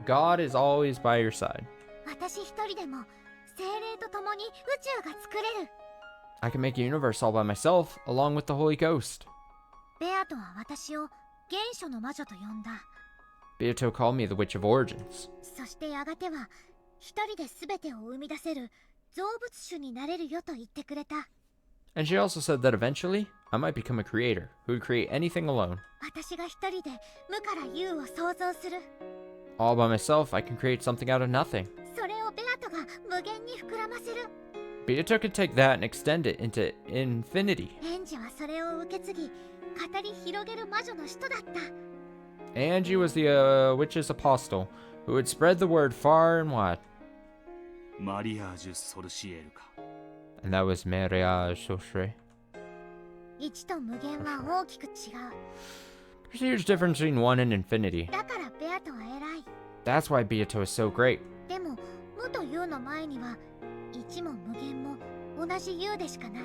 God is always by your side. 私一人でも精霊と共に宇宙が作れる。 I can make a universe all by myself, along with the Holy Ghost. ベアトは私を原初の魔女と呼んだ。 Beato called me the Witch of Origins. そしてやがては一人で全てを生み出せる造物主になれるよと言ってくれた。 And she also said that eventually, I might become a creator who would create anything alone. 私が一人で無から有を創造する。 All by myself, I can create something out of nothing. それをベアトが無限に膨らませる。 Beato could take that and extend it into infinity. エンジはそれを受け継ぎ語り広げる魔女の使徒だった。 Angie was the witch's apostle who would spread the word far and wide. マリアージュ・ソルシエルか。 And that was Maria Chaussure. 1と無限は大きく違う。 There's a huge difference between one and infinity. だからベアトは偉い。 That's why Beato is so great. でも無と有の前には1も無限も同じ有でしかない。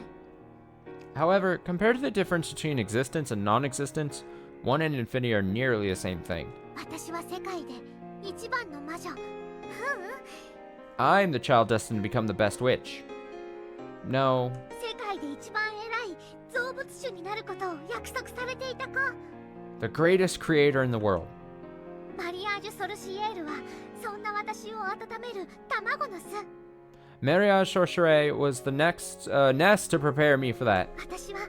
However, compared to the difference between existence and non-existence, one and infinity are nearly the same thing. 私は世界で一番の魔女。I'm the child destined to become the best witch. No, 世界で一番偉い造物主になることを約束されていた子。 the greatest creator in the world. マリアージュ・ソルシエールはそんな私を温める卵の巣。 Maria Chaussure was the next nest to prepare me for that. 私は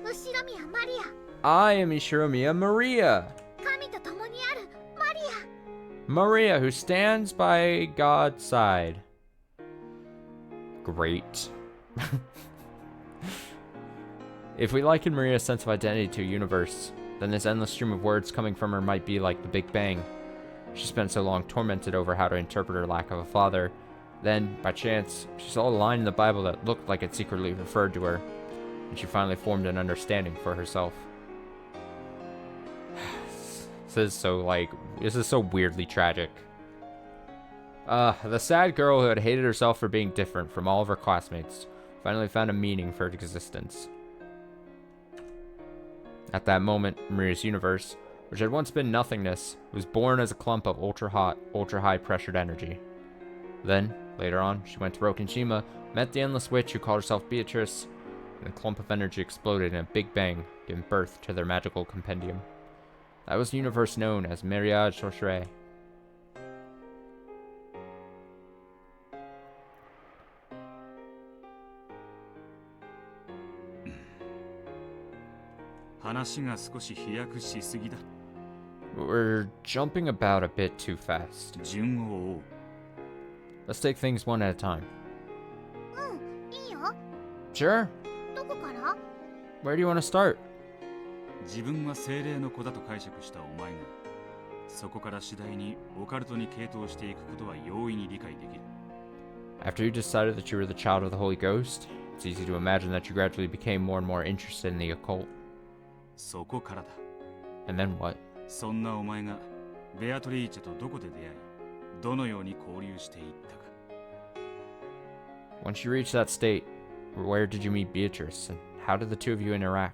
後ろ宮マリ I am Ishiromiya Maria. ア。神と共にあるマリ Maria, who stands by God's side. Great. If we liken Maria's sense of identity to a universe, then this endless stream of words coming from her might be like the Big Bang. She spent so long tormented over how to interpret her lack of a father. Then, by chance, she saw a line in the Bible that looked like it secretly referred to her, and she finally formed an understanding for herself. This is so weirdly tragic. The sad girl who had hated herself for being different from all of her classmates finally found a meaning for her existence. At that moment, Maria's universe, which had once been nothingness, was born as a clump of ultra-hot, ultra-high pressured energy. Then, later on, she went to Rokenshima, met the endless witch who called herself Beatrice, and the clump of energy exploded in a big bang, giving birth to their magical compendium. That was the universe known as Maria Chaussure. 話が少し飛躍しすぎだ。 We're jumping about a bit too fast. 順を追う。 Let's take things one at a time. いいよ。 Sure. どこから？ Where do you want to start? 自分は精霊の子だと解釈したお前が、そこから次第にオカルトに傾倒していくことは容易に理解できる。 After you decided that you were the child of the Holy Ghost, it's easy to imagine that you gradually became more and more interested in the occult. そこからだ。 And then what? そんなお前がベアトリーチェとどこで出会い、どのように交流していったか。 Once you reached that state, where did you meet Beatrice, and how did the two of you interact?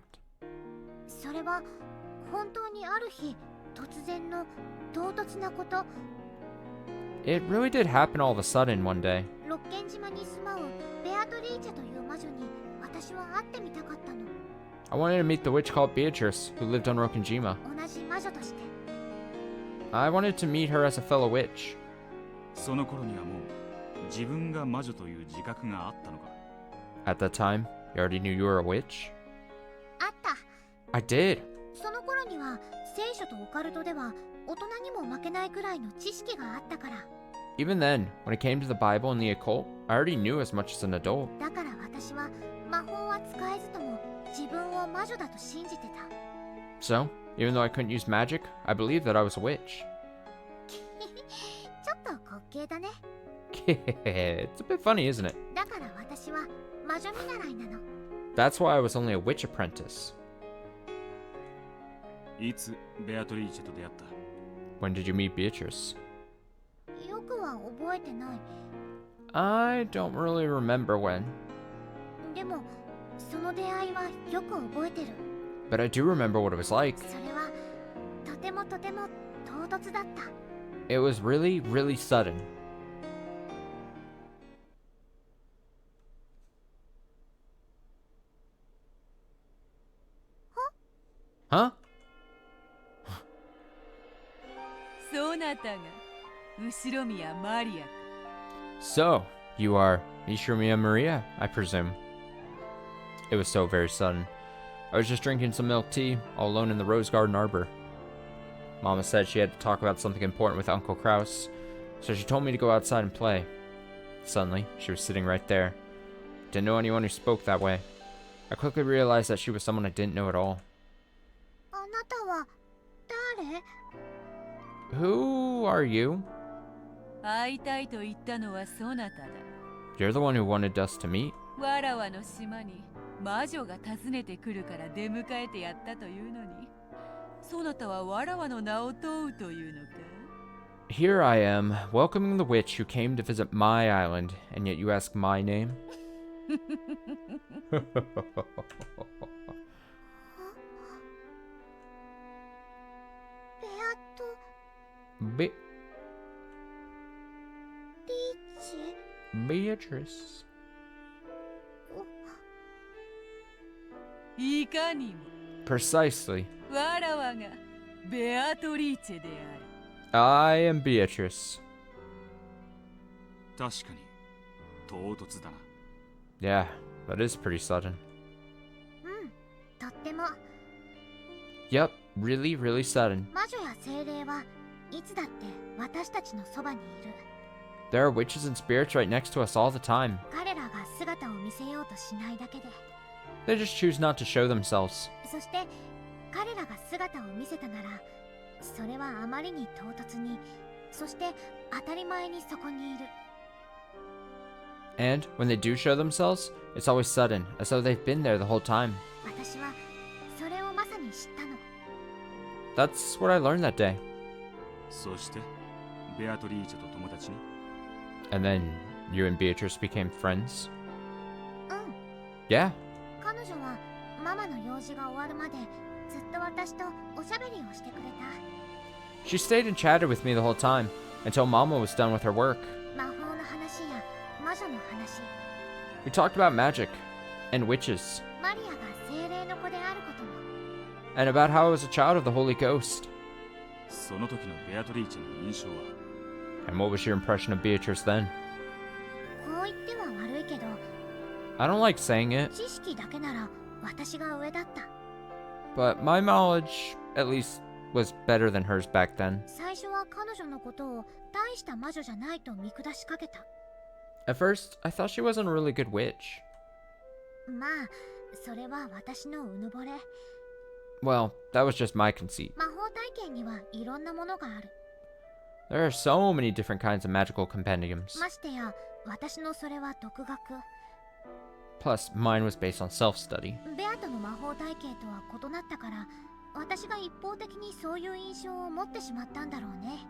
それは本当にある日突然の唐突なこと。 It really did happen all of a sudden one day. 六軒島に住まうベアトリーチェという魔女に私は会ってみたかったの。 I wanted to meet the witch called Beatrice, who lived on Rokenjima. 同じ魔女として。 I wanted to meet her as a fellow witch. その頃にはもう自分が魔女という自覚があったのか。 At that time, you already knew you were a witch? あった。 I did. その頃には聖書とオカルトでは大人にも負けないくらいの知識があったから。 Even then, when it came to the Bible and the occult, I already knew as much as an adult. だから私は魔法は使えずとも自分を魔女だと信じてた。 So, even though I couldn't use magic, I believed that I was a witch. ちょっと滑稽だね。It's a bit funny, isn't it? だから私は魔女見習いなの。 That's why I was only a witch apprentice. いつベアトリーチェと出会った？ When did you meet Beatrice? よくは覚えてない。 I don't really remember when, でもその出会いはよく覚えてる。 but I do remember what it was like. それはとてもとても唐突だった。 It was really, really sudden. Huh? そなたが後ろ宮マリアか。 So, you are Mishramia Maria, I presume. It was so very sudden. I was just drinking some milk tea, all alone in the Rose Garden Arbor. Mama said she had to talk about something important with Uncle Kraus, so she told me to go outside and play. Suddenly, she was sitting right there. Didn't know anyone who spoke that way. I quickly realized that she was someone I didn't know at all. あなたは誰？ Who are you? 会いたいと言ったのはそなただ。 You're the one who wanted us to meet. わらわの島に魔女が訪ねてくるから出迎えてやったというのに、そなたはわらわの名を問うというのか。 Here I am, welcoming the witch who came to visit my island, and yet you ask my name? ベアト Be- リーチ？ Beatrice. いかにも Precisely. わらわがベアトリーチェである。 I am Beatrice. 確かに唐突だな。 Yeah, that is pretty sudden. うん、とっても。 Yep, really, really sudden. 魔女や精霊はいつだって私たちのそばにいる。 There are witches and spirits right next to us all the time. 彼らが姿を見せようとしないだけで。 They just choose not to show themselves. そして彼らが姿を見せたなら、それはあまりに唐突に、そして当たり前にそこにいる。 And when they do show themselves, it's always sudden, as though they've been there the whole time. 私はそれをまさに知ったの。 That's what I learned that day. そしてベアトリーチェと友達に。 And then you and Beatrice became friends? うん。 Yeah. 彼女はママの用事が終わるまでずっと私とおしゃべりをしてくれた。 She stayed and chatted with me the whole time, until Mama was done with her work. 魔法の話や魔女の話、 We talked about magic, and witches, マリアが精霊の子であることも。 and about how I was a child of the Holy Ghost. その時のベアトリーチェの印象は。 And what was your impression of Beatrice then? こう言っては悪いけど、 I don't like saying it, 知識だけなら私が上だった。 but my knowledge, at least, was better than hers back then. 最初は彼女のことを大した魔女じゃないと見下しかけた。 At first, I thought she wasn't a really good witch. まあ、それは私のうぬぼれ。 Well, that was just my conceit. 魔法体験にはいろんなものがある。 There are so many different kinds of magical compendiums. ましてや、私のそれは独学。 Plus, mine was based on self-study. ベアトの魔法体系とは異なったから、私が一方的にそういう印象を持ってしまったんだろうね。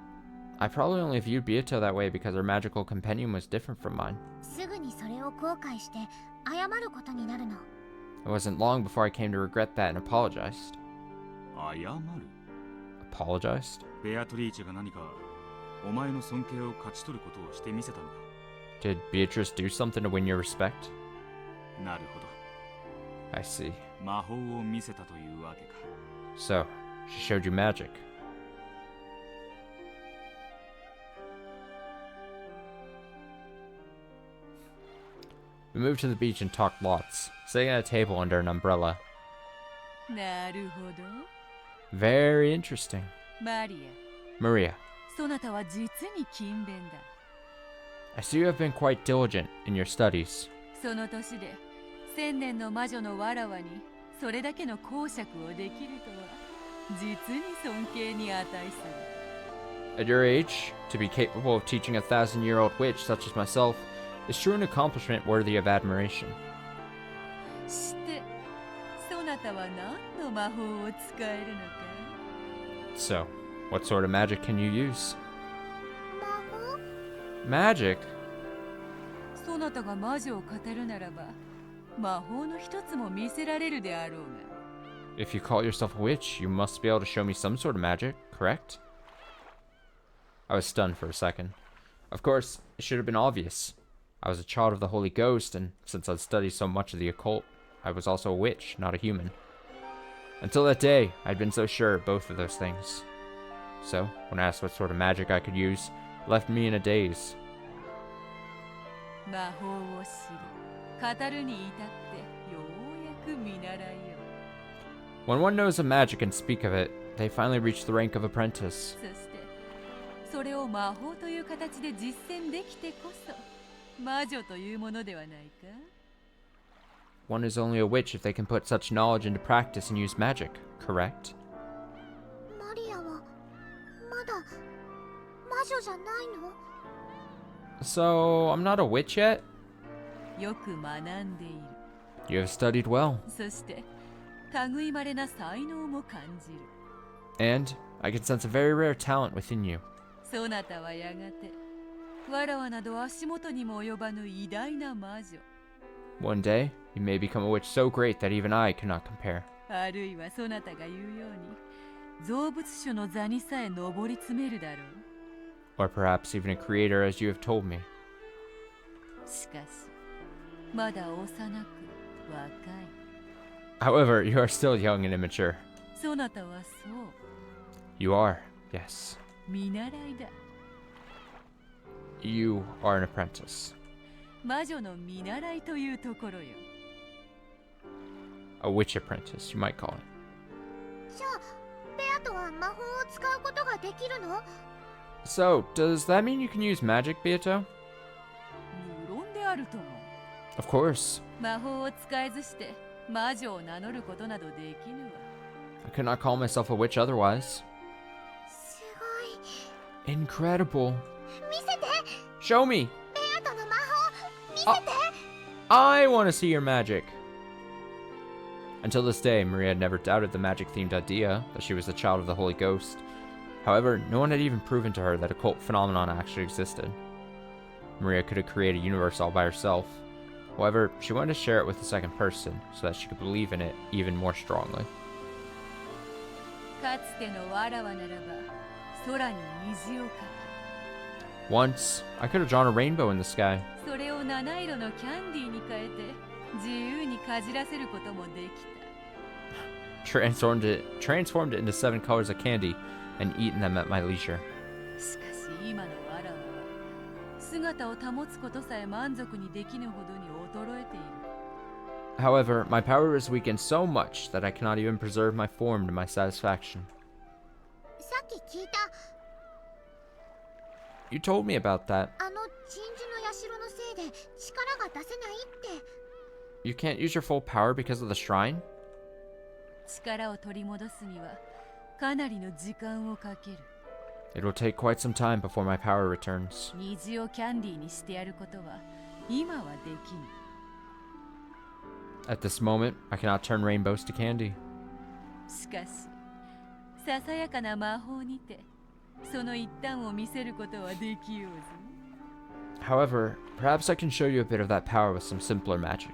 I probably only viewed Beato that way because her magical compendium was different from mine. すぐにそれを後悔して謝ることになるの。 It wasn't long before I came to regret that and apologized. 謝る？ Apologized? ベアトリーチェが何かお前の尊敬を勝ち取ることをしてみせたのか。 Did Beatrice do something to win your respect? なるほど。 I see. 魔法を見せたというわけか。 So, she showed you magic. We moved to the beach and talked lots, sitting at a table under an umbrella. なるほど。 Very interesting. マリ Maria, ア、そなたは実に勤勉だ。 I see you have been quite diligent in your studies. その年で千年の魔女のわらわにそれだけの講釈をできるとは実に尊敬に値する。 At your age, to be capable of teaching a 1,000-year-old witch such as myself is true an accomplishment worthy of admiration. してそなたは何の魔法を使えるのか。 So, What sort of magic can you use? 魔法 Magic? そなたが魔女を語るならば魔法の一つも見せられるであろうが。 If you call yourself a witch, you must be able to show me some sort of magic, correct? I was stunned for a second. Of course, it should have been obvious. I was a child of the Holy Ghost, and since I'd studied so much of the occult, I was also a witch, not a human. Until that day, I'd been so sure of both of those things. So, when asked what sort of magic I could use, it left me in a daze. 魔法を知り語るに至ってようやく見習いよ。 When one knows of magic and speak of it, they finally reach the rank of apprentice. そしてそれを魔法という形で実践できてこそ魔女というものではないか。 One is only a witch if they can put such knowledge into practice and use magic, correct? マリアはまだ魔女じゃないの？ So, I'm not a witch yet? よく学んでいる。 You have studied well. そして類いまれな才能も感じる。 And I can sense a very rare talent within you. そなたはやがてわらわなど足元にも及ばぬ偉大な魔女。 One day, you may become a witch so great that even I cannot compare. あるいはそなたが言うように造物主の座にさえ上り詰めるだろう。 Or perhaps even a creator as you have told me. しかしまだ幼く若い。 However, you are still young and immature. そなたはそう You are, yes. 見習いだ。 You are an apprentice. 魔女の見習いというところよ。 A witch apprentice, you might call it. じゃあベアとは魔法を使うことができるの？ So, does that mean you can use magic, Beato? 無論であるとも。 Of course. 魔法を使えずして魔女を名乗ることなどできぬわ。 I could not call myself a witch otherwise. すごい。 Incredible. 見せて。 Show me! ベアとの魔法見せて。 I want to see your magic. Until this day, Maria had never doubted the magic-themed idea that she was the child of the Holy Ghost. However, no one had even proven to her that a cult phenomenon actually existed. Maria could have created a universe all by herself. However, she wanted to share it with the second person so that she could believe in it even more strongly. かつてのわらわならば空に虹をか Once, I could have drawn a rainbow in the sky. け、それを七色のキャンディーに変えて自由にかじらせることもできた。 Transformed it into 7 colors of candy and eaten them at my leisure. しかし今のわらわは姿を保つことさえ満足にできぬほどに衰えている。 However, my power is weakened so much that I cannot even preserve my form to my satisfaction. さっき聞いた。 You told me about that. あの鎮守の社のせいで力が出せないって。 You can't use your full power because of the shrine? 力を取り戻すにはかなりの時間をかける。 It will take quite some time before my power returns. 虹をキャンディーにしてやることは今はできぬ。 At this moment, I cannot turn rainbows to candy. しかしささやかな魔法にてその一端を見せることはできようぞ。 However, perhaps I can show you a bit of that power with some simpler magic.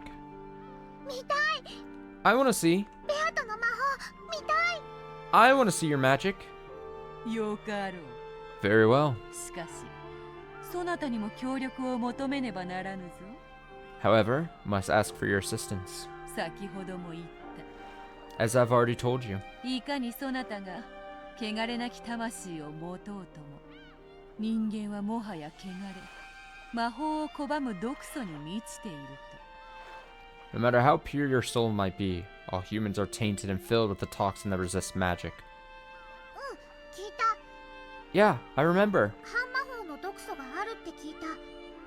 見たい。 I want to see. ベアとの魔法見たい。 I want to see your magic. よかろう。 Very well. しかしそなたにも協力を求めねばならぬぞ。 However, must ask for your assistance. 先ほども言っ As I've already told you. た。いかにそなたが汚れなき魂を持とうとも人間はもはや汚れ魔法を拒む毒素に満ちていると。 No matter how pure your soul might be, all humans are tainted and filled with the toxin that resists magic. うん、聞いた。 Yeah, I remember. 半魔法の毒素があるって聞いた。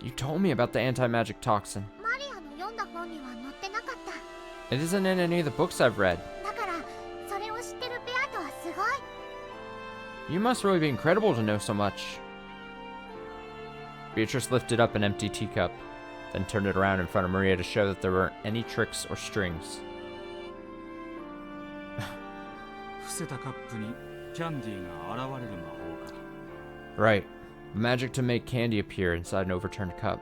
You told me about the anti-magic toxin. マリアの読んだ本には載ってなかった。 It isn't in any of the books I've read. だからそれを知ってるベアとはすごい。 You must really be incredible to know so much. Beatrice lifted up an empty teacup, then turned it around in front of Maria to show that there weren't any tricks or strings. 伏せたカップにキャンディーが現れる魔法か。 Right. Magic to make candy appear inside an overturned cup.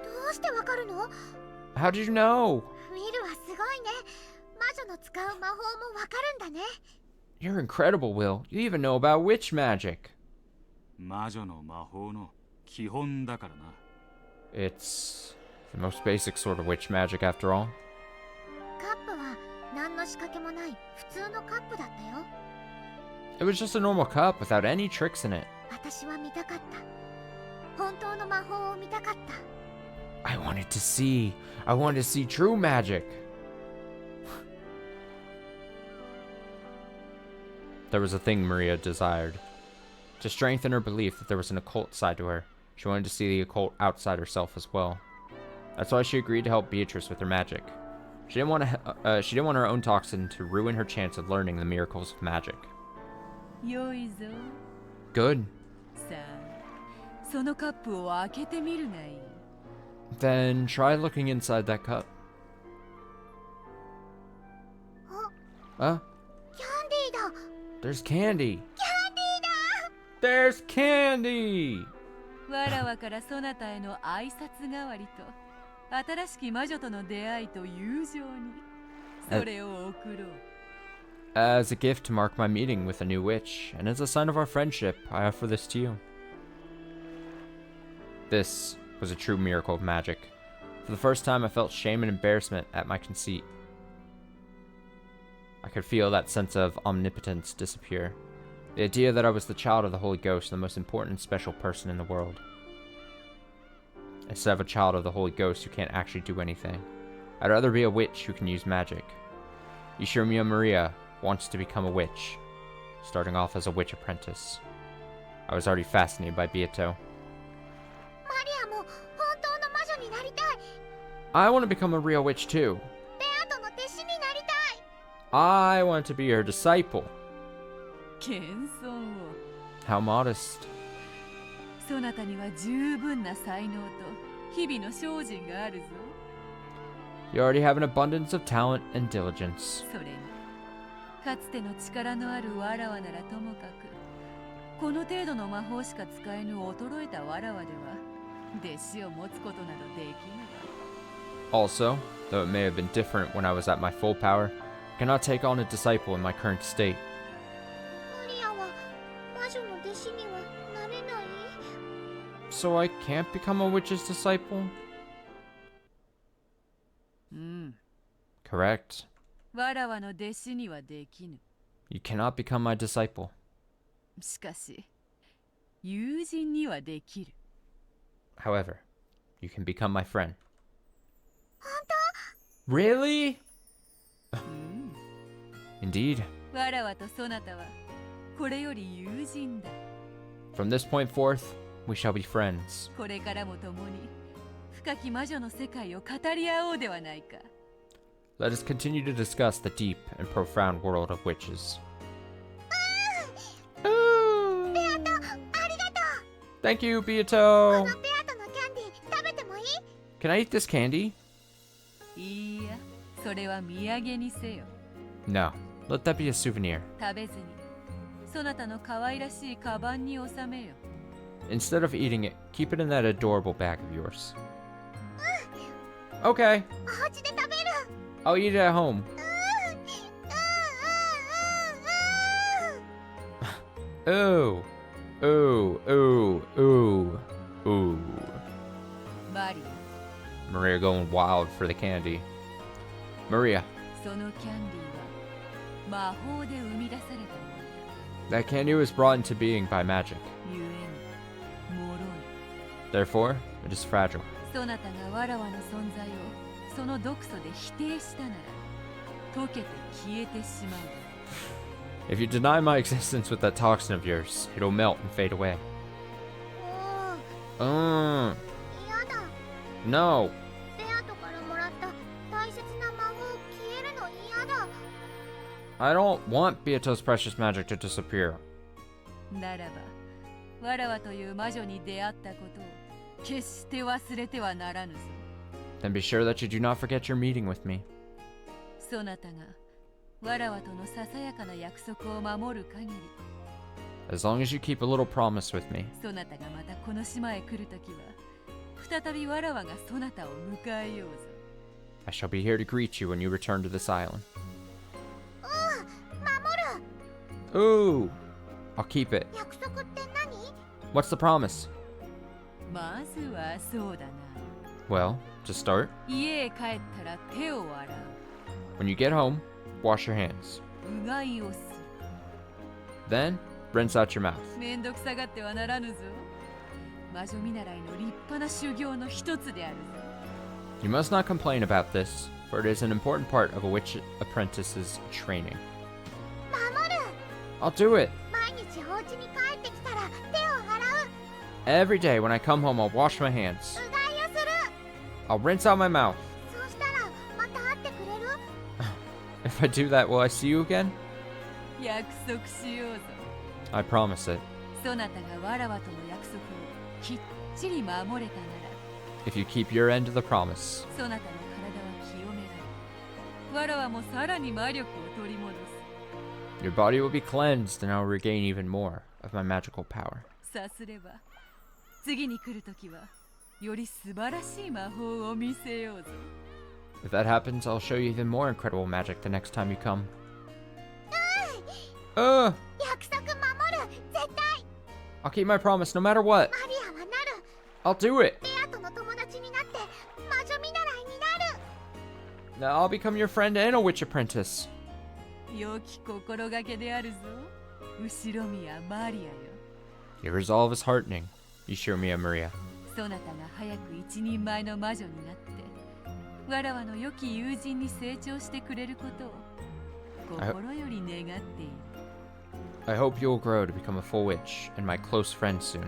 どうしてわかるの？ How did you know? ウィルはすごいね。魔女の使う魔法もわかるんだね。 You're incredible, Will. You even know about witch magic. 魔女の魔法の基本だからな。 It's the most basic sort of witch magic after all. カップは何の仕掛けもない普通のカップだったよ。 It was just a normal cup without any tricks in it. 私は見たかった。本当の魔法を見たかった。 I wanted to see true magic. There was a thing Maria desired. To strengthen her belief that there was an occult side to her, she wanted to see the occult outside herself as well. That's why she agreed to help Beatrice with her magic. She didn't want her own toxin to ruin her chance of learning the miracles of magic. よいぞ。 Good. さあ、そのカップを開けてみるがいい。 Then try looking inside that cup. あ、 Huh? キャンディーだ。 There's candy. キャンディーだ。 There's candy! わらわからそなたへの挨拶代わりと、新しき魔女との出会いと友情に、それを贈ろう。 As a gift to mark my meeting with a new witch, and as a sign of our friendship, I offer this to you. This was a true miracle of magic. For the first time, I felt shame and embarrassment at my conceit. I could feel that sense of omnipotence disappear. The idea that I was the child of the Holy Ghost, the most important and special person in the world. Instead of a child of the Holy Ghost who can't actually do anything, I'd rather be a witch who can use magic. Yushirmiya Maria wants to become a witch, starting off as a witch apprentice. I was already fascinated by Beato. マリアも本当の魔女になりたい。 I want to become a real witch too. ベアトの弟子になりたい。 I want to be her disciple. 謙遜を。 How modest. そなたには十分な才能と日々の精進があるぞ。 You already have an abundance of talent and diligence. それに、かつての力のあるわらわならともかく、この程度の魔法しか使えぬ衰えたわらわでは、弟子を持つことなどできぬわ。 Also, though it may have been different when I was at my full power, I cannot take on a disciple in my current state. マリアは魔女の弟子にはなれない。 So I can't become a witch's disciple? うん。 Correct. わらわの弟子にはできぬ。 You cannot become my disciple. しかし、友人にはできる。 However, you can become my friend. 本 Really? うん。 Indeed. わらわとそなたは、これより友人だ。 From this point forth, we shall be friends. これからも共に、深き魔女の世界を語り合おうではないか。 Let us continue to discuss the deep and profound world of witches. 当。ベアト、ありがとう。 Thank you, こ Beato! のベアトのキャンディー食べてもいい？ Can I eat this candy? いいや、それは土産にせよ。 No. Let that be a souvenir. 食べずに、そなたの可愛らしいカバンに収めよ。 Instead of eating it, keep it in that adorable bag of yours. Okay. お家で食べる。 I'll eat it at home. Ooh. Ooh. Ooh. Ooh. Ooh. マリ Maria going wild for the candy. Maria, ア、そのキャンディーは魔法で生み出されたものだ。 that candy was brought into being by magic. ゆえに、脆い。 Therefore, it is fragile. そなたがわらわの存在をその毒素で否定したなら、溶けて消えてしまう。 If you deny my existence with that toxin of yours, it'll melt and fade away. もう、嫌だ。 No. ベアトからもらった大切な魔法消えるの嫌だ。 I don't want Beato's precious magic to disappear. ならば、わらわという魔女に出会ったことを決して忘れてはならぬぞ。 Then be sure that you do not forget your meeting with me. そなたがわらわとのささやかな約束を守る限り、 As long as you keep a little promise with me. そなたがまたこの島へ来るときは、再びわらわがそなたを迎えようぞ。 I shall be here to greet you when you return to this island. 守る。 Ooh! I'll keep it. 約束って何？ What's the promise? まずはそうだな。 Well, to start, 家へ帰ったら手を洗 when you get home, wash your hands. う。うがいをす Then, rinse out your mouth. る。めんどくさがってはならぬぞ。魔女見習いの立派な修行の一つであるぞ。 You must not complain about this, for it is an important part of a witch apprentice's training. 守る。 I'll do it! 毎日お家に帰ってきたら手を洗う。 Every day when I come home, I'll wash my hands. うがいをする。 I'll rinse out my mouth. そうしたらまた会ってくれる？ If I do that, will I see you again? 約束しようぞ。 I promise it. そなたがわらわとの約束をきっちり守れたなら、 If you keep your end of the promise, そなたの体は清められ、わらわもさらに魔力を取り戻 your body will be cleansed and I'll regain even more of my magical power. す。さすれば、次に来るときは、より素晴らしい魔法を見せようぞ。 If that happens, I'll show you even more incredible magic the next time you come. 約束守る。絶対。 I'll keep my promise no matter what. マリアはなる。 I'll do it. ベアとの友達になって魔女見習いになる。 Now I'll become your friend and a witch apprentice. 良き心がけであるぞ。後ろ宮マリアよ。 Your resolve is heartening, Ishirmiya Maria. そなたが早く一人前の魔女になって、わらわの良き友人に成長してくれることを心より願っている。 I hope you'll grow to become a full witch and my close friend soon.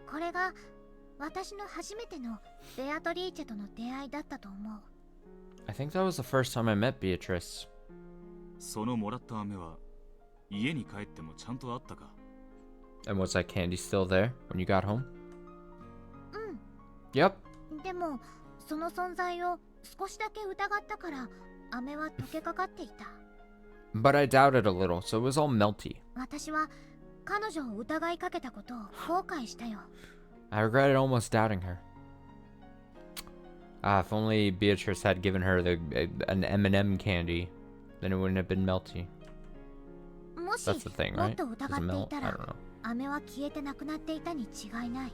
これが私の初めてのベアトリーチェとの出会いだったと思う。 I think that was the first time I met Beatrice. そのもらった飴は家に帰ってもちゃんとあったか？ And was that candy still there when you got home? うん。 Yep. でもその存在を少しだけ疑ったから飴は溶けかかっていた。 But I doubted a little, so it was all melty. 私は彼女を疑いかけたことを後悔したよ。 I regretted almost doubting her. Ah, if only Beatrice had given her an M&M candy, then it wouldn't have been melty. もし That's the thing, もっ right? と Does 疑 it ってい melt? た I ら don't know. 飴は消えてなくなっていたに違いない。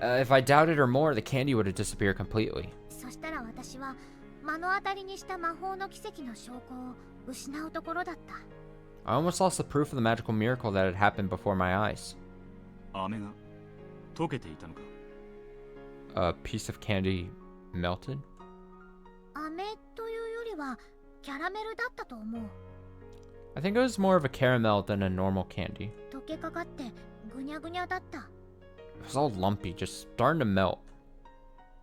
If I doubted her more, the candy would have disappeared completely. そしたら私は目の当たりにした魔法の奇跡の証拠を失うところだった。 I almost lost the proof of the magical miracle that had happened before my eyes. 飴が溶けていたのか？ A piece of candy melted? 飴というよりはキャラメルだったと思う。 I think it was more of a caramel than a normal candy. 溶けかかってぐにゃぐにゃだった。 It was all lumpy, just starting to melt.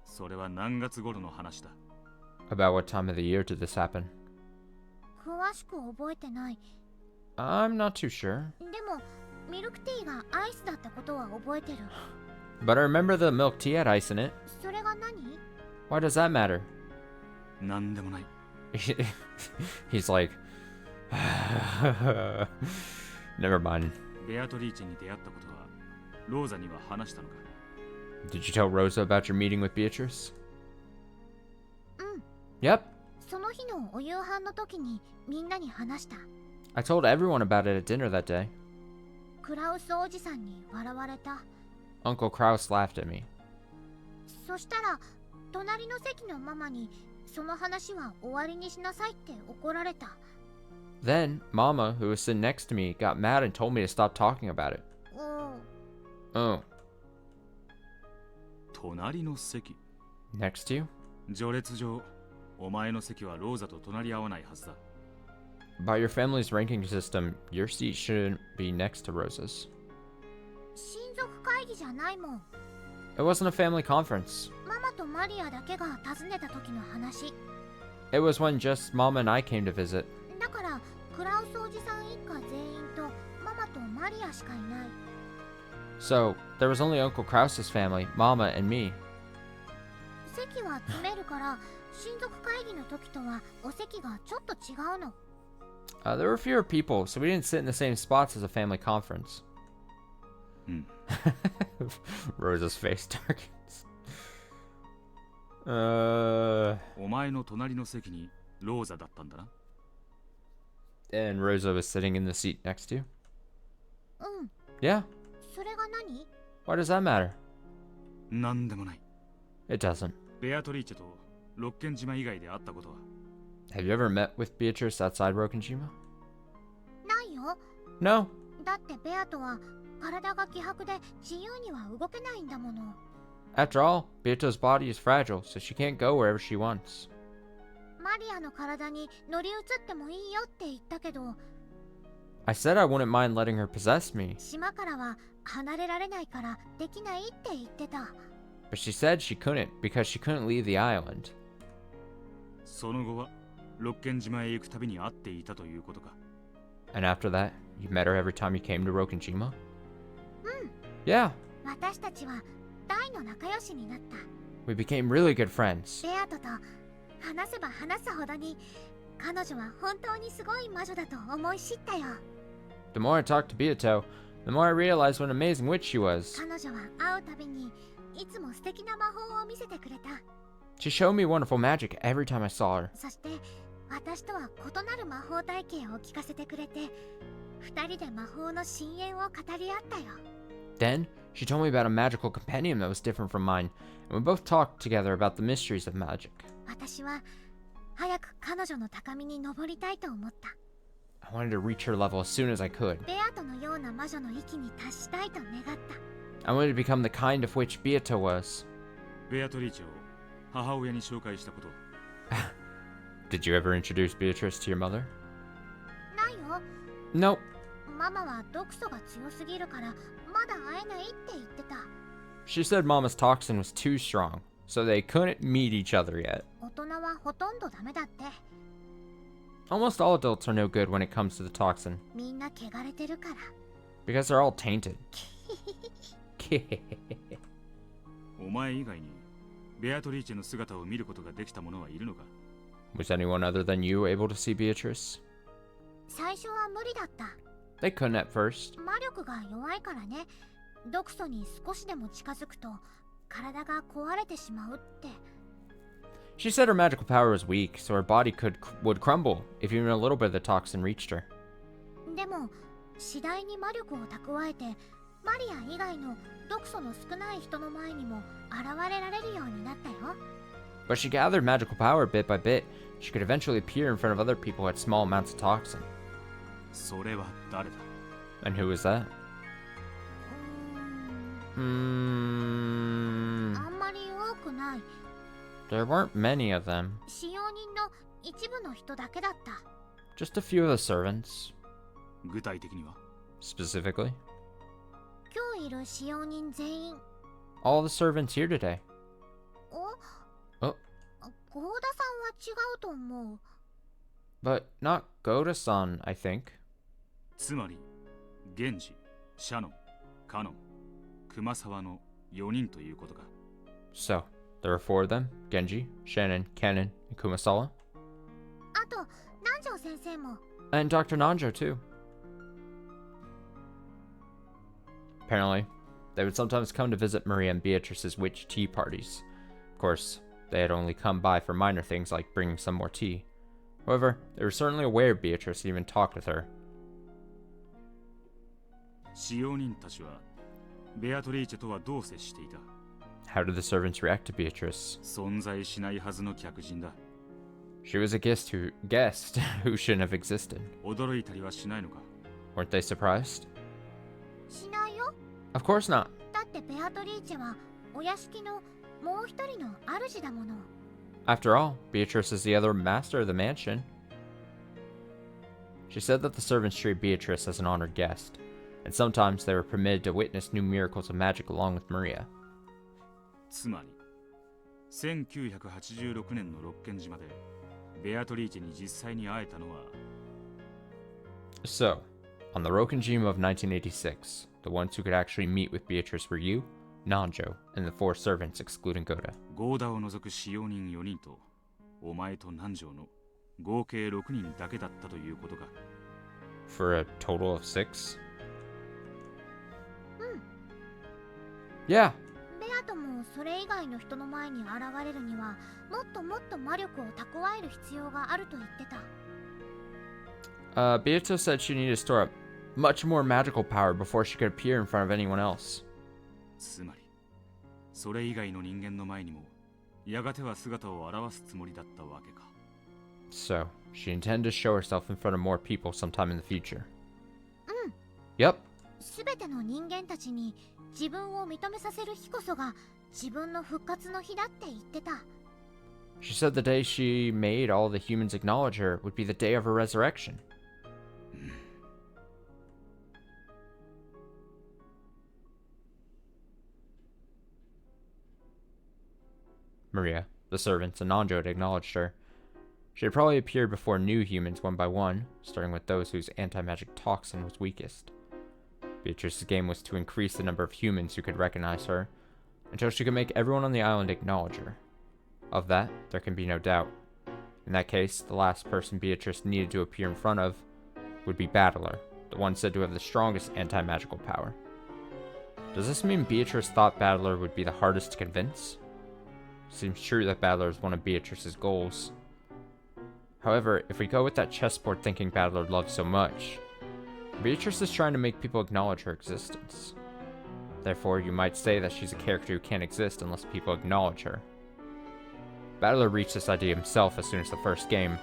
それは何月頃の話だ？ About what time of the year did this happen? 詳しく覚えてない。 I'm not too sure. でもミルクティーがアイスだったことは覚えてる。 But I remember the milk tea had ice in it. それが何？ Why does that matter? なんでもない。He's like, never mind. ベアトリーチェに出会ったことはローザには話したのか？ Did you tell Rosa about your meeting with Beatrice? うん。 Yep. その日のお夕飯の時にみんなに話した。 I told everyone about it at dinner that day. クラウスおじさんに笑われた。 Uncle Kraus laughed at me. そしたら隣の席のママにその話は終わりにしなさいって怒られた。 Then, Mama, who was sitting next to me, got mad and told me to stop talking about it. うん。Oh. 隣の席？ Next to you? 序列上、お前の席はローザと隣り合わないはずだ。By your family's ranking system, your seat shouldn't be next to Rosa's. 親族会議じゃないもん。 It wasn't a family conference. ママとマリアだけが訪ねた時の話。 It was when just Mama and I came to visit. だからクラウスおじさん一家全員とママとマリアしかいない。So, there was only Uncle Krause's family, Mama, and me. 席は詰めるから親族会議の時とはお席がちょっと違うの。There were fewer people, so we didn't sit in the same spots as a family conference. Rosa's face darkens. お前の隣の席にローザだったんだな。And Rosa was sitting in the seat next to you? うん。Yeah. それが何？ Why does that matter? なんでもない。It doesn't. ベアトリーチェとロッケン島以外で会ったことは？ Have you ever met with Beatrice outside Rokenjima? ないよ。No. だってベアとは体が希薄で自由には動けないんだもの。After all, Beato's body is fragile, so she can't go wherever she wants. マリアの体に乗り移ってもいいよって言ったけど、 I said I wouldn't mind letting her possess me, 島からは離れられないからできないって言ってた。but she said she couldn't because she couldn't leave the island. その後はロッケン島へ行くたびに会っていたということか。And after that, you met her every time you came to Rokenjima? うん。Yeah. 私たちは大の仲良しになった。We became really good friends. ベアトと話せば話すほどに彼女は本当にすごい魔女だと思い知ったよ。The more I talked to Beato, the more I realized what an amazing witch she was. 彼女は会うたびにいつも素敵な魔法を見せてくれた。She showed me wonderful magic every time I saw her. そして私とは異なる魔法体系を聞かせてくれて、二人で魔法の深淵を語り合ったよ。Then, she told me about a magical compendium that was different from mine, and we both talked together about the mysteries of magic. 私は早く彼女の高みに登りたいと思った。I wanted to reach her level as soon as I could. ベアトのような魔女の域に達したいと願った。I wanted to become the kind of witch Beato was. ベアトリーチェを母親に紹介したこと。Did you ever introduce Beatrice to your mother? ないよ。 Nope. ママは毒素が強すぎるからまだ会えないって言ってた。 She said Mama's toxin was too strong, so they couldn't meet each other yet. 大人はほとんどダメだって。 Almost all adults are no good when it comes to the toxin, みんな汚れてるから。 because they're all tainted. お前以外にベアトリーチェの姿を見ることができた者はいるのか？ Was anyone other than you able to see Beatrice? 最初は無理だった。 They couldn't at first. 魔力が弱いからね。毒素に少しでも近づくと体が壊れてしまうって。 She said her magical power was weak, so her body would crumble if even a little bit of the toxin reached her. でも次第に魔力を蓄えてマリア以外の毒素の少ない人の前にも現れられるようになったよ。 But she gathered magical power bit by bit. She could eventually appear in front of other people who had small amounts of toxin. それは誰だ？ And who was that? あんまり多くない。 There weren't many of them. 使用人の一部の人だけだった。 Just a few of the servants. 具体的には？ Specifically? 今日いる使用人全員。 All the servants here today. ゴーダさんは違うと思う。 But not Goda-san, I think. つまり、源氏、シャノン、カノン、熊沢の4人ということか。So, there were four of them: Genji, Shannon, Kanon, and Kumasawa. あと南條先生も。 And Dr. Nanjo, too. Apparently, they would sometimes come to visit Maria and Beatrice's witch tea parties. Of course, they had only come by for minor things like bringing some more tea. However, they were certainly aware of Beatrice and even talked with her. 使用人たちはベアトリーチェとはどう接していた？ How did the servants react to Beatrice? 存在しないはずの客人だ。 She was a guest who shouldn't have existed. 驚いたりはしないのか？ Weren't they surprised? しないよ。 Of course not. だってベアトリーチェはお屋敷のもう一人の主だもの。 After all, Beatrice is the other master of the mansion. She said that the servants treated Beatrice as an honored guest, and sometimes they were permitted to witness new miracles of magic along with Maria. つまり、1986年のロッケン島でベアトリーチェに実際に会えたのは So, On the Rokenjima of 1986, the ones who could actually meet with Beatrice were you, Nanjo, and the 4 servants excluding Goda. ゴーダを除く使用人4人とお前と南條の合計6人だけだったということか。 For a total of 6? うん。 Yeah. ベアトもそれ以外の人の前に現れるにはもっともっと魔力を蓄える必要があると言ってた。Beatrice said she needed to store up much more magical power before she could appear in front of anyone else. つまりそれ以外の人間の前にもやがては姿を現すつもりだったわけか。 So, she intended to show herself in front of more people sometime in the future. うん。 Yep. すべての人間たちに自分を認めさせる日こそが自分の復活の日だって言ってた。 She said the day she made all the humans acknowledge her would be the day of her resurrection. Maria, the servants, and Nanjo had acknowledged her. She had probably appeared before new humans one by one, starting with those whose anti-magic toxin was weakest. Beatrice's game was to increase the number of humans who could recognize her, until she could make everyone on the island acknowledge her. Of that, there can be no doubt. In that case, the last person Beatrice needed to appear in front of would be Battler, the one said to have the strongest anti-magical power. Does this mean Beatrice thought Battler would be the hardest to convince? Seems true that Battler is one of Beatrice's goals. However, if we go with that chessboard thinking Battler loves so much, Beatrice is trying to make people acknowledge her existence. Therefore, you might say that she's a character who can't exist unless people acknowledge her. Battler reached this idea himself as soon as the first game.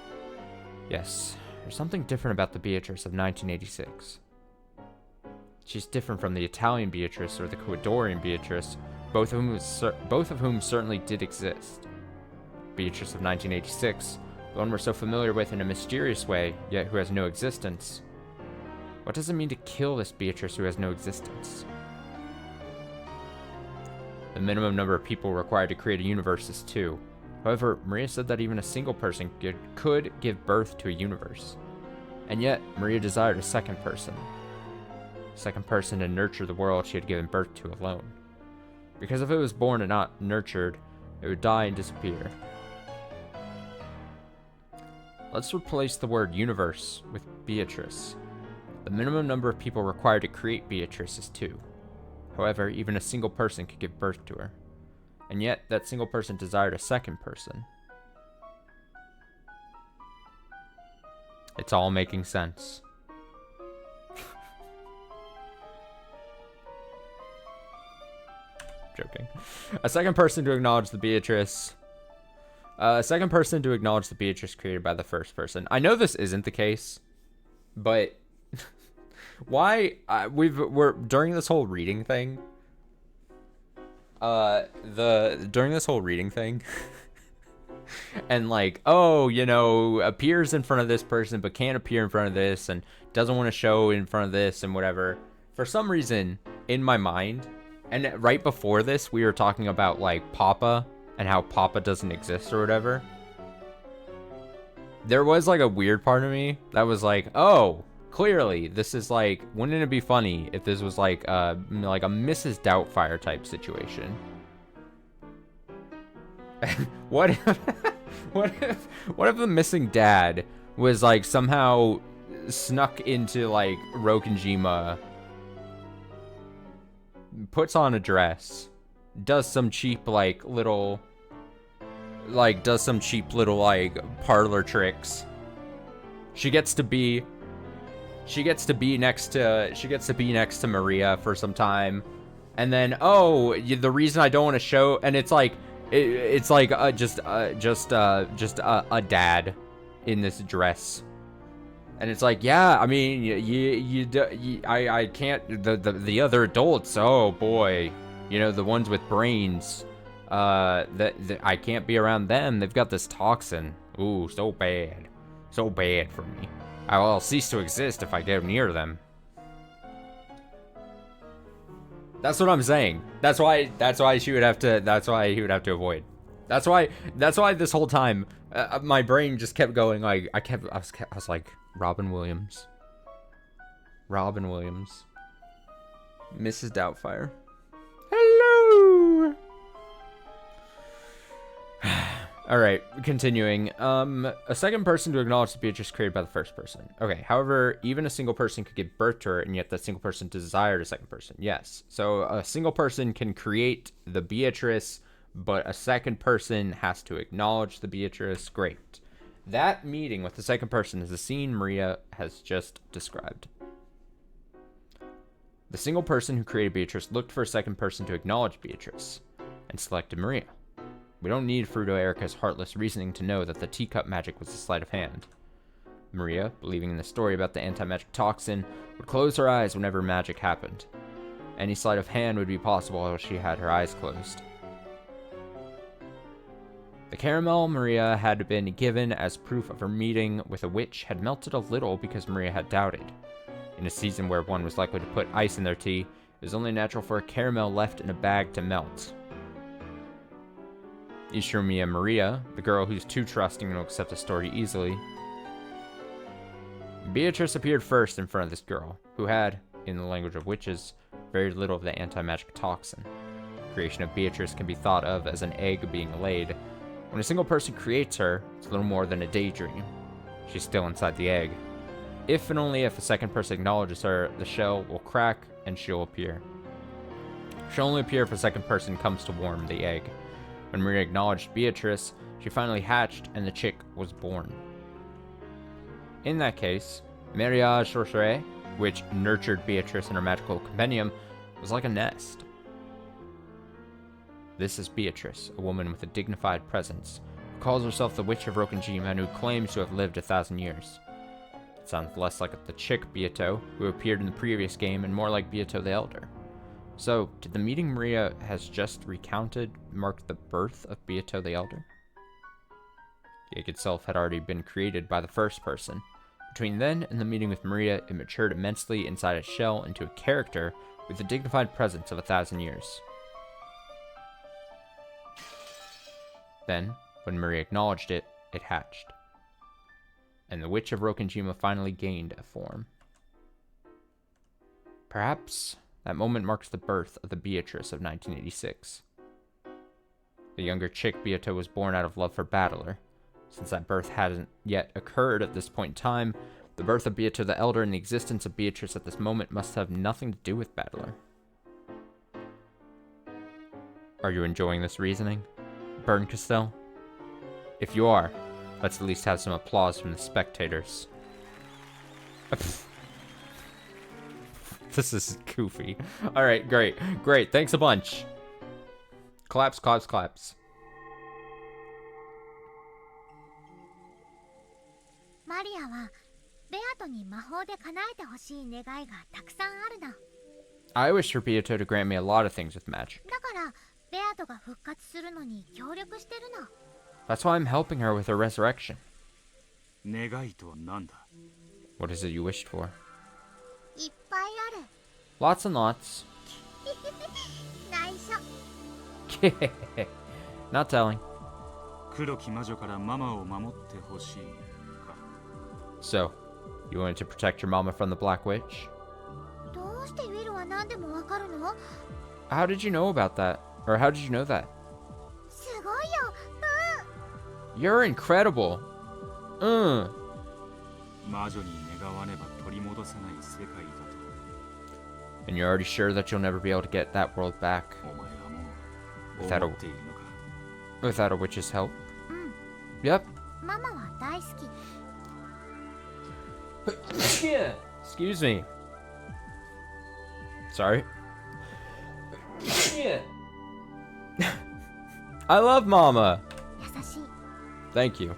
Yes, there's something different about the Beatrice of 1986. She's different from the Italian Beatrice or the Ecuadorian Beatrice, both of whom certainly did exist. Beatrice of 1986, the one we're so familiar with in a mysterious way, yet who has no existence. What does it mean to kill this Beatrice who has no existence? The minimum number of people required to create a universe is 2. However, Maria said that even a single person could give birth to a universe. And yet, Maria desired a second person. A second person to nurture the world she had given birth to alone. Because if it was born and not nurtured, it would die and disappear. Let's replace the word universe with Beatrice. The minimum number of people required to create Beatrice is 2. However, even a single person could give birth to her. And yet, that single person desired a second person. It's all making sense. Joking. A second person to acknowledge the Beatrice. A second person to acknowledge the Beatrice created by the first person. I know this isn't the case, but why we're during this whole reading thing. During this whole reading thing, and like, oh, you know, appears in front of this person but can't appear in front of this, and doesn't want to show in front of this and whatever. For some reason, in my mind, and right before this, we were talking about like Papa and how Papa doesn't exist or whatever. There was like a weird part of me that was like, oh, clearly this is like, wouldn't it be funny if this was like a Mrs. Doubtfire type situation? what if the missing dad was like somehow snuck into like Rokenjima, puts on a dress, does some cheap like parlor tricks. She gets to be next to Maria for some time, and then the reason I don't want to show, and it's like just a dad in this dress, and it's like, yeah, I mean, I can't, the other adults, oh boy, you know, the ones with brains, that I can't be around them. They've got this toxin. Ooh, so bad for me. I'll cease to exist if I go near them. That's what I'm saying. That's why he would have to avoid. That's why this whole time my brain just kept going like I was like Robin Williams. Robin Williams. Mrs. Doubtfire. Hello! Alright, continuing. A second person to acknowledge the Beatrice created by the first person. Okay, however, even a single person could give birth to her, and yet that single person desired a second person. Yes. So a single person can create the Beatrice, but a second person has to acknowledge the Beatrice. Great. That meeting with the second person is the scene Maria has just described. The single person who created Beatrice looked for a second person to acknowledge Beatrice, and selected Maria. We don't need Fruto Erica's heartless reasoning to know that the teacup magic was a sleight of hand. Maria, believing in the story about the anti-magic toxin, would close her eyes whenever magic happened. Any sleight of hand would be possible while she had her eyes closed. The caramel Maria had been given as proof of her meeting with a witch had melted a little because Maria had doubted. In a season where one was likely to put ice in their tea, it was only natural for a caramel left in a bag to melt. Ishimiya Maria, the girl who's too trusting and will accept a story easily. Beatrice appeared first in front of this girl, who had, in the language of witches, very little of the anti-magic toxin. Creation of Beatrice can be thought of as an egg being laid. When a single person creates her, it's little more than a daydream. She's still inside the egg. If and only if a second person acknowledges her, the shell will crack and she'll appear. She'll only appear if a second person comes to warm the egg. When Maria acknowledged Beatrice, she finally hatched and the chick was born. In that case, Mariage Sorcerer, which nurtured Beatrice in her magical compendium, was like a nest. This is Beatrice, a woman with a dignified presence, who calls herself the Witch of Rokkenjima and who claims to have lived 1,000 years. It sounds less like the chick Beato, who appeared in the previous game, and more like Beato the Elder. So, did the meeting Maria has just recounted mark the birth of Beato the Elder? The egg itself had already been created by the first person. Between then and the meeting with Maria, it matured immensely inside a shell into a character with the dignified presence of 1,000 years. Then, when Maria acknowledged it, it hatched. And the Witch of Rokkenjima finally gained a form. Perhaps that moment marks the birth of the Beatrice of 1986. The younger chick Beato was born out of love for Battler. Since that birth hadn't yet occurred at this point in time, the birth of Beato the Elder and the existence of Beatrice at this moment must have nothing to do with Battler. Are you enjoying this reasoning, Burn Castell? If you are, let's at least have some applause from the spectators. This is goofy. Alright, great. Great, thanks a bunch. Claps, claps, claps. Maria はベアトに魔法で叶えてほしい願いがたくさんあるの。 I wish for Beato to grant me a lot of things with magic. だからベアトが復活するのに協力してるの。 That's why I'm helping her with her resurrection. 願いとは何だ? What is it you wished for? いっぱいある。 Lots and lots. 内緒。Not telling. 黒き魔女からママを守ってほしいか。 So, you wanted to protect your mama from the Black Witch? どうしてウィルは何でもわかるの？ How did you know about that? Or how did you know that? すごいよ。You're incredible. 魔女に願わねば取り戻せない世界だと。 And you're already sure that you'll never be able to get that world back お前はもう without 思っているのか。 without a witch's help? うん。 Yep. ママは大好き。 Excuse me. Sorry. I love Mama. 優しい。 Thank you.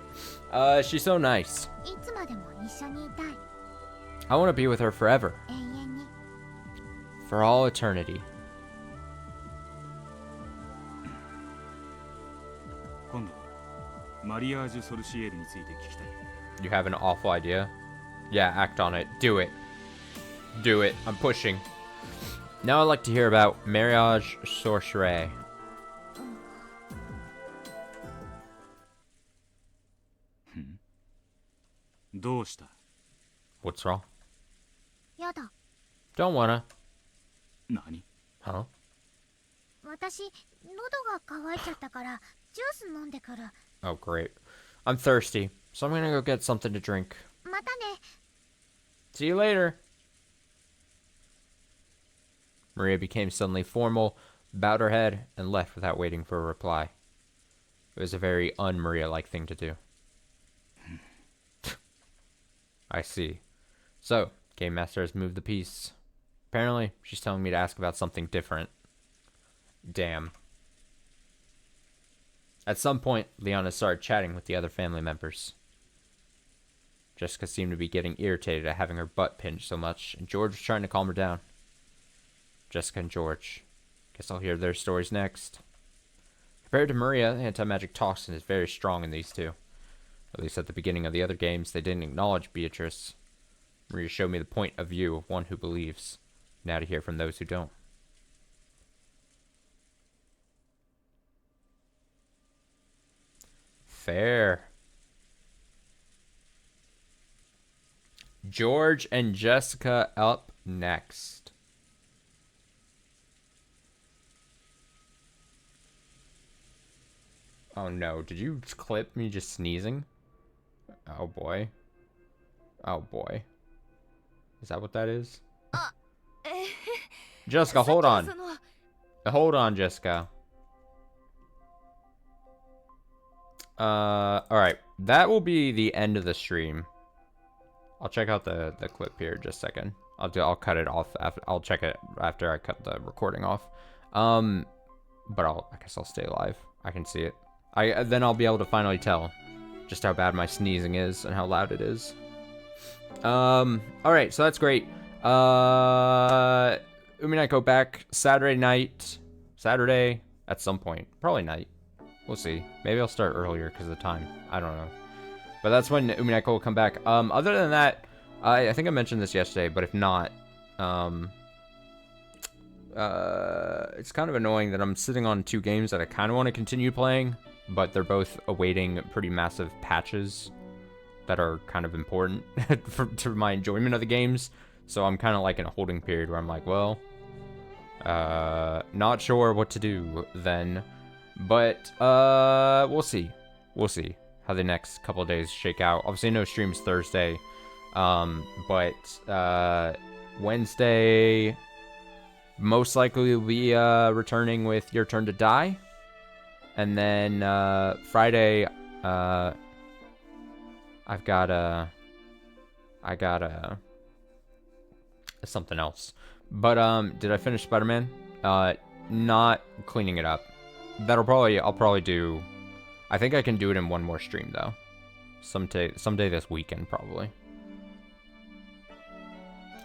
She's so nice. いつまでも一緒にいたい。 I want to be with her forever. 永遠に。 For all eternity. 今度はマリアージュ・ソルシエールについて聞きたい。 You have an awful idea? Yeah, act on it. Do it. Do it. I'm pushing. Now I'd like to hear about Mariage Sorcerer. どうした? What's wrong? やだ。Don't wanna. 何 Huh? 私喉が渇いちゃったからジュース飲んでくる。 Oh, great. I'm thirsty, so I'm gonna go get something to drink. またね。 See you later. Maria became suddenly formal, bowed her head, and left without waiting for a reply. It was a very un-Maria-like thing to do. I see. So, Game Master has moved the piece. Apparently, she's telling me to ask about something different. Damn. At some point, Leona started chatting with the other family members. Jessica seemed to be getting irritated at having her butt pinched so much, and George was trying to calm her down. Jessica and George. Guess I'll hear their stories next. Compared to Maria, anti-magic toxin is very strong in these two. At least at the beginning of the other games, they didn't acknowledge Beatrice. Maria showed me the point of view of one who believes. Now to hear from those who don't. Fair. George and Jessica up next. Oh no, did you clip me just sneezing? Oh boy. Oh boy. Is that what that is? Jessica, hold on. Hold on, Jessica. Alright. That will be the end of the stream. I'll check out the clip here in just a second. I'll cut it off after, I'll check it after I cut the recording off. But I guess I'll stay live. I can see it. Then I'll be able to finally tell just how bad my sneezing is and how loud it is. Alright, so that's great. Umineko back Saturday night. Saturday at some point. Probably night. We'll see. Maybe I'll start earlier because of the time. I don't know. But that's when Umineko will come back. Other than that, I think I mentioned this yesterday, but if not, it's kind of annoying that I'm sitting on two games that I kind of want to continue playing, but they're both awaiting pretty massive patches that are kind of important to my enjoyment of the games. So I'm kind of like in a holding period where I'm like, well, not sure what to do then. But we'll see. We'll see how the next couple of days shake out. Obviously, no streams Thursday, but Wednesday most likely will be returning with Your Turn to Die, and then Friday I got something else. But did I finish Spider-Man? Not cleaning it up. I'll probably do. I think I can do it in one more stream though. Someday this weekend probably.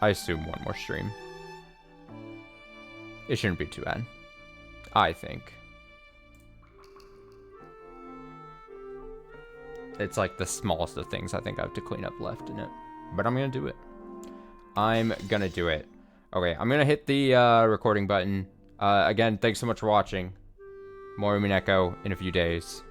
I assume one more stream. It shouldn't be too bad, I think. It's like the smallest of things I think I have to clean up left in it. But I'm gonna do it. I'm gonna do it. Okay, I'm gonna hit the recording button. Again, thanks so much for watching. More Umineko in a few days.